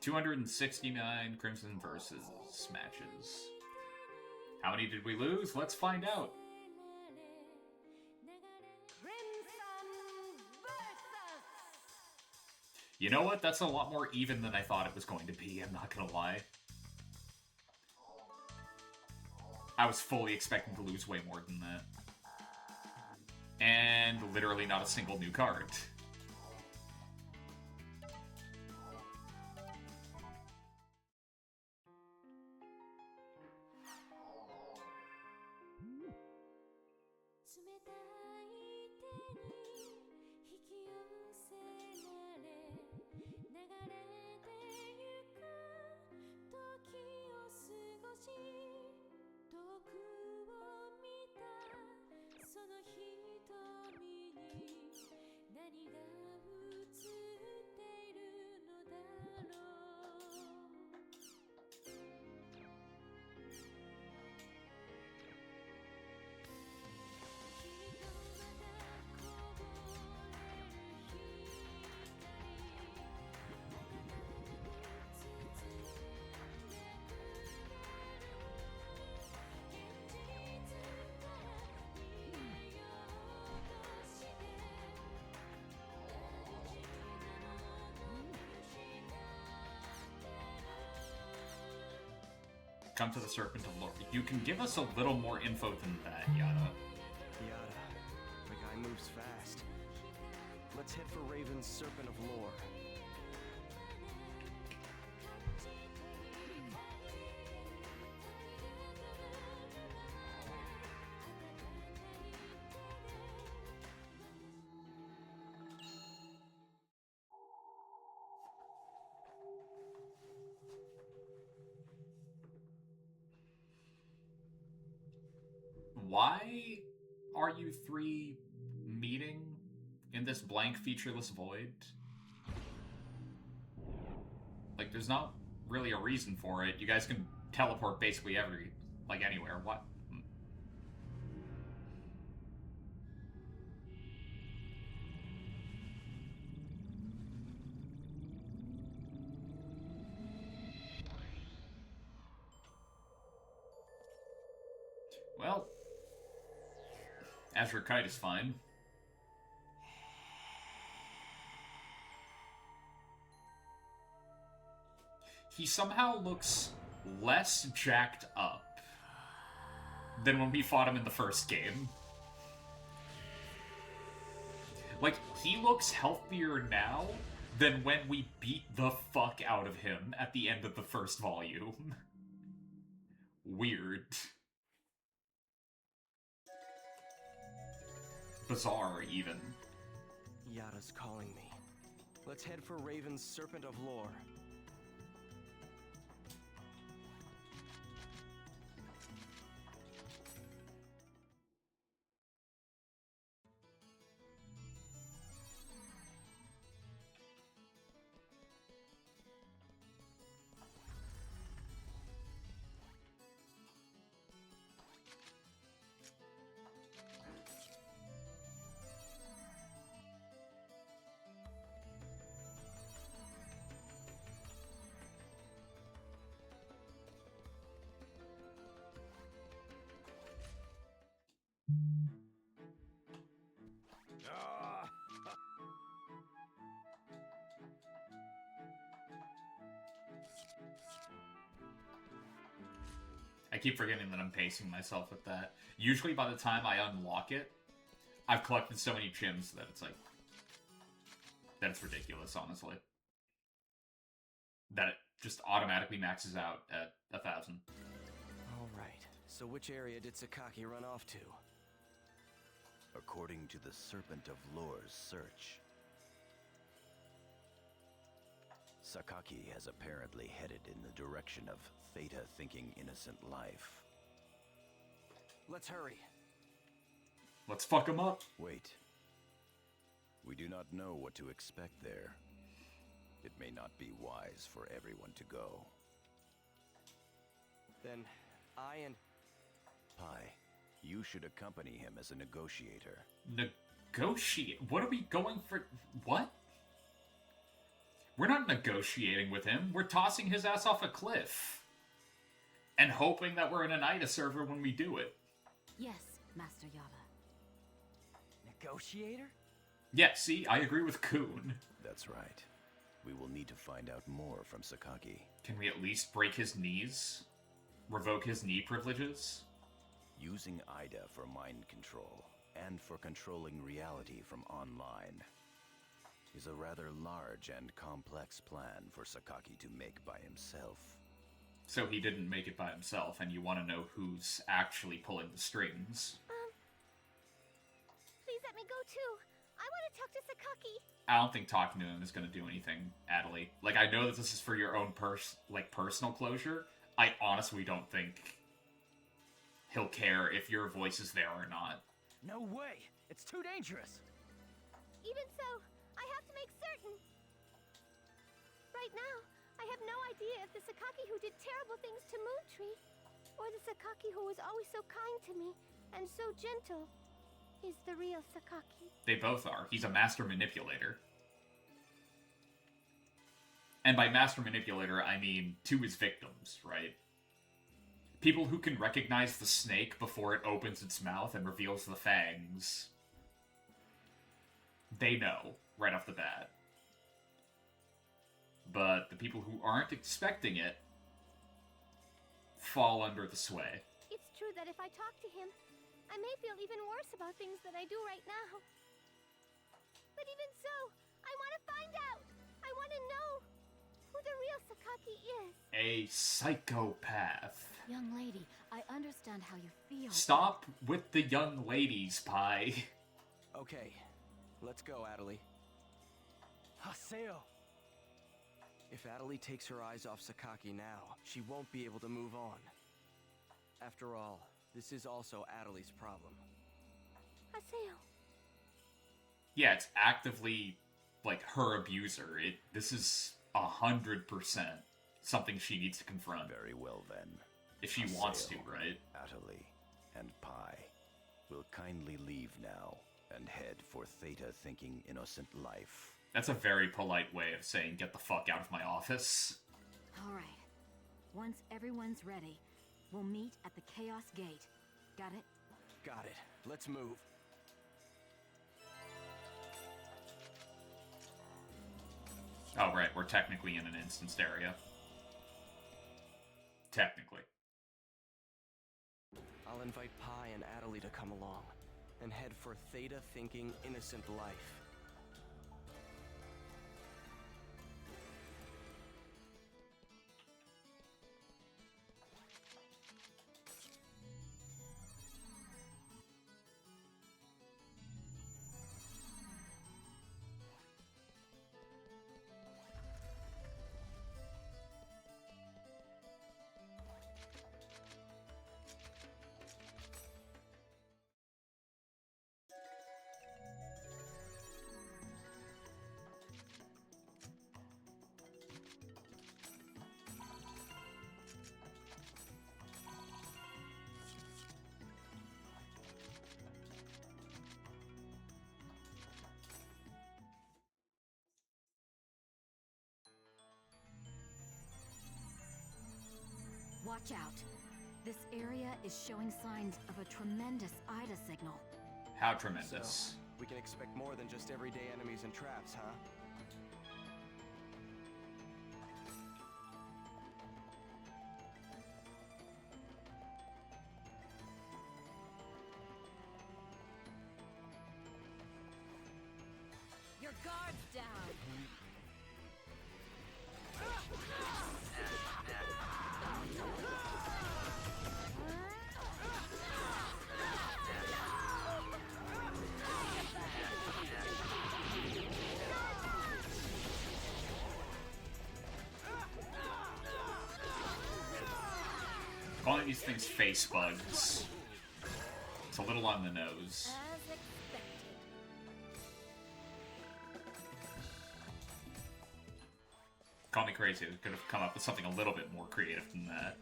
$269 Crimson versus matches. How many did we lose? Let's find out. You know what? That's a lot more even than I thought it was going to be, I'm not gonna lie. I was fully expecting to lose way more than that. And literally not a single new card. Come to the Serpent of Lore. You can give us a little more info than that, Yada. Yada, the guy moves fast. Let's head for Raven's Serpent of Lore. Why are you three meeting in this blank, featureless void? Like, there's not really a reason for it. You guys can teleport basically anywhere. What? Well, Azure Kite is fine. He somehow looks less jacked up than when we fought him in the first game. Like, he looks healthier now than when we beat the fuck out of him at the end of the first volume. Weird. Bizarre, even. Yada's calling me. Let's head for Raven's Serpent of Lore. I keep forgetting that I'm pacing myself with that. Usually by the time I unlock it, I've collected so many gems that it's like... that it's ridiculous, honestly. That it just automatically maxes out at 1,000. Alright, so which area did Sakaki run off to? According to the Serpent of Lore's search, Sakaki has apparently headed in the direction of Theta thinking innocent life. Let's hurry. Let's fuck him up. Wait. We do not know what to expect there. It may not be wise for everyone to go. Then, I and... Pi, you should accompany him as a negotiator. Negotiate? What are we going for? What? We're not negotiating with him. We're tossing his ass off a cliff. And hoping that we're in an IDA server when we do it. Yes, Master Yava. Negotiator? Yeah, see, I agree with Kuhn. That's right. We will need to find out more from Sakaki. Can we at least break his knees? Revoke his knee privileges? Using IDA for mind control, and for controlling reality from online, is a rather large and complex plan for Sakaki to make by himself. So he didn't make it by himself, and you want to know who's actually pulling the strings. Please let me go too. I want to talk to Sakaki. I don't think talking to him is going to do anything, Adelie. Like, I know that this is for your own personal closure. I honestly don't think he'll care if your voice is there or not. No way! It's too dangerous! Even so, I have to make certain. Right now, I have no idea if the Sakaki who did terrible things to Moontree, or the Sakaki who was always so kind to me and so gentle, is the real Sakaki. They both are. He's a master manipulator. And by master manipulator, I mean to his victims, right? People who can recognize the snake before it opens its mouth and reveals the fangs. They know, right off the bat. But the people who aren't expecting it fall under the sway. It's true that if I talk to him, I may feel even worse about things that I do right now. But even so, I want to find out! I want to know who the real Sakaki is. A psychopath. Young lady, I understand how you feel. Stop with the young ladies, Pi. Okay, let's go, Adelie. Haseo! If Adelie takes her eyes off Sakaki now, she won't be able to move on. After all, this is also Adelie's problem. Haseo. Yeah, it's actively, like, her abuser. This is 100% something she needs to confront. Very well, then. If she wants to, right? Adelie and Pi will kindly leave now and head for Theta thinking innocent life. That's a very polite way of saying, get the fuck out of my office. Alright. Once everyone's ready, we'll meet at the Chaos Gate. Got it? Got it. Let's move. Oh, right, we're technically in an instanced area. Technically. I'll invite Pi and Adelie to come along, and head for Theta thinking innocent life. Watch out. This area is showing signs of a tremendous IDA signal. How tremendous. So, we can expect more than just everyday enemies and traps, huh? these things face bugs. It's a little on the nose. As expected. Call me crazy, I could have come up with something a little bit more creative than that.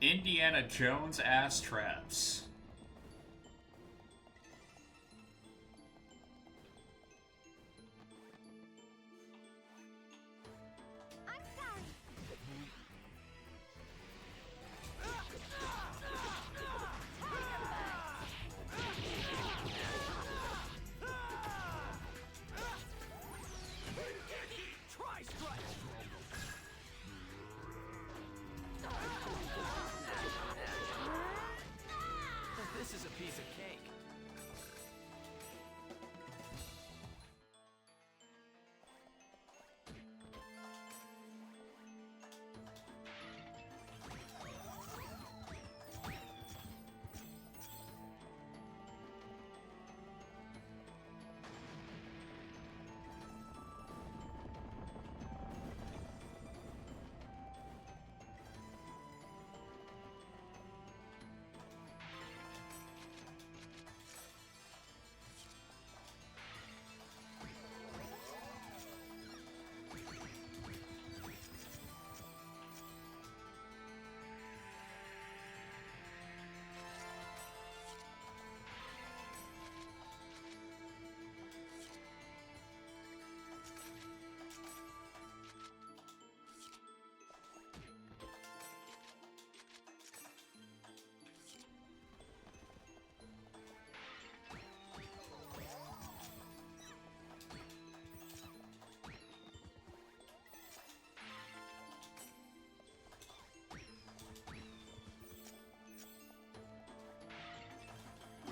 Indiana Jones ass traps. I'm sorry. This is a piece of cake.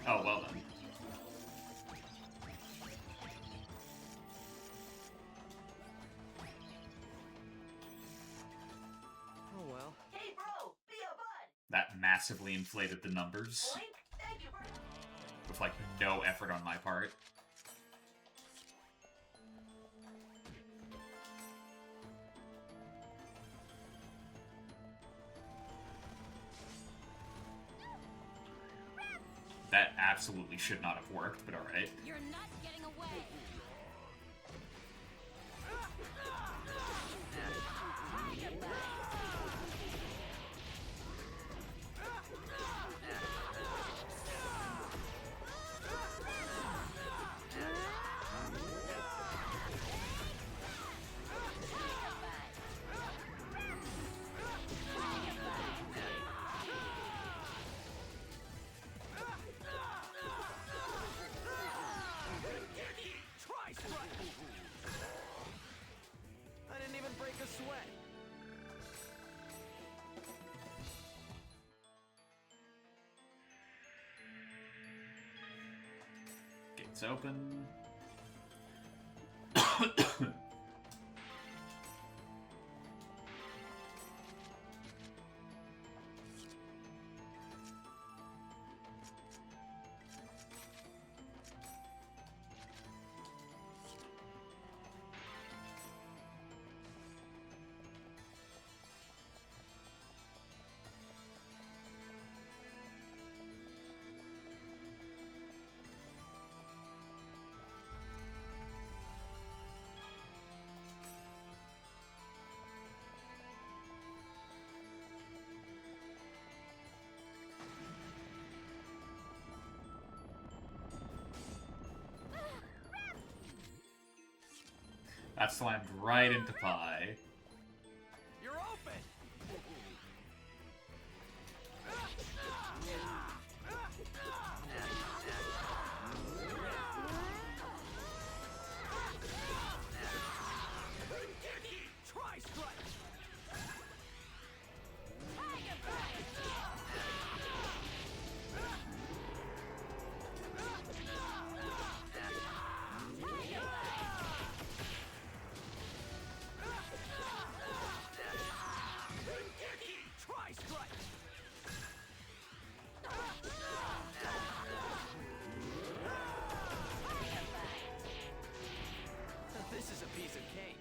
Oh, well then. Oh well. Hey, bro, be a bud. That massively inflated the numbers. Blink. Thank you, bro. With, like, no effort on my part. That absolutely should not have worked, but alright. You're not getting away. I didn't even break a sweat. Gates open. That slammed right into pie. You're open! Tri-strike! Tri-strike! This is a piece of cake.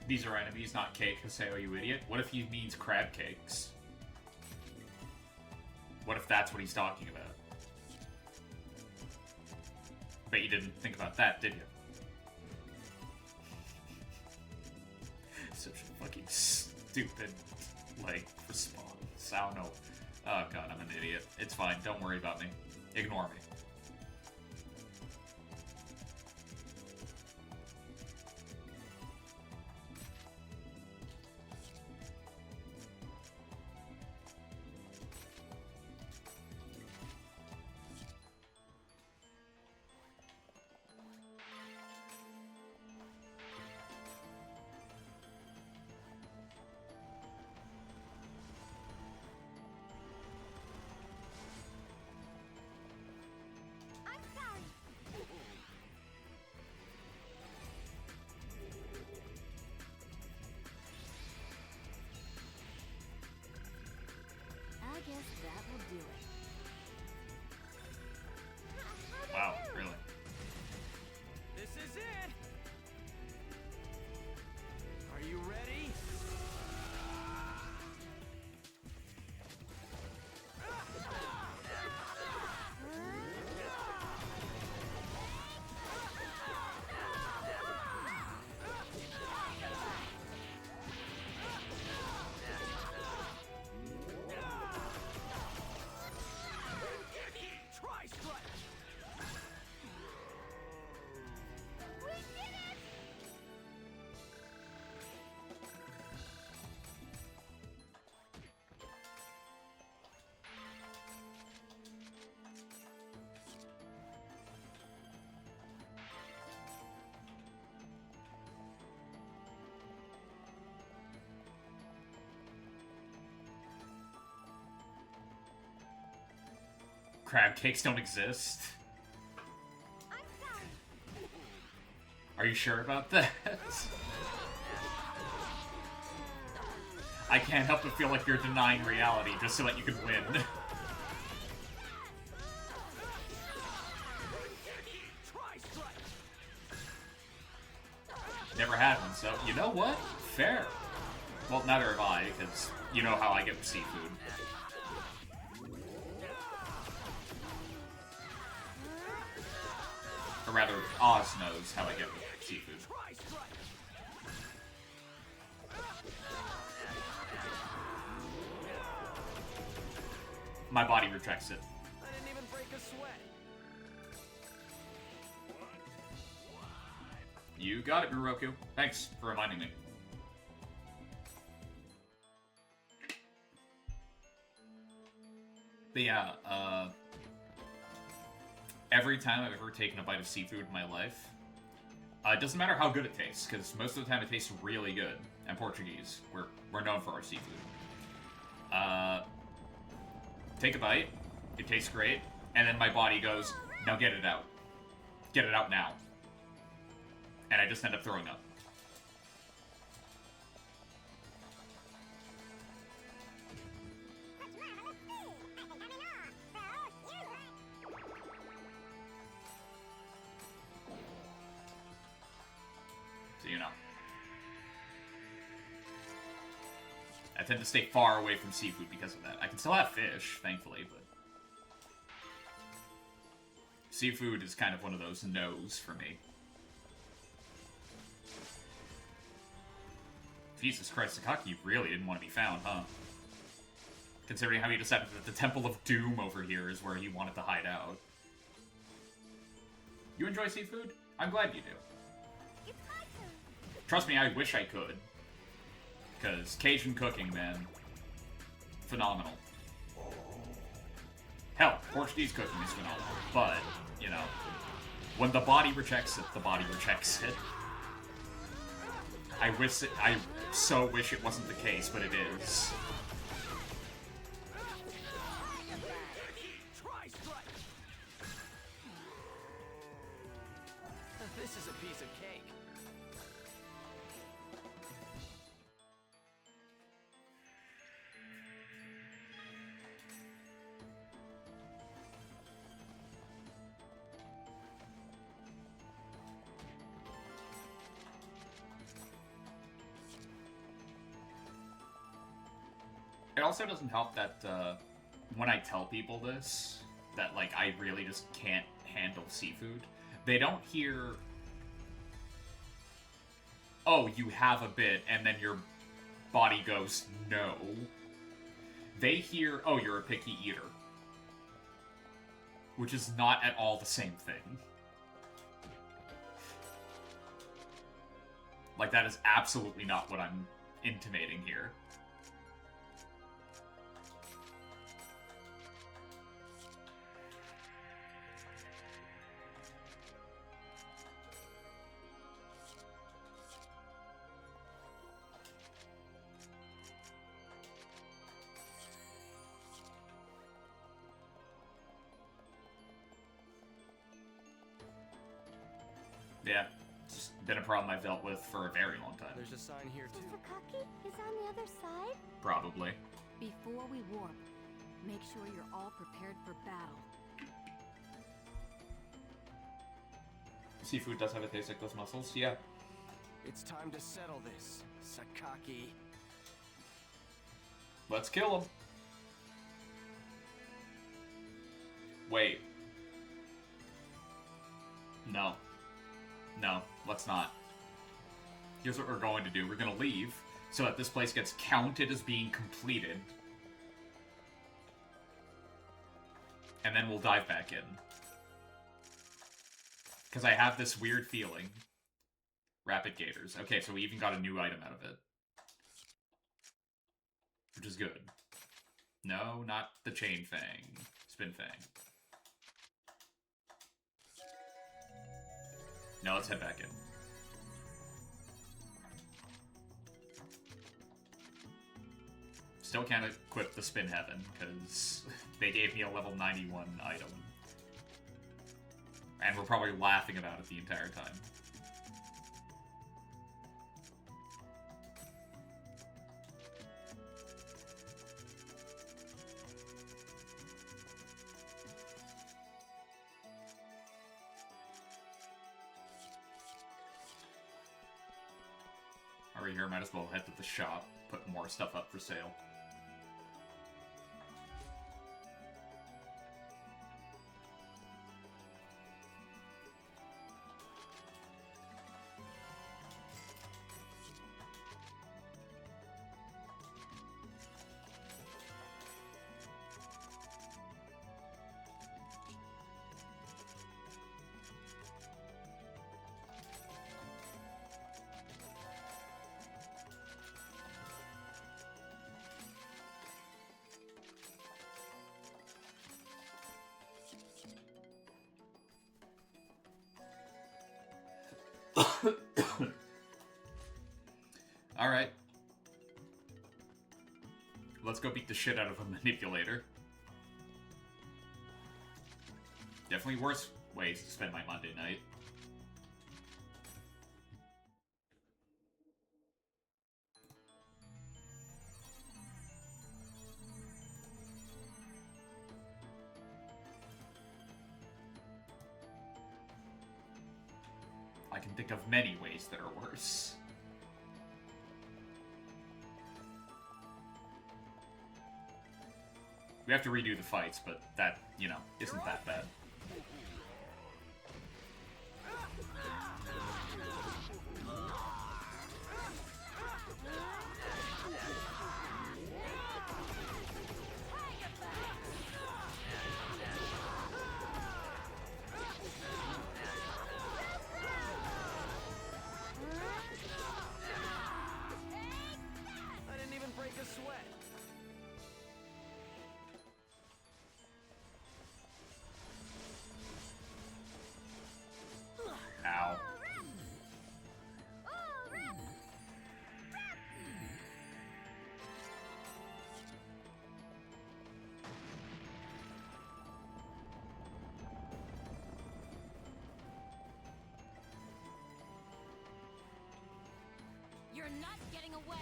These are enemies, not cake, Haseo, you idiot. What if he means crab cakes? What if that's what he's talking about? Bet you didn't think about that, did you? Such a fucking stupid, like, response. I don't know. Oh god, I'm an idiot. It's fine, don't worry about me. Ignore me. I'm sorry. I guess that will do it. Wow, really? This is it! Are you ready? Tri-strike! We did it! Crab cakes don't exist? I'm sorry. Are you sure about that? I can't help but feel like you're denying reality just so that you can win. Tri-strike! Never had one, so you know what? Fair. Well, neither have I, because you know how I get with seafood. Or rather, Oz knows how I get with seafood. Tri-strike! My body rejects it. I didn't even break a sweat. You got it, Guroku. Thanks for reminding me. But yeah, every time I've ever taken a bite of seafood in my life, it doesn't matter how good it tastes, because most of the time it tastes really good. And Portuguese, we're known for our seafood. Take a bite, it tastes great, and then my body goes, now get it out. Get it out now. And I just end up throwing up. So you know. I tend to stay far away from seafood because of that. I can still have fish, thankfully, but... Seafood is kind of one of those no's for me. Jesus Christ, Sakaki really didn't want to be found, huh? Considering how he decided that the Temple of Doom over here is where he wanted to hide out. You enjoy seafood? I'm glad you do. Trust me, I wish I could. Because Cajun cooking, man, phenomenal. Hell, Portuguese cooking is phenomenal. But, you know, when the body rejects it, the body rejects it. I so wish it wasn't the case, but it is. This is a piece of cake. It also doesn't help that when I tell people this, that like I really just can't handle seafood, they don't hear, oh, you have a bit, and then your body goes, no. They hear, oh, you're a picky eater. Which is not at all the same thing. Like, that is absolutely not what I'm intimating here. Yeah, it's just been a problem I've dealt with for a very long time. There's a sign here too. Sakaki is on the other side? Probably. Before we warp, make sure you're all prepared for battle. Seafood does have a taste like those mussels, yeah. It's time to settle this, Sakaki. Let's kill him. Wait. No. No, let's not. Here's what we're going to do. We're going to leave so that this place gets counted as being completed. And then we'll dive back in. Because I have this weird feeling. Rapid Gators. Okay, so we even got a new item out of it. Which is good. No, not the Chain Fang. Spin Fang. Now let's head back in. Still can't equip the Spin Heaven, because they gave me a level 91 item. And we're probably laughing about it the entire time. Alright, here, might as well head to the shop, put more stuff up for sale. Alright. Let's go beat the shit out of a manipulator. Definitely worse ways to spend my Monday night. I can think of many ways that are worse. We have to redo the fights, but that, you know, isn't that bad. getting away.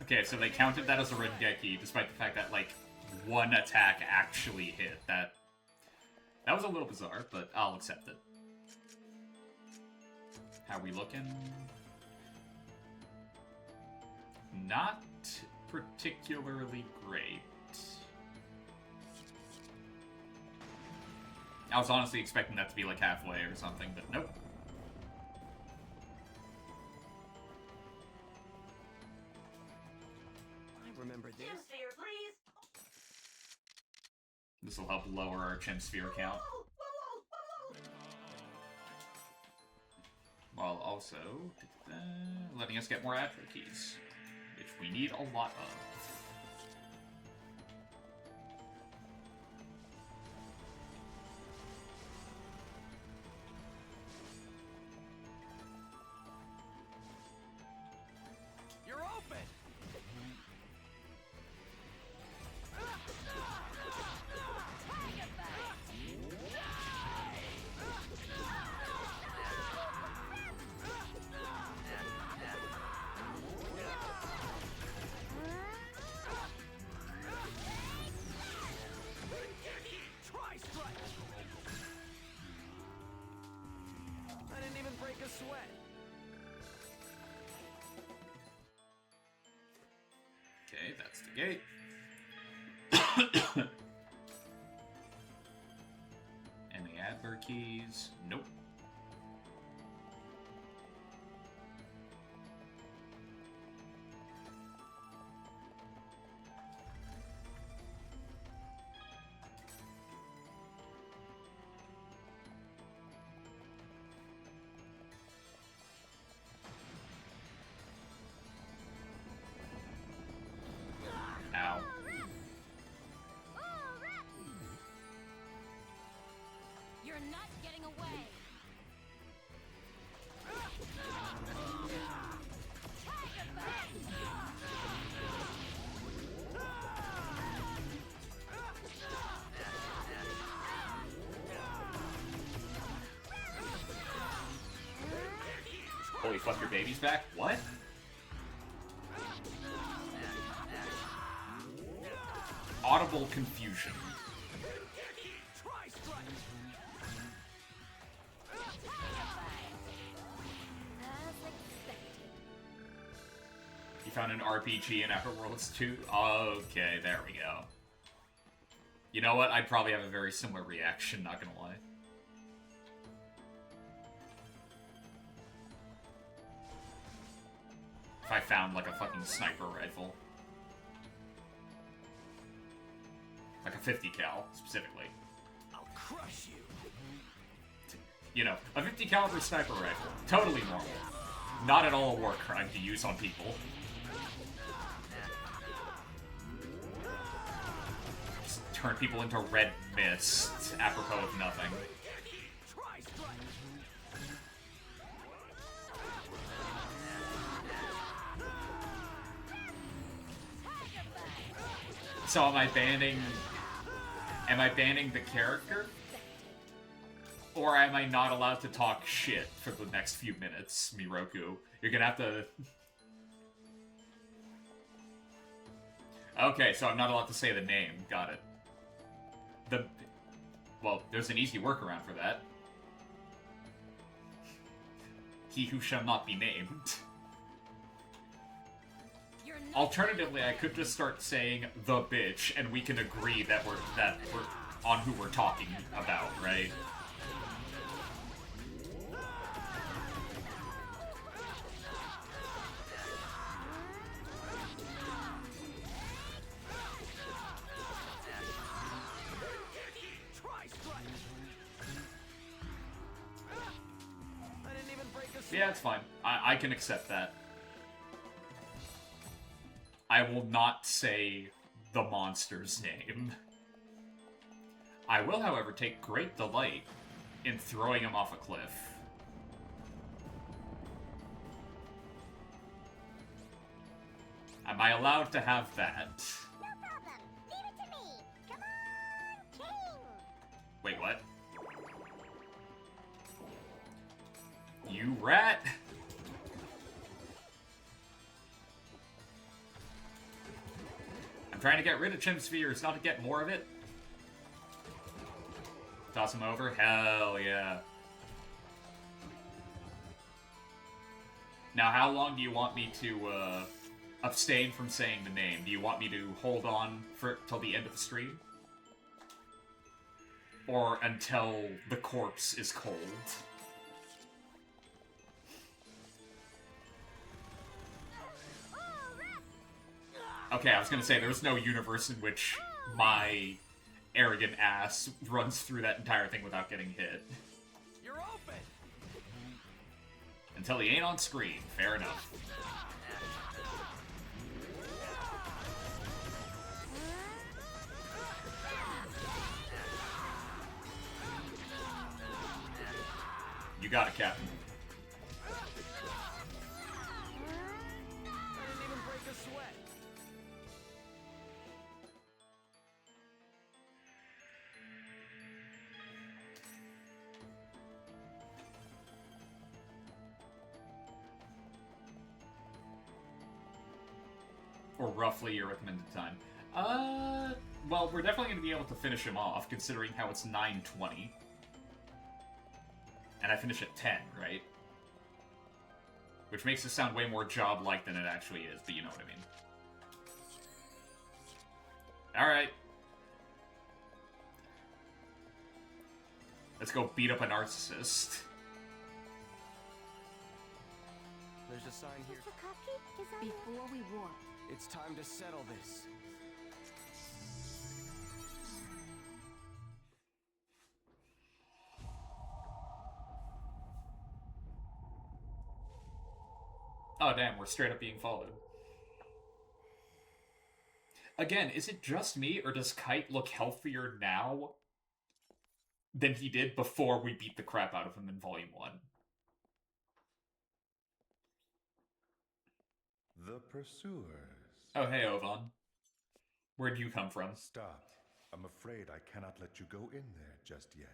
Okay, so they counted that as a Rengeki, despite the fact that, like, one attack actually hit. That was a little bizarre, but I'll accept it. How we looking? Not particularly great. I was honestly expecting that to be, like, halfway or something, but nope. Remember this? Sphere, please. This will help lower our Chin Sphere count. While also letting us get more Atro keys, which we need a lot of. You're open! I didn't even break a sweat. Okay, that's the gate. And the Adler keys. Nope. Ow. You're not getting away. Holy fuck, your baby's back? What? Audible confusion. You found an RPG in Outer Worlds 2? Okay, there we go. You know what? I'd probably have a very similar reaction, not gonna lie. If I found, like, a fucking sniper rifle. Like a 50 cal, specifically. I'll crush you. You know, a 50 caliber sniper rifle. Totally normal. Not at all a war crime to use on people. Just turn people into red mist, apropos of nothing. So am I banning the character? Or am I not allowed to talk shit for the next few minutes, Miroku? You're gonna have to... Okay, so I'm not allowed to say the name. Got it. Well, there's an easy workaround for that. He who shall not be named. Alternatively, I could just start saying the bitch, and we can agree that we're on who we're talking about, right? Yeah, it's fine. I can accept that. I will not say the monster's name. I will, however, take great delight in throwing him off a cliff. Am I allowed to have that? No problem. Leave it to me. Come on, King. Wait, what? You rat! I'm trying to get rid of Chim Spheres, not to get more of it. Toss him over? Hell yeah. Now, how long do you want me to abstain from saying the name? Do you want me to hold on for till the end of the stream? Or until the corpse is cold? Okay, I was gonna say, there's no universe in which my arrogant ass runs through that entire thing without getting hit. You're open! Until he ain't on screen. Fair enough. You got it, Captain. I didn't even break a sweat. Or roughly your recommended time. Well, we're definitely going to be able to finish him off, considering how it's 9:20. And I finish at 10, right? Which makes it sound way more job-like than it actually is, but you know what I mean. Alright. Let's go beat up a narcissist. There's a sign here. Sakaki, is that Before we warp, It's time to settle this. Oh damn, we're straight up being followed. Again, is it just me, or does Kite look healthier now than he did before we beat the crap out of him in Volume 1? The pursuers. Oh hey, Ovan. Where'd you come from? Stop. I'm afraid I cannot let you go in there just yet.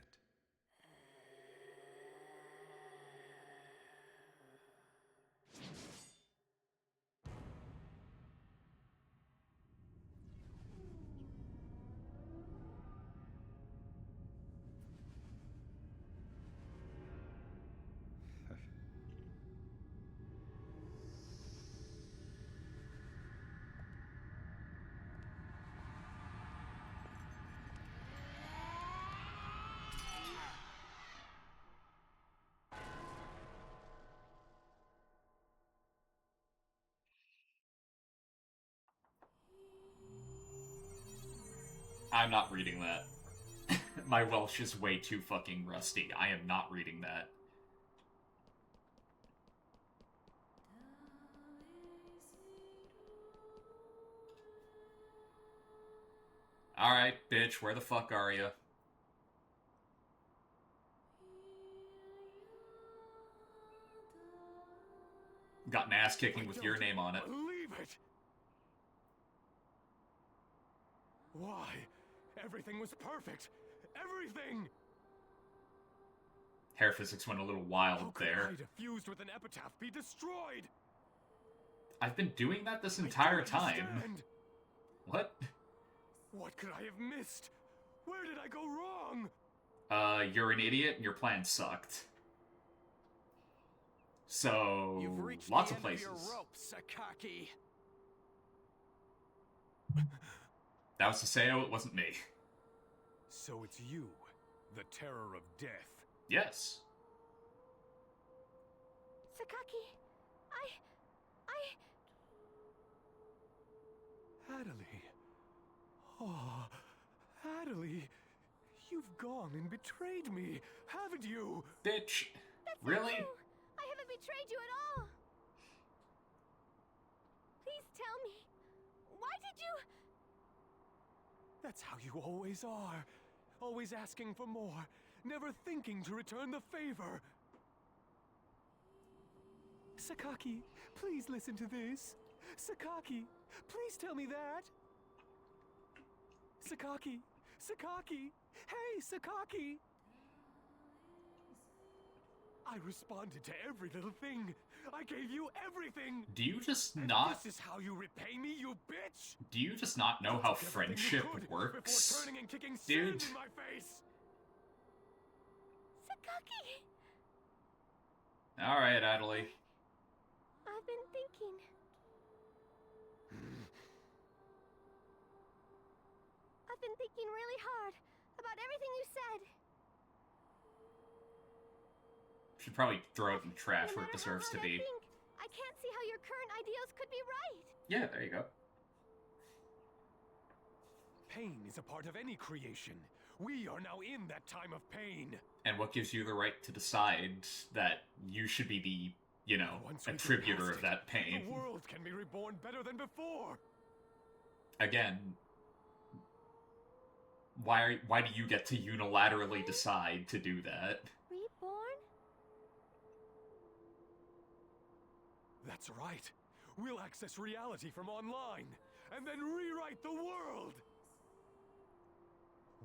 I'm not reading that. My Welsh is way too fucking rusty. I am not reading that. Alright, bitch, where the fuck are you? Got an ass kicking with your name on it. Believe it! Why? Everything was perfect! Everything! Hair physics went a little wild How could there. Ida, fused with an epitaph, be destroyed? I've been doing that this entire I don't time. understand. What? What could I have missed? Where did I go wrong? You're an idiot and your plan sucked. So, You've reached lots the of end places. Of your rope, Sakaki. That was Saseo, it wasn't me. So it's you, the terror of death. Yes. Sakaki, Adelie. Oh, Adelie. You've gone and betrayed me, haven't you? Bitch. That's Really? Not true. I haven't betrayed you at all. Please tell me. Why did you... That's how you always are. Always asking for more. Never thinking to return the favor. Sakaki, please listen to this. Sakaki, please tell me that. Sakaki, Sakaki, hey, Sakaki. I responded to every little thing. I gave you everything. Do you just And not... This is how you repay me, you bitch. Do you just not know how You took everything you friendship could works? Before turning and kicking Dude. sand in my face. Sakaki! Alright, Adelie. I've been thinking. I've been thinking really hard about everything you said. Should probably throw it in the trash No where it matter deserves how to hard I be. think, I can't see how your current ideals could be right. Yeah, there you go. Pain is a part of any creation. We are now in that time of pain. And what gives you the right to decide that you should be the, you know, Once we get attributor past of it, that pain? The world can be reborn better than before. Again, why do you get to unilaterally decide to do that? Reborn? That's right. We'll access reality from online, and then rewrite the world!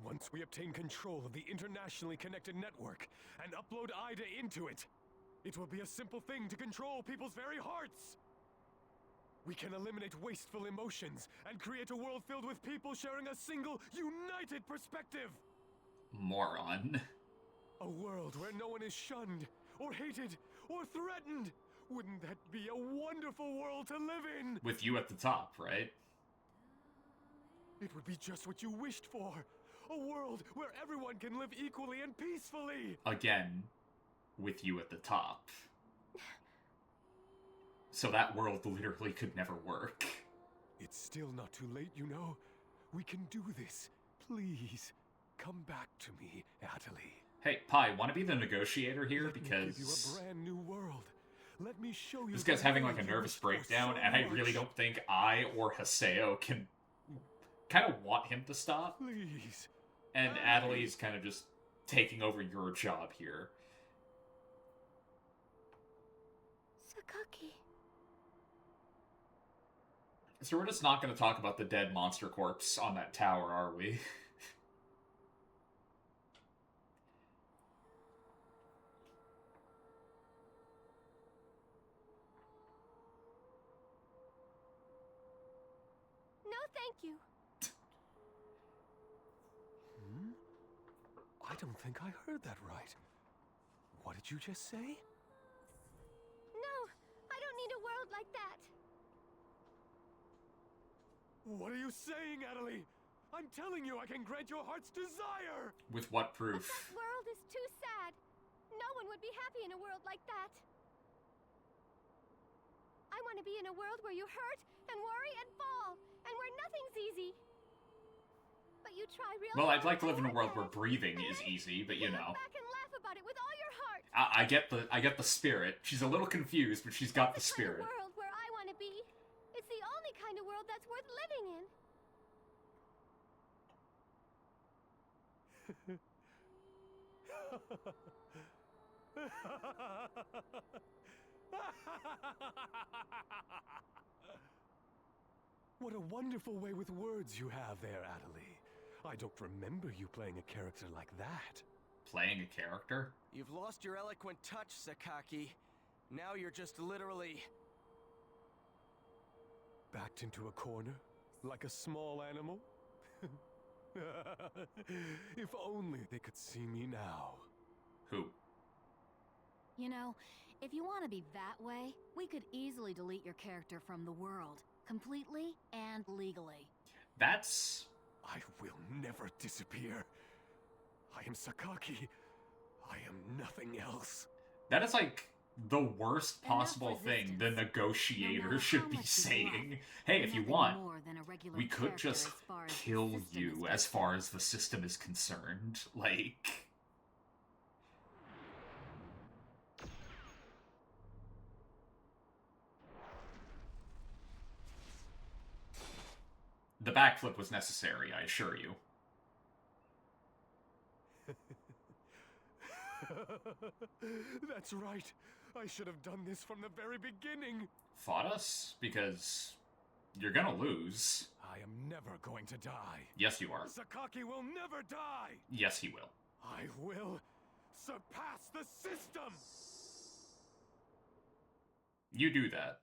Once we obtain control of the internationally connected network and upload Ida into it, it will be a simple thing to control people's very hearts! We can eliminate wasteful emotions and create a world filled with people sharing a single, united perspective! Moron. A world where no one is shunned, or hated, or threatened! Wouldn't that be a wonderful world to live in? With you at the top, right? It would be just what you wished for. A world where everyone can live equally and peacefully. Again, with you at the top. So that world literally could never work. It's still not too late, you know. We can do this. Please, come back to me, Adelie. Hey, Pi, want to be the negotiator here? Let me give you Because a brand new world. Let me show you. this the guy's having like a world you nervous wished for breakdown, so and I really much. don't think I or Haseo can kind of want him to stop. Please. And Adelie's kind of just taking over your job here. Sakaki. So we're just not going to talk about the dead monster corpse on that tower, are we? No, thank you. I don't think I heard that right. What did you just say? No, I don't need a world like that. What are you saying, Adelie? I'm telling you I can grant your heart's desire! With what But proof? that world is too sad. No one would be happy in a world like that. I want to be in a world where you hurt and worry and fall, and where nothing's easy. But you try real Well, I'd hard like to live in a world where that. breathing And is then easy, but you you look know. back and laugh about it with all your heart. I get the spirit. She's a little confused, but she's got the That's kind spirit. of world where I want to be. It's the only kind of world that's worth living in. What a wonderful way with words you have there, Adelie. I don't remember you playing a character like that. Playing a character? You've lost your eloquent touch, Sakaki. Now you're just literally... backed into a corner? Like a small animal? If only they could see me now. Who? You know, if you want to be that way, we could easily delete your character from the world. Completely and legally. That's... I will never disappear. I am Sakaki. I am nothing else. That is like the worst Enough possible thing the resistance. negotiator No matter should how be much you saying. love, Hey, if you nothing want, more than a regular we could character just as far as the kill system is you as far as the system is concerned. Like... The backflip was necessary, I assure you. That's right. I should have done this from the very beginning. Fought us? Because you're gonna lose. I am never going to die. Yes, you are. Sakaki will never die. Yes, he will. I will surpass the system. You do that.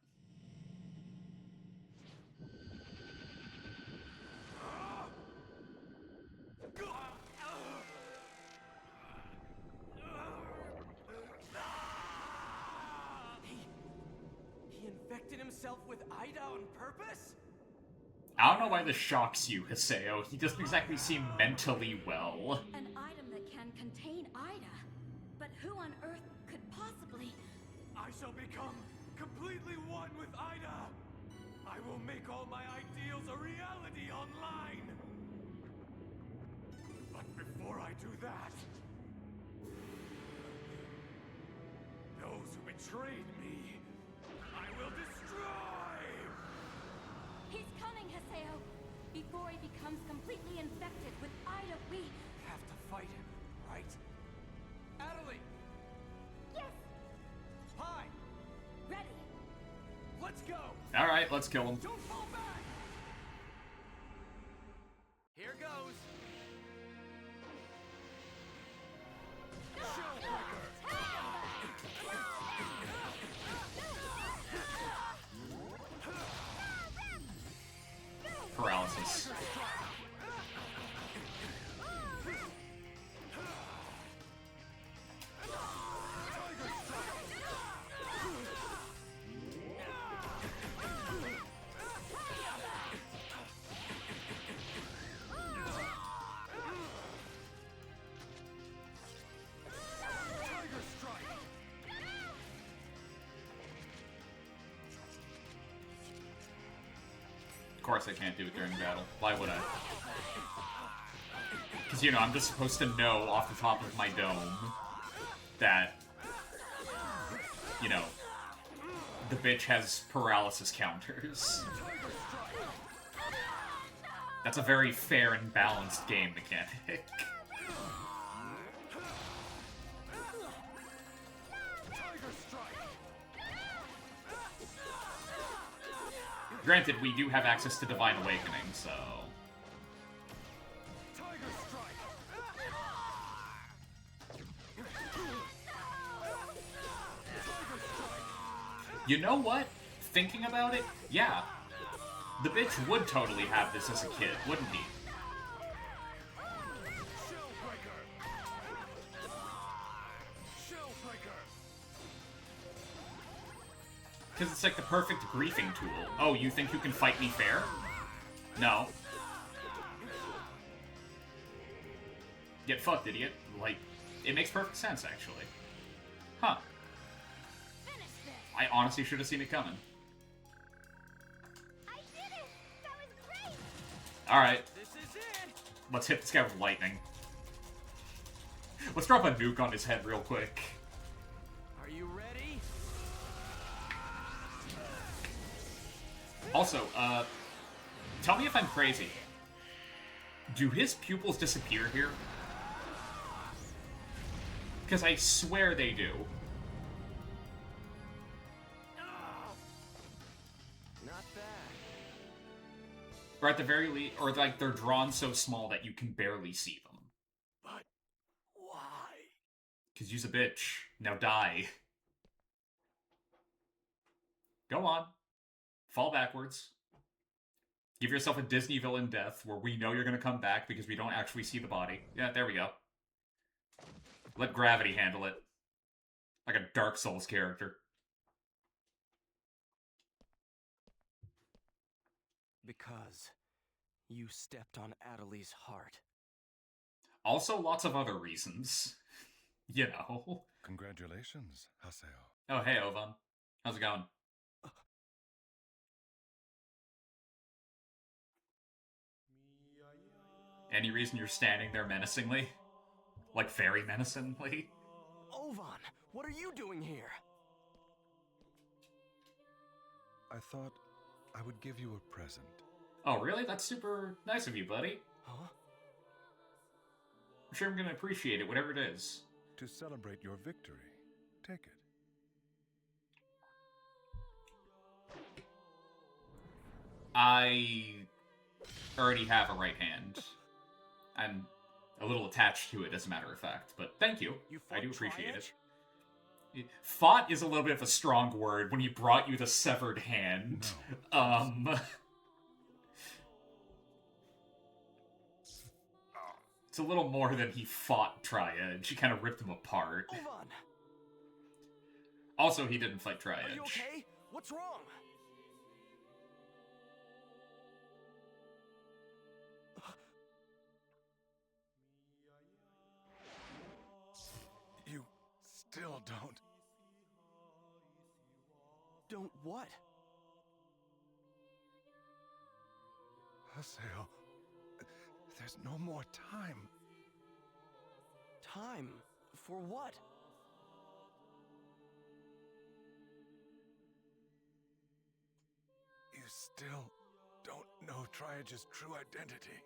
He infected himself with Ida on purpose? I don't know why this shocks you, Haseo. He doesn't exactly seem mentally well. An item that can contain Ida. But who on earth could possibly... I shall become completely one with Ida. I will make all my ideals a reality online. But before I do that, those who betrayed me, I will destroy! He's coming, Haseo! Before he becomes completely infected with Ida, we... Have to fight him, right? Adelie! Yes! Hi! Ready! Let's go! Alright, let's kill him. Don't fall back! Here goes! Paralysis. Of course I can't do it during battle. Why would I? Because, you know, I'm just supposed to know off the top of my dome that, you know, the bitch has paralysis counters. That's a very fair and balanced game mechanic. Granted, we do have access to Divine Awakening, so... You know what? Thinking about it, yeah. The bitch would totally have this as a kid, wouldn't he? Because it's like the perfect griefing tool. Oh, you think you can fight me fair? No. Get fucked, idiot. Like, it makes perfect sense, actually. Huh. I honestly should have seen it coming. I did it! That was great! Alright. This is it! Let's hit this guy with lightning. Let's drop a nuke on his head real quick. Are you ready? Also, tell me if I'm crazy. Do his pupils disappear here? Because I swear they do. Not bad. Or at the very least, or like they're drawn so small that you can barely see them. But why? Because you's a bitch. Now die. Go on. Fall backwards. Give yourself a Disney villain death where we know you're going to come back because we don't actually see the body. Yeah, there we go. Let gravity handle it. Like a Dark Souls character. Because you stepped on Adelie's heart. Also, lots of other reasons. You know. Congratulations, Haseo. Oh, hey, Ovan. How's it going? Any reason you're standing there menacingly? Like, very menacingly? Ovan, what are you doing here? I thought I would give you a present. Oh, really? That's super nice of you, buddy. Huh? I'm sure I'm gonna appreciate it, whatever it is. to celebrate your victory. Take it. I already have a right hand. I'm a little attached to it, as a matter of fact, but thank you. I do appreciate it. Fought is a little bit of a strong word when he brought you the severed hand. No. It's a little more than he fought Triad. She kind of ripped him apart. Ovan! Also, he didn't fight Triad. Are you okay? What's wrong? You still don't. Don't what? Haseo, there's no more time. Time? For what? You still don't know Triad's true identity.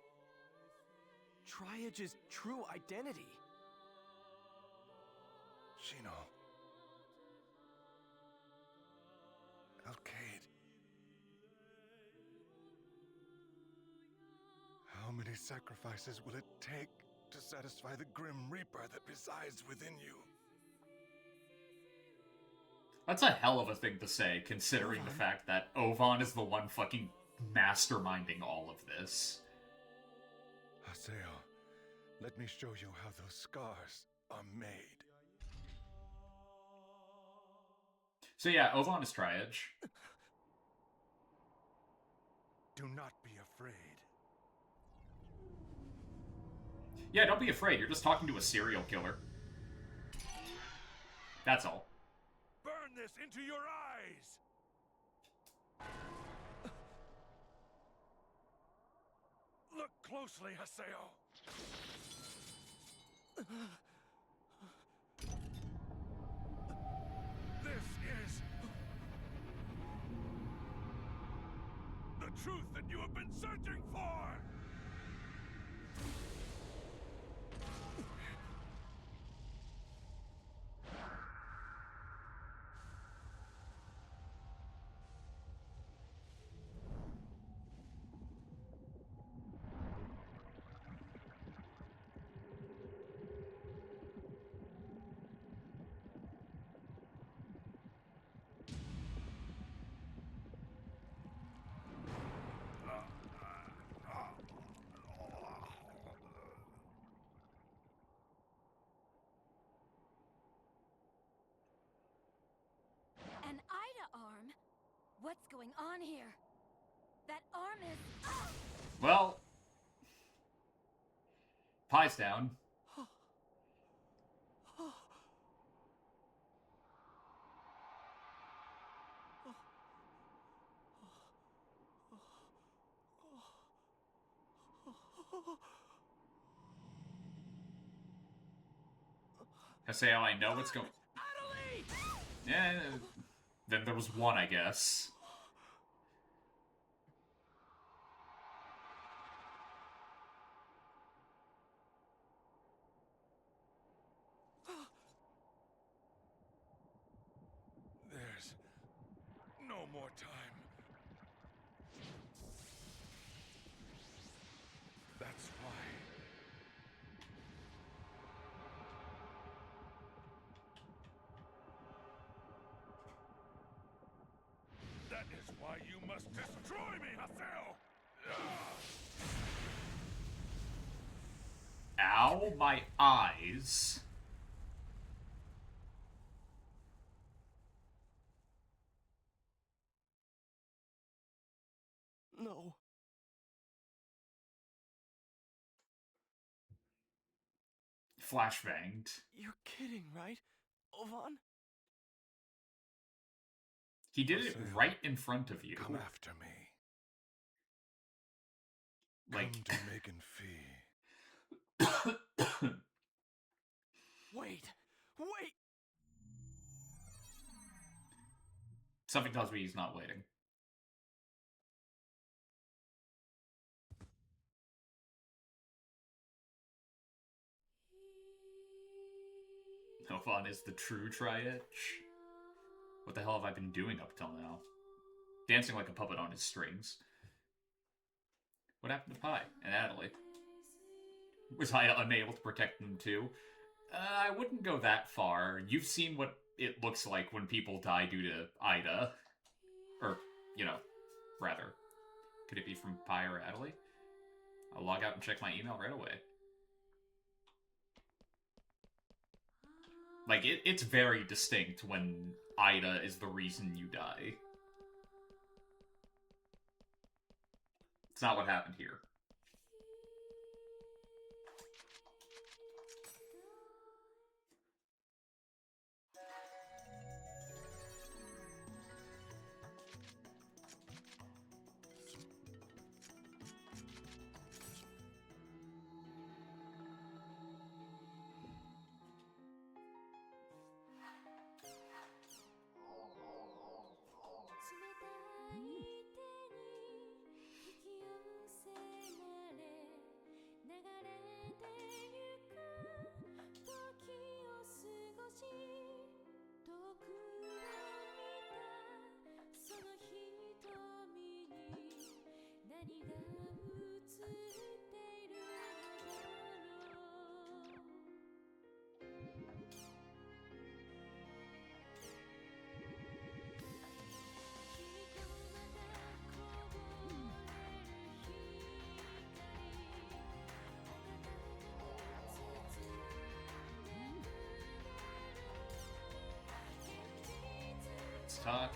Triad's true identity? Shino. Alkaid. How many sacrifices will it take to satisfy the Grim Reaper that resides within you? That's a hell of a thing to say, considering the fact that Ovan is the one fucking masterminding all of this. Haseo, let me show you how those scars are made. So yeah, Ovan is Triage. Do not be afraid. Yeah, don't be afraid. You're just talking to a serial killer. That's all. Burn this into your eyes! Look closely, Haseo. This is the truth that you have been searching for! An Ida arm? What's going on here? That arm is... Ah! Well... Pie's down. Haseo, I know what's going... Yeah, then there was one, I guess. There's no more time. That's why. That is why you must destroy me, Haseo! Ow, my eyes. No. Flashbanged. You're kidding, right? Ovan? He did it right in front of you. Come after me. Like... Come to Megan Fee. Wait! Wait! Something tells me he's not waiting. Ovan is the true Tri-Itch. What the hell have I been doing up till now? Dancing like a puppet on his strings. What happened to Pi and Adley? Was I unable to protect them too? I wouldn't go that far. You've seen what it looks like when people die due to Ida. Or, you know, rather. Could it be from Pi or Adley? I'll log out and check my email right away. Like, it's very distinct when Ida is the reason you die. It's not what happened here.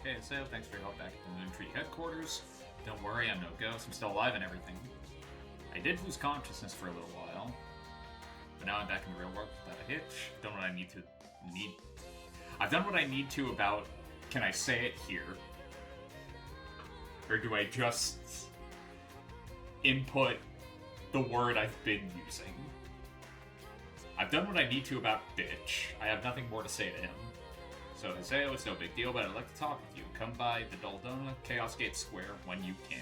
Hey, so thanks for your help back at the Moon Tree headquarters. Don't worry, I'm no ghost. I'm still alive and everything. I did lose consciousness for a little while, but now I'm back in the real world without a hitch. I've done what I need to. I've done what I need to about. Can I say it here, or do I just input the word I've been using? I've done what I need to about bitch. I have nothing more to say to him. So Haseo, it's no big deal, but I'd like to talk with you. Come by the Doldona Chaos Gate Square when you can.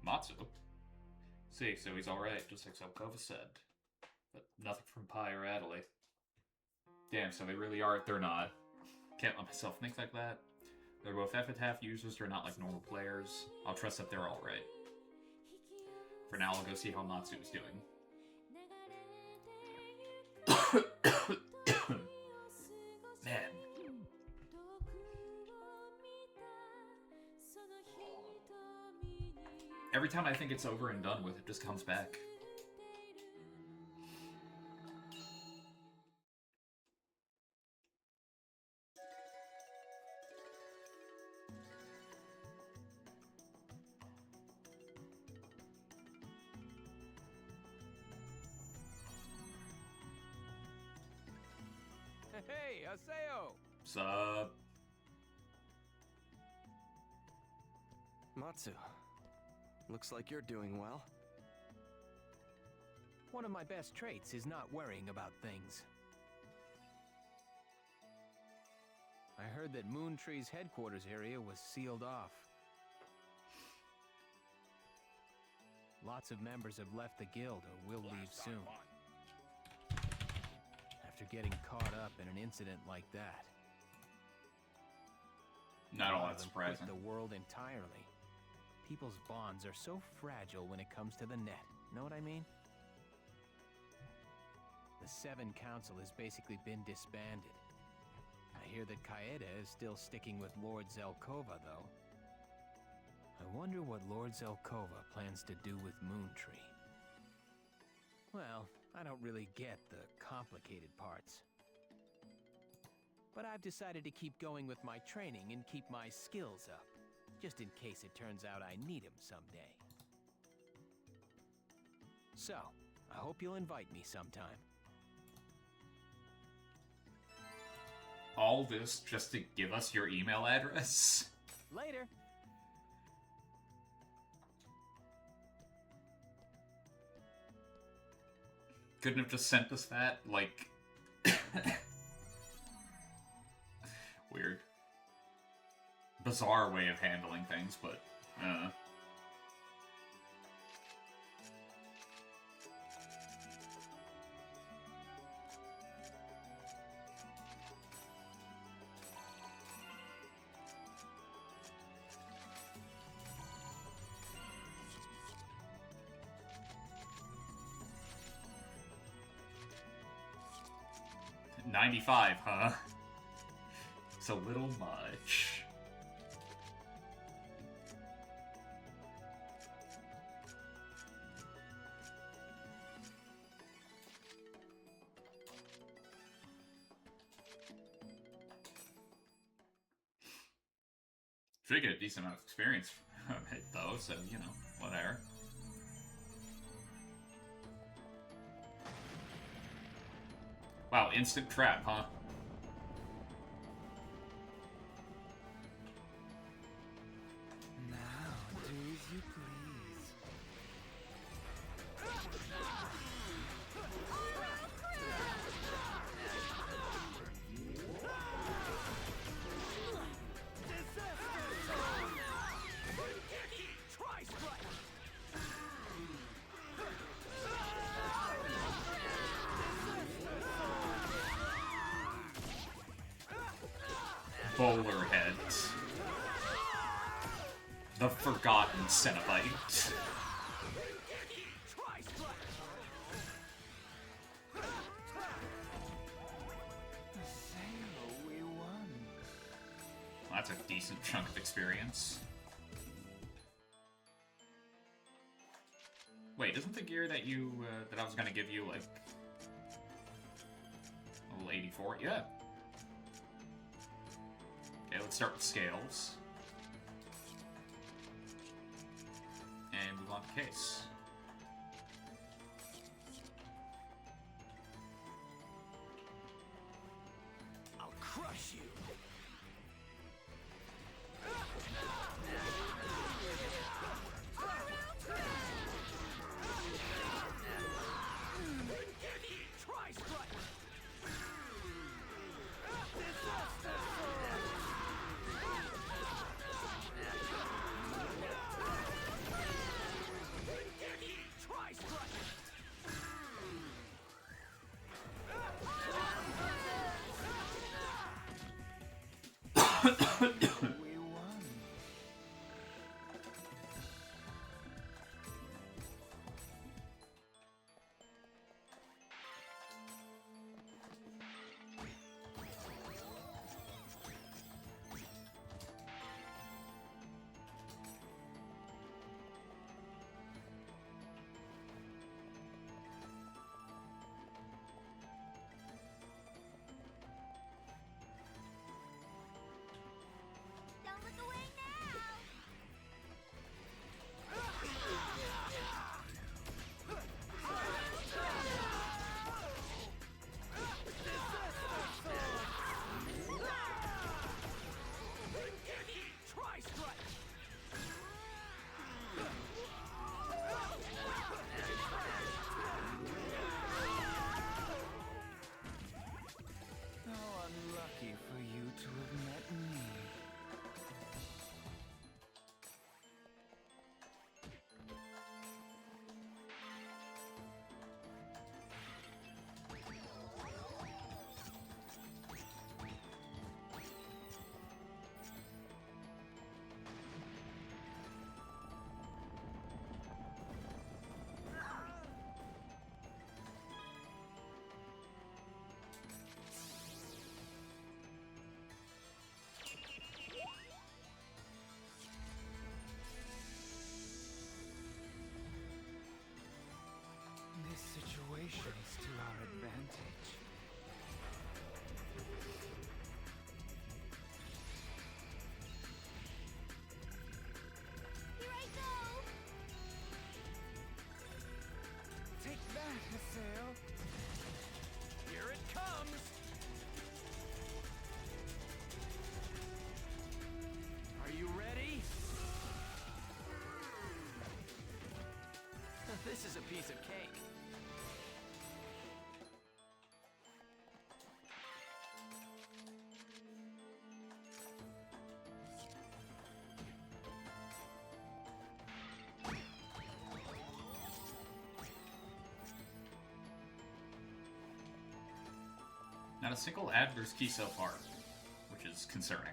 Matsu? See, so he's alright, just like Zelkova said. But nothing from Pi or Adley. Damn, so they really are, they're not. Can't let myself think like that. They're both Epitaph users, they're not like normal players. I'll trust that they're alright. For now, I'll go see how Matsu is doing. Man. Every time I think it's over and done with, it just comes back. Hey, Haseo! Sup? Matsu, looks like you're doing well. One of my best traits is not worrying about things. I heard that Moon Tree's headquarters area was sealed off. Lots of members have left the guild or will leave soon. After getting caught up in an incident like that. Not all that surprising. The world entirely. People's bonds are so fragile when it comes to the net. Know what I mean? The Seven Council has basically been disbanded. I hear that Kaeda is still sticking with Lord Zelkova, though. I wonder what Lord Zelkova plans to do with Moon Tree. Well, I don't really get the complicated parts. But I've decided to keep going with my training and keep my skills up, just in case it turns out I need them someday. So, I hope you'll invite me sometime. All this just to give us your email address? Later! Couldn't have just sent us that? Like... Weird. Bizarre way of handling things, but... 95, huh? It's a little much. Should get a decent amount of experience from it, though, so, you know, whatever. Wow, instant trap, huh? Now, do as you please. Bowler head. The forgotten Cenobite. We won. That's a decent chunk of experience. Wait, isn't the gear that you, that I was gonna give you, like, level 84? Yeah. Okay, let's start with scales. And move on to case. I'll crush you. We won. Don't look away now! How unlucky for you to have met me. This situation is to our advantage. Here I go! Take that, Haseo. Here it comes. Are you ready? This is a piece of cake. Not a single adverse key so far, which is concerning.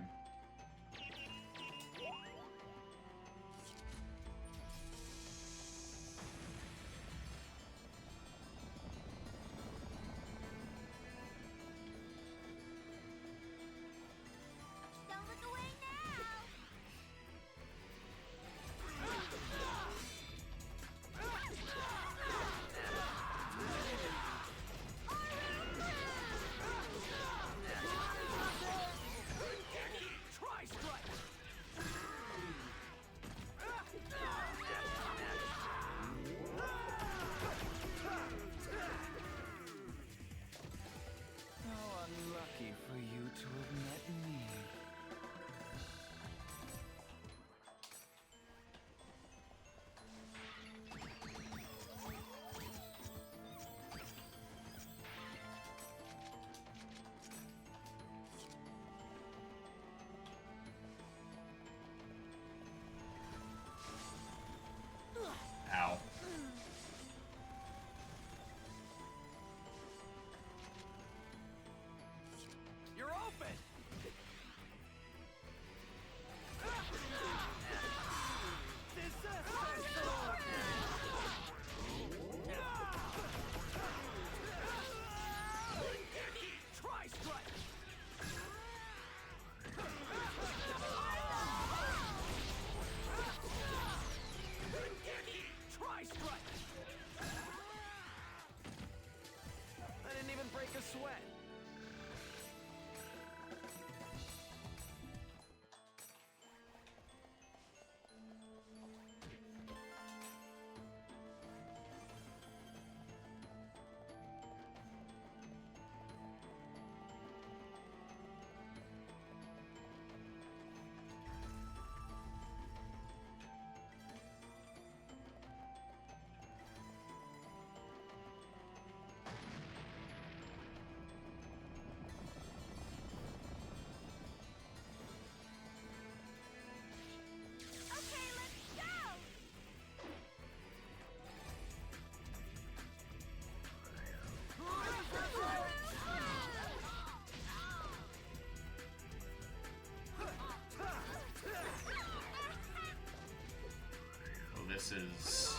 is...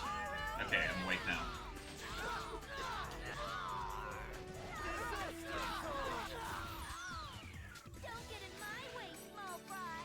Okay, I'm awake now. Don't get in my way, small fry.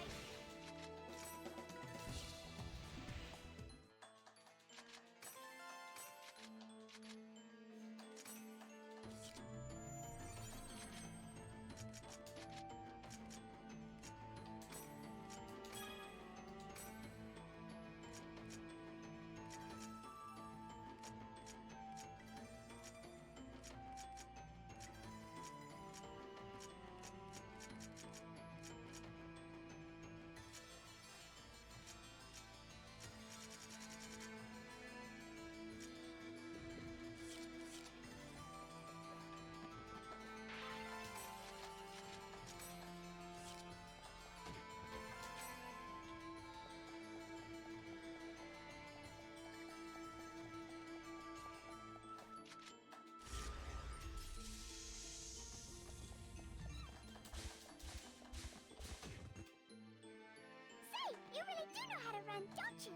Say, you really do know how to run, don't you?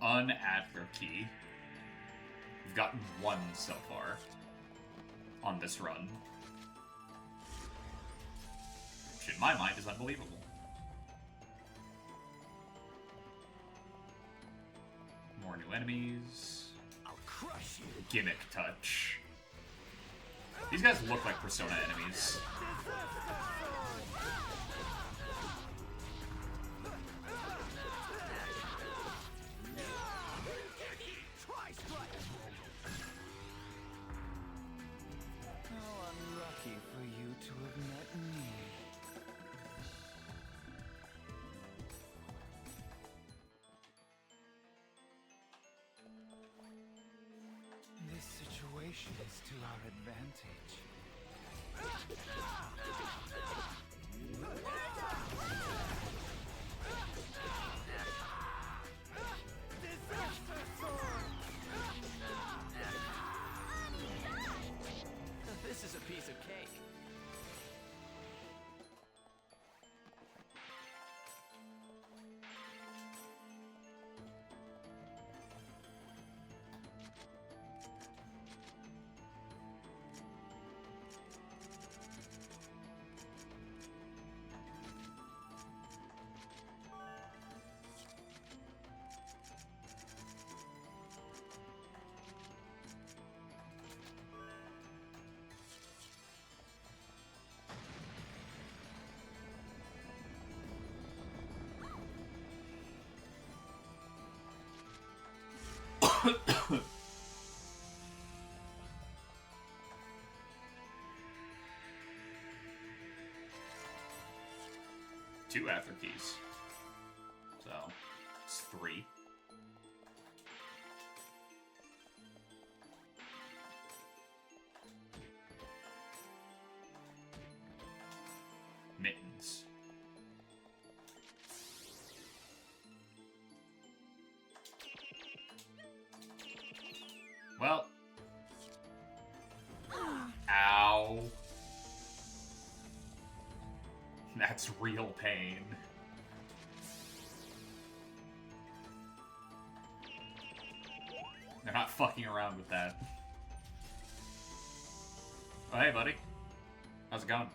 Unadler key. We've gotten one so far on this run. Which in my mind is unbelievable. More new enemies. I'll crush you. Gimmick touch. These guys look like Persona enemies. How unlucky for you to have met me. This situation is to our advantage. This is a piece of cake. Two after keys. So, it's 3. Mittens. Well. Ow. That's real pain. They're not fucking around with that. Oh, hey, buddy. How's it going?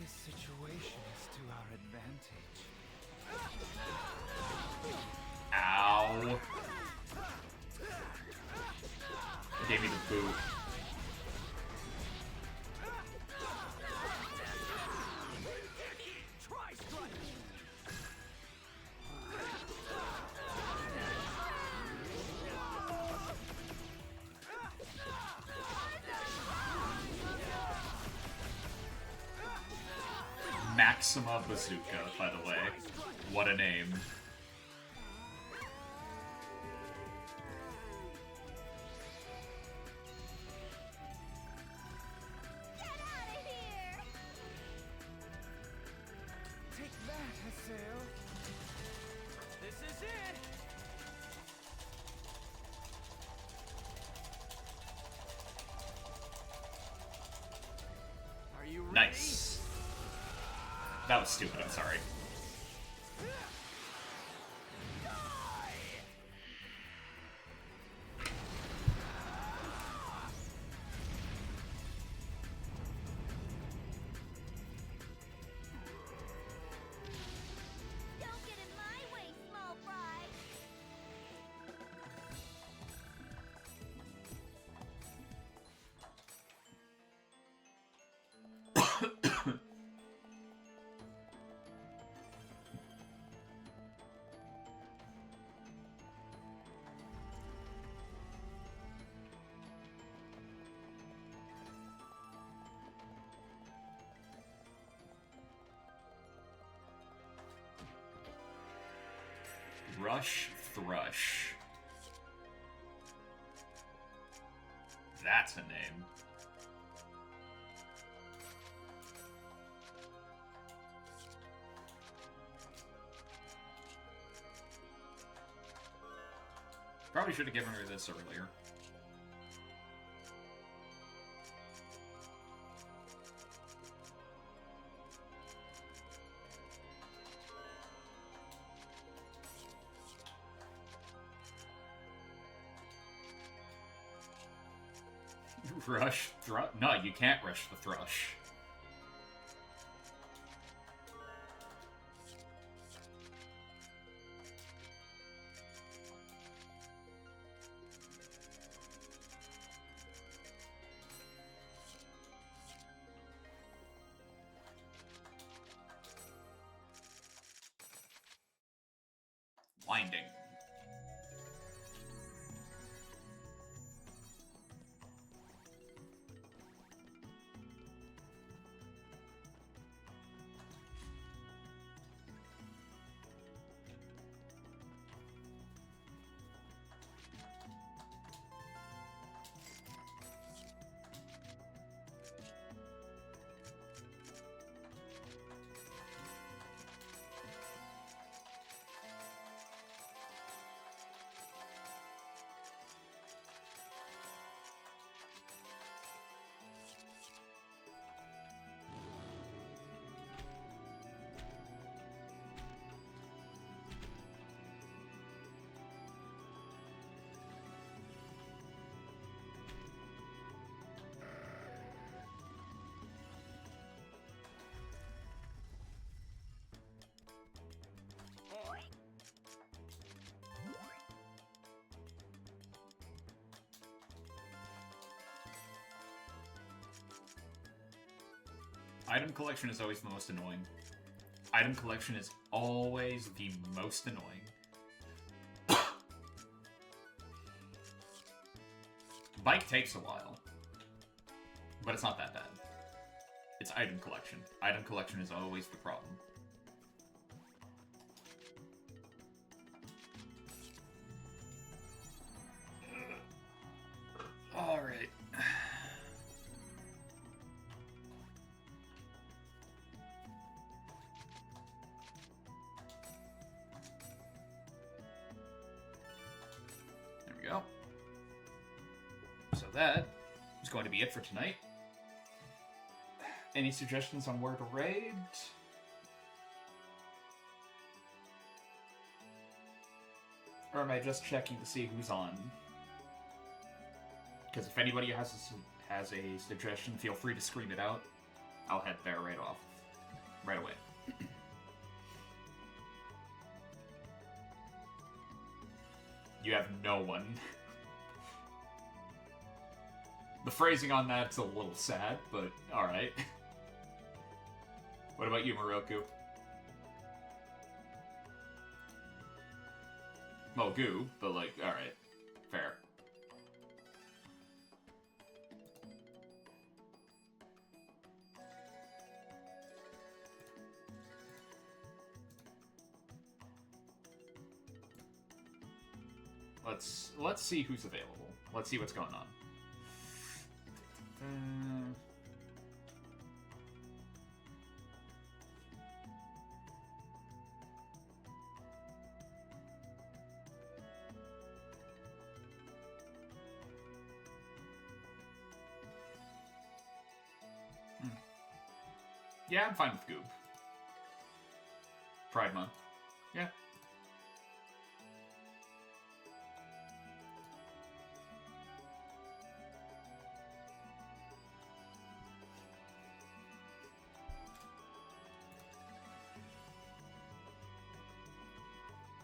This situation is to our advantage. Ow. Gave me the boot. Maxima Bazooka, by the way. What a name. Take that, Haseo. This is it. Are you ready? Nice. That was stupid, I'm sorry. Don't get in my way, small fry. Rush Thrush. That's a name. Probably should have given her this earlier. Rush Thrush? No, you can't rush the Thrush. Winding. Item collection is always the most annoying. Item collection is always the most annoying. Bike takes a while, but it's not that bad. It's item collection. Item collection is always the problem. Alright. There we go. So that is going to be it for tonight. Any suggestions on where to raid? Or am I just checking to see who's on? Because if anybody has a suggestion, feel free to scream it out. I'll head there right away. You have no one. The phrasing on that's a little sad, but alright. What about you, Moroku? Well, goo, but like, alright. Fair. Let's see who's available. Let's see what's going on. Yeah, I'm fine with Goob. Pride Month. Yeah.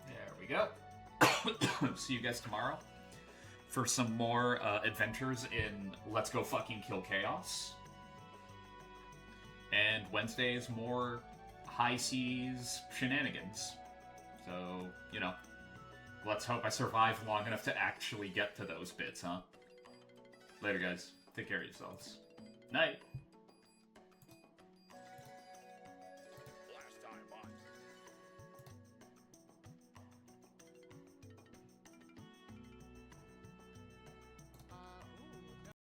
There we go. See you guys tomorrow for some more adventures in Let's Go Fucking Kill Chaos. And Wednesday is more high seas shenanigans. So, you know, let's hope I survive long enough to actually get to those bits, huh? Later, guys. Take care of yourselves. Night.